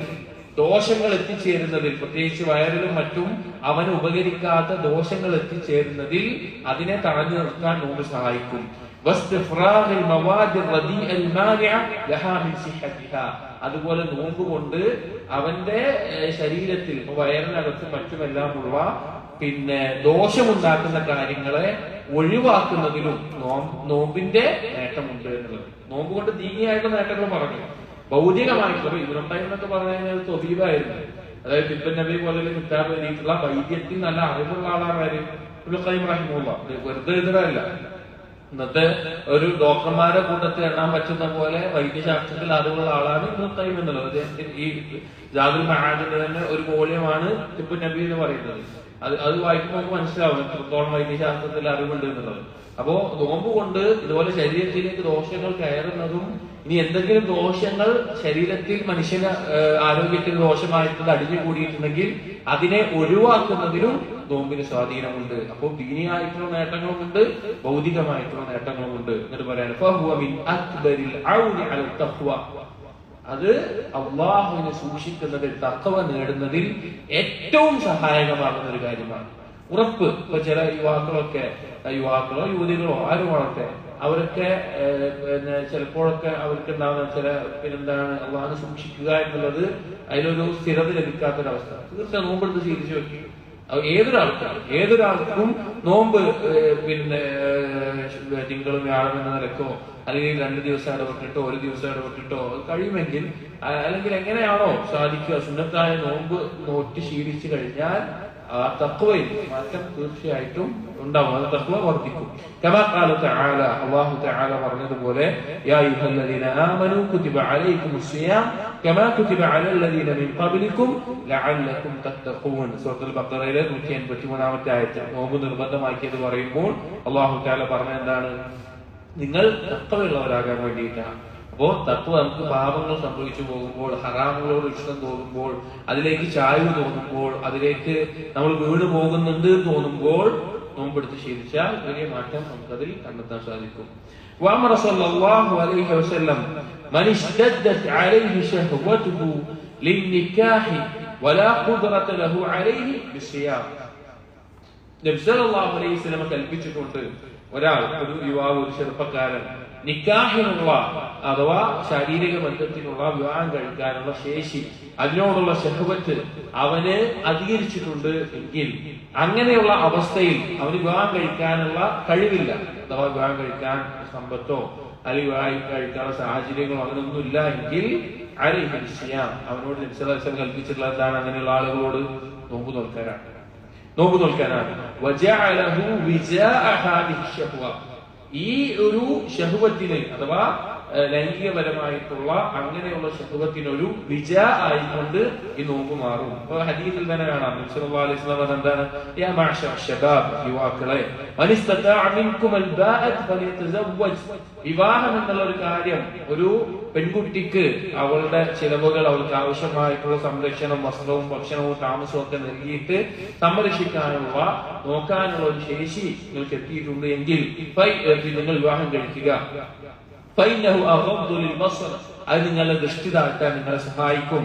ദോഷങ്ങൾ എത്തിച്ചേരുന്നതിൽ, പ്രത്യേകിച്ച് വയറിലും മറ്റും അവന് ഉപകരിക്കാത്ത ദോഷങ്ങൾ എത്തിച്ചേരുന്നതിൽ അതിനെ തടഞ്ഞു നിർത്താൻ നോമ്പ് സഹായിക്കും. അതുപോലെ നോമ്പ് കൊണ്ട് അവന്റെ ശരീരത്തിൽ വയറിനകത്ത് മറ്റുമെല്ലാമുള്ള പിന്നെ ദോഷമുണ്ടാക്കുന്ന കാര്യങ്ങളെ ഒഴിവാക്കുന്നതിലും നോമ്പിന്റെ നേട്ടമുണ്ട് എന്നുള്ളത്. നോമ്പ് കൊണ്ട് ദീനിയായിട്ടുള്ള നേട്ടങ്ങൾ പറഞ്ഞു. ഭൗതികമായിട്ടുള്ള ഇബ്രാഹിം എന്നൊക്കെ പറഞ്ഞു കഴിഞ്ഞാൽ തൊബീബായിരുന്നു. അതായത് ഇബ്ൻ നബി പോലെയുള്ള കിതാബ് എഴുതിയിട്ടുള്ള വൈദ്യത്തിൽ നല്ല അറിവുള്ള ആളാണ് ആര്? ഇബ്രാഹിം റഹിമഹുല്ലാ. വെറുതെ എഴുതല്ല. ഇന്നത്തെ ഒരു ഡോക്ടർമാരെ കൂട്ടത്തിൽ എണ്ണാൻ പറ്റുന്ന പോലെ വൈദ്യശാസ്ത്രത്തിൽ അറിവുള്ള ആളാണ് ഇബ്രാഹിം എന്നുള്ളത്. ഈ ജാദുൽ മആദിന്റെ തന്നെ ഒരു വോള്യമാണ് ഇബ്ൻ നബി എന്ന് പറയുന്നത്. അത് വായിക്കുമ്പോൾ നമുക്ക് മനസ്സിലാവും എത്രത്തോളം വൈദ്യശാസ്ത്രത്തിൽ അറിവുണ്ട് എന്നുള്ളത്. അപ്പോ നോമ്പ് കൊണ്ട് ഇതുപോലെ ശരീരത്തിലേക്ക് ദോഷങ്ങൾ കയറുന്നതും, ഇനി എന്തെങ്കിലും ദോഷങ്ങൾ ശരീരത്തിൽ മനുഷ്യന് ആരോഗ്യത്തിന് ദോഷമായിട്ടുള്ളത് അടിഞ്ഞു കൂടിയിട്ടുണ്ടെങ്കിൽ അതിനെ ഒഴിവാക്കുന്നതിലും നോമ്പിന് സ്വാധീനമുണ്ട്. അപ്പോൾ ദീനിയായിട്ടുള്ള നേട്ടങ്ങളുമുണ്ട്, ഭൗതികമായിട്ടുള്ള നേട്ടങ്ങളുമുണ്ട്. എന്നിട്ട് പറയാൻ അത് അള്ളാഹുവിനെ സൂക്ഷിക്കുന്നതിൽ, തഖ്വ നേടുന്നതിൽ ഏറ്റവും സഹായകമാകുന്ന ഒരു കാര്യമാണ്. ഉറപ്പ്. ഇപ്പൊ ചില യുവാക്കളോ യുവതികളോ ആരുമാവട്ടെ, അവരൊക്കെ ചിലപ്പോഴൊക്കെ അവർക്ക് ഉണ്ടാകുന്ന ചില അള്ളാഹുവിനെ സൂക്ഷിക്കുക എന്നുള്ളത് അതിലൊരു സ്ഥിരത ലഭിക്കാത്തൊരവസ്ഥ. തീർച്ചയായും നോമ്പെടുത്ത് ശീലിച്ചു വെക്കും. ഏതൊരാൾക്കും നോമ്പ് തിങ്കളും വ്യാഴം എന്ന നിലക്കോ അല്ലെങ്കിൽ 2 ദിവസം ഇടപെട്ടിട്ടോ 1 ദിവസം ഇടപെട്ടിട്ടോ കഴിയുമെങ്കിൽ, അല്ലെങ്കിൽ എങ്ങനെയാണോ സാധിക്കുക, സുന്നത്തായ നോമ്പ് നോറ്റ് ശീലിച്ചു കഴിഞ്ഞാൽ ആ തഖ്വയിൽ മാറ്റം തീർച്ചയായിട്ടും ഉണ്ടാവും. അത് തഖ്വ വർദ്ധിക്കും. കമാ ഖാല തആല, അല്ലാഹു തആല പറഞ്ഞതുപോലെ, യാ അയ്യുഹല്ലദീന ആമനൂ കുതിബ അലൈക്കുമുസ് സിയാം കമാ കുതിബ അലല്ലദീന മിൻ ഖബ്ലിക്കും ലഅല്ലകും തത്തഖൂൻ. സൂറത്തുൽ ബഖറയിലെ 183-ാമത്തെ ആയത്ത്. നോമ്പ് നിർബന്ധമാക്കിയത് പറയുമ്പോൾ അല്ലാഹു തആല പറഞ്ഞ എന്താണ്? നിങ്ങൾ തഖ്വയുള്ളവരാകാൻ വേണ്ടിയിട്ടാണ്. അപ്പോ തഖ്വ നമുക്ക് പാപങ്ങൾ സംഭവിച്ചു പോകുമ്പോൾ, ഹറാമുകളോട് ഇഷ്ടം തോന്നുമ്പോൾ, അതിലേക്ക് ചായ്വ് തോന്നുമ്പോൾ, അതിലേക്ക് നമ്മൾ വീണ് പോകുന്നുണ്ട് തോന്നുമ്പോൾ നോമ്പെടുത്ത് ശീലിച്ചാൽ വലിയ മാറ്റം നമുക്കതിൽ കണ്ടെത്താൻ സാധിക്കും. وأمر صلى الله عليه وسلم من اشتدت عليه شهوته للنكاح ولا قدرة له عليه بالصيام. നബി സല്ലല്ലാഹു അലൈഹി വസല്ലം കൽപ്പിച്ചിട്ടുണ്ട്, ഒരു യുവാവ്, ഒരു ചെറുപ്പക്കാരൻ നിക്കാഹിനുള്ള അഥവാ ശാരീരിക ബന്ധത്തിനുള്ള, വിവാഹം കഴിക്കാനുള്ള ശേഷി, അതിനോടുള്ള ശഹവത്ത് അവന് അധികരിച്ചിട്ടുണ്ട് എങ്കിൽ, അങ്ങനെയുള്ള അവസ്ഥയിൽ അവന് വിവാഹം കഴിക്കാനുള്ള കഴിവില്ല, അഥവാ വിവാഹം കഴിക്കാൻ സമ്പത്തോ അല്ലെങ്കിൽ വിവാഹം കഴിക്കാനുള്ള സാഹചര്യങ്ങളോ അങ്ങനെയൊന്നുമില്ല എങ്കിൽ അലൈഹി സിയാം, അവനോട് നബി സല്ലല്ലാഹു അലൈഹി വസല്ലം കൽപ്പിച്ചിട്ടുള്ള എന്താണ്? അങ്ങനെയുള്ള ആളുകളോട് നോമ്പ് നോൽക്കാനാണ്. ഈ ഒരു ശഹ്വത്തിന് അഥവാ ലൈംഗികപരമായിട്ടുള്ള അങ്ങനെയുള്ള ശഹ്വത്തിനൊരു വിജ ആയിക്കൊണ്ട് ഈ നോമ്പ് മാറും. അപ്പൊ ഹദീസിൽ തന്നെ കാണാം, നബി സല്ലല്ലാഹു അലൈഹി വസല്ലം പറഞ്ഞത് എന്താണ്? യാ മഅശറ ശബാബ്, യുവാക്കളെ, മൻ ഇസ്തതാഅ മിൻകും അൽ ബാഅത്ത് ഫലിയതസവ്വജ്. വിവാഹം എന്നുള്ള ഒരു കാര്യം ഒരു പെൺകുട്ടിക്ക് അവളുടെ ചിലവുകൾ, അവൾക്ക് ആവശ്യമായിട്ടുള്ള സംരക്ഷണം, വസ്ത്രവും ഭക്ഷണവും താമസവും ഒക്കെ നൽകിയിട്ട് സംരക്ഷിക്കാനുള്ള, നോക്കാനുള്ള ഒരു ശേഷി നിങ്ങൾക്ക് എത്തിയിട്ടുണ്ട് എങ്കിൽ നിങ്ങൾ വിവാഹം കഴിക്കുക. അത് നിങ്ങളുടെ ദൃഷ്ടി താഴ്ത്താൻ നിങ്ങളെ സഹായിക്കും.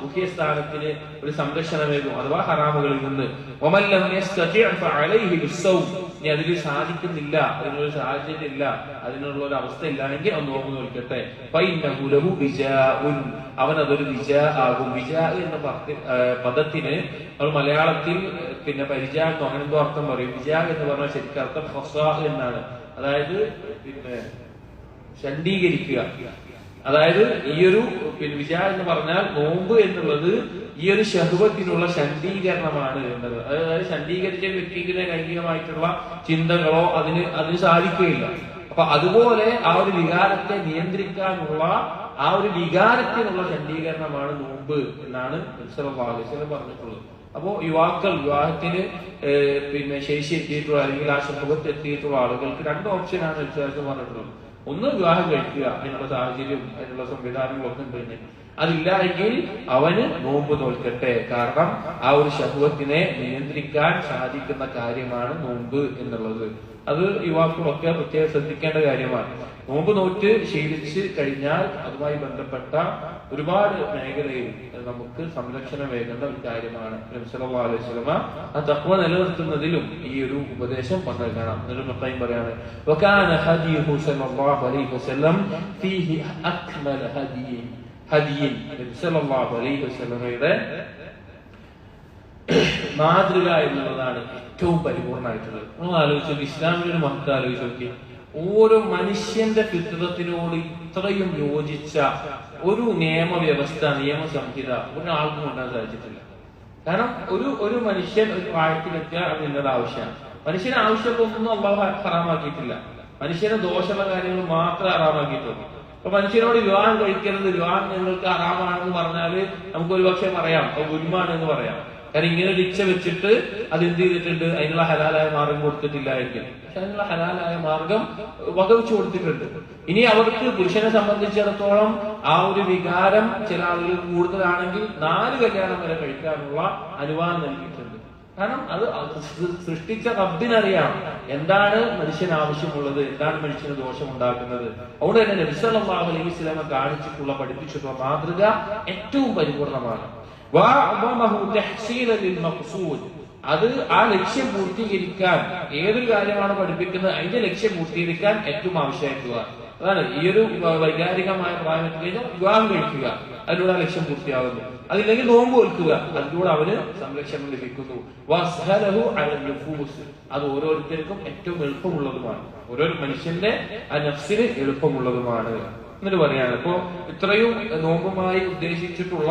മുഖ്യസ്ഥാനത്തിന് ഒരു സംരക്ഷണമേകും, അഥവാ ഹറാമുകളിൽ നിന്ന്. ഇനി അതിൽ സാധിക്കുന്നില്ല, അതിനൊരു സാഹചര്യം ഇല്ല, അതിനുള്ള ഒരു അവസ്ഥ ഇല്ലായെങ്കിൽ ഒന്ന് നോമ്പ് നോക്കട്ടെ. അവൻ അതൊരു വിജ ആകും. വിജ എന്ന പദത്തിന് നമ്മൾ മലയാളത്തിൽ പരിചാന്നോ അങ്ങനെ എന്തോ അർത്ഥം പറയും. വിജ എന്ന് പറഞ്ഞാൽ ശരിക്കും അർത്ഥം ഫസാ എന്നാണ്. അതായത് ഷണ്ഡീകരിക്കുക. അതായത് ഈ ഒരു വിജ എന്ന് പറഞ്ഞാൽ നോമ്പ് എന്നുള്ളത് ഈ ഒരു ശഹ്വത്തിനുള്ള ഷണ്ഡീകരണമാണ് എന്നത്. അതായത് ഷണ്ഡീകരിച്ച വ്യക്തിക്ക് ലൈംഗികമായിട്ടുള്ള ചിന്തകളോ അതിന് സാധിക്കുകയില്ല. അപ്പൊ അതുപോലെ ആ ഒരു വികാരത്തെ നിയന്ത്രിക്കാനുള്ള, ആ ഒരു വികാരത്തിനുള്ള ഷണ്ഡീകരണമാണ് നോമ്പ് എന്നാണ് സല്ലല്ലാഹു അലൈഹി വസല്ലം പറഞ്ഞിട്ടുള്ളത്. അപ്പോ യുവാക്കൾ, വിവാഹത്തിന് ശേഷി എത്തിയിട്ടുള്ള അല്ലെങ്കിൽ ആ ശഹ്വത്ത് എത്തിയിട്ടുള്ള ആളുകൾക്ക് 2 ഓപ്ഷനാണ് വ്യത്യാസം പറഞ്ഞിട്ടുള്ളത്. ഒന്ന്, വിവാഹം കഴിക്കുക, അതിനുള്ള സാഹചര്യം, അതിനുള്ള സംവിധാനങ്ങളൊക്കെ ഉണ്ട്. അതില്ല എങ്കിൽ അവന് നോമ്പ് നോൽക്കട്ടെ. കാരണം ആ ഒരു ശഹ്വത്തിനെ നിയന്ത്രിക്കാൻ സാധിക്കുന്ന കാര്യമാണ് നോമ്പ് എന്നുള്ളത്. അത് യുവാക്കളൊക്കെ പ്രത്യേകം ശ്രദ്ധിക്കേണ്ട കാര്യമാണ്. നോമ്പ് നോറ്റ് ശീലിച്ച് കഴിഞ്ഞാൽ അതുമായി ബന്ധപ്പെട്ട ഒരുപാട് മേഖലയിൽ നമുക്ക് സംരക്ഷണമേകുന്ന ഒരു കാര്യമാണ്. നബി സല്ലല്ലാഹു അലൈഹി വസല്ലം ആ തഖ്വ നിലനിർത്തുന്നതിലും ഈ ഒരു ഉപദേശം പറഞ്ഞു കാണാം. എന്നിട്ട് പറയാണ്, വകാന ഹദിയുഹു സല്ലല്ലാഹു അലൈഹി വസല്ലം ഫീഹി അക്മല ഹദിയിൻ. നബി സല്ലല്ലാഹു അലൈഹി വസല്ലമയുടെ മാതൃക എന്നുള്ളതാണ് ഏറ്റവും പരിപൂർണമായിട്ടുള്ളത്. നമ്മൾ ആലോചിച്ചു, ഇസ്ലാമിന്റെ ഒരു മഹത്വം ആലോചിച്ച് നോക്കി. ഓരോ മനുഷ്യന്റെ ഫിത്രത്തിനോട് ഇത്രയും യോജിച്ച ഒരു നിയമവ്യവസ്ഥ, നിയമസംഹിത ഒരാൾക്കും കൊണ്ടാൻ സാധിച്ചിട്ടില്ല. കാരണം ഒരു മനുഷ്യൻ ഒരു പ്രായത്തിലെത്തിയാൽ അത് ഇന്നത് ആവശ്യമാണ്. മനുഷ്യന് ആവശ്യമൊന്നും അള്ളാഹു ഹറാമാക്കിയിട്ടില്ല. മനുഷ്യന് ദോഷമുള്ള കാര്യങ്ങൾ മാത്രമേ ഹറാമാക്കിയിട്ടുള്ളൂ. അപ്പൊ മനുഷ്യനോട് വിവാഹം കഴിക്കരുത്, വിവാഹം ഞങ്ങൾക്ക് ഹറാമാണെന്ന് പറഞ്ഞാല് നമുക്കൊരു പക്ഷെ പറയാം അത് ഗുരുമാണെന്ന് പറയാം. കാരണം ഇങ്ങനെ ഒരു ഇച്ഛ വെച്ചിട്ട് അത് എന്ത് ചെയ്തിട്ടുണ്ട്, അതിനുള്ള ഹലാലായ മാർഗം കൊടുത്തിട്ടില്ലായിരിക്കും. പക്ഷെ അതിനുള്ള ഹലാലായ മാർഗം വകവെച്ചു കൊടുത്തിട്ടുണ്ട്. ഇനി അവർക്ക് പുരുഷനെ സംബന്ധിച്ചിടത്തോളം ആ ഒരു വികാരം ചില ആളുകൾ കൂടുതലാണെങ്കിൽ 4 കല്യാണം വരെ കഴിക്കാനുള്ള അനുവാദം നൽകിയിട്ടുണ്ട്. കാരണം അത് സൃഷ്ടിച്ച റബ്ബിനറിയാം എന്താണ് മനുഷ്യന് ആവശ്യമുള്ളത്, എന്താണ് മനുഷ്യന് ദോഷമുണ്ടാക്കുന്നത്. അതുകൊണ്ട് തന്നെ നബി സല്ലല്ലാഹു അലൈഹി വസല്ലം കാണിച്ചിട്ടുള്ള പഠിപ്പിച്ചിട്ടുള്ള മാതൃക ഏറ്റവും പരിപൂർണമാണ്. അത് ആ ലക്ഷ്യം പൂർത്തീകരിക്കാൻ, ഏതൊരു കാര്യമാണ് പഠിപ്പിക്കുന്നത് അതിന്റെ ലക്ഷ്യം പൂർത്തീകരിക്കാൻ ഏറ്റവും ആവശ്യമായിട്ടുള്ള അതാണ്. ഈ ഒരു വൈകാരികമായ പ്രായത്തിൽ കഴിഞ്ഞാൽ വിവാഹം കഴിക്കുക, അതിലൂടെ ആ ലക്ഷ്യം പൂർത്തിയാകുന്നു. അതില്ലെങ്കിൽ നോമ്പ് വെക്കുക, അതിലൂടെ അവന് സംരക്ഷണം ലഭിക്കുന്നു. അത് ഓരോരുത്തർക്കും ഏറ്റവും എളുപ്പമുള്ളതുമാണ്, ഓരോ മനുഷ്യന്റെ ആ നഫ്സിന് എളുപ്പമുള്ളതുമാണ് എന്നിട്ട് പറയാണ്. അപ്പോ ഇത്രയും നോമ്പുമായി ഉദ്ദേശിച്ചിട്ടുള്ള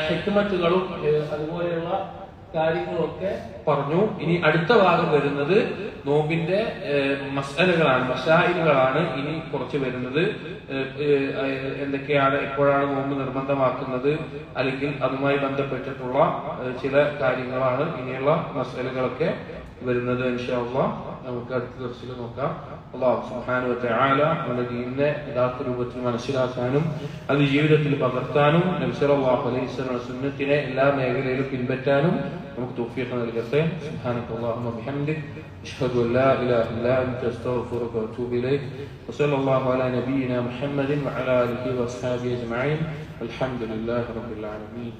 ഹിക്മത്തുകളും അതുപോലെയുള്ള കാര്യങ്ങളൊക്കെ പറഞ്ഞു. ഇനി അടുത്ത ഭാഗം വരുന്നത് നോമ്പിന്റെ മസാലകളാണ്, മസായിലുകളാണ് ഇനി കുറച്ച് വരുന്നത്. എന്തൊക്കെയാണ്, എപ്പോഴാണ് നോമ്പ് നിർബന്ധമാക്കുന്നത്, അല്ലെങ്കിൽ അതുമായി ബന്ധപ്പെട്ടിട്ടുള്ള ചില കാര്യങ്ങളാണ് ഇനിയുള്ള മസാലകളൊക്കെ വരുന്നത്. ഇൻഷാ അല്ലാഹ് നമുക്ക് അടുത്ത ദിവസത്തിൽ നോക്കാം. അല്ലാഹു സുബ്ഹാനഹു വ തആല നമ്മുടെ ദീനിനെ യഥാർത്ഥ രൂപത്തിൽ മനസ്സിലാക്കാനും അത് ജീവിതത്തിൽ പകർത്താനും നബി സല്ലല്ലാഹു അലൈഹി വസല്ലം സുന്നത്തിനെ എല്ലാ മേഖലയിലും പിൻപറ്റാനും നമുക്ക് തൗഫീഖ് നൽകട്ടെ. സുബ്ഹാനക്കല്ലാഹുമ്മ ബിഹംദിക അഷ്ഹദു അൻ ലാ ഇലാഹ ഇല്ലാ അൻത അസ്തഗ്ഫിറുക വ അത്തൂബു ഇലൈക്. വസല്ലല്ലാഹു അലാ നബിയിനാ മുഹമ്മദിൻ വഅലാ ആലിഹി വഅസ്ഹാബിഹി അജ്മഈൻ. അൽഹംദുലില്ലാഹി റബ്ബിൽ ആലമീൻ.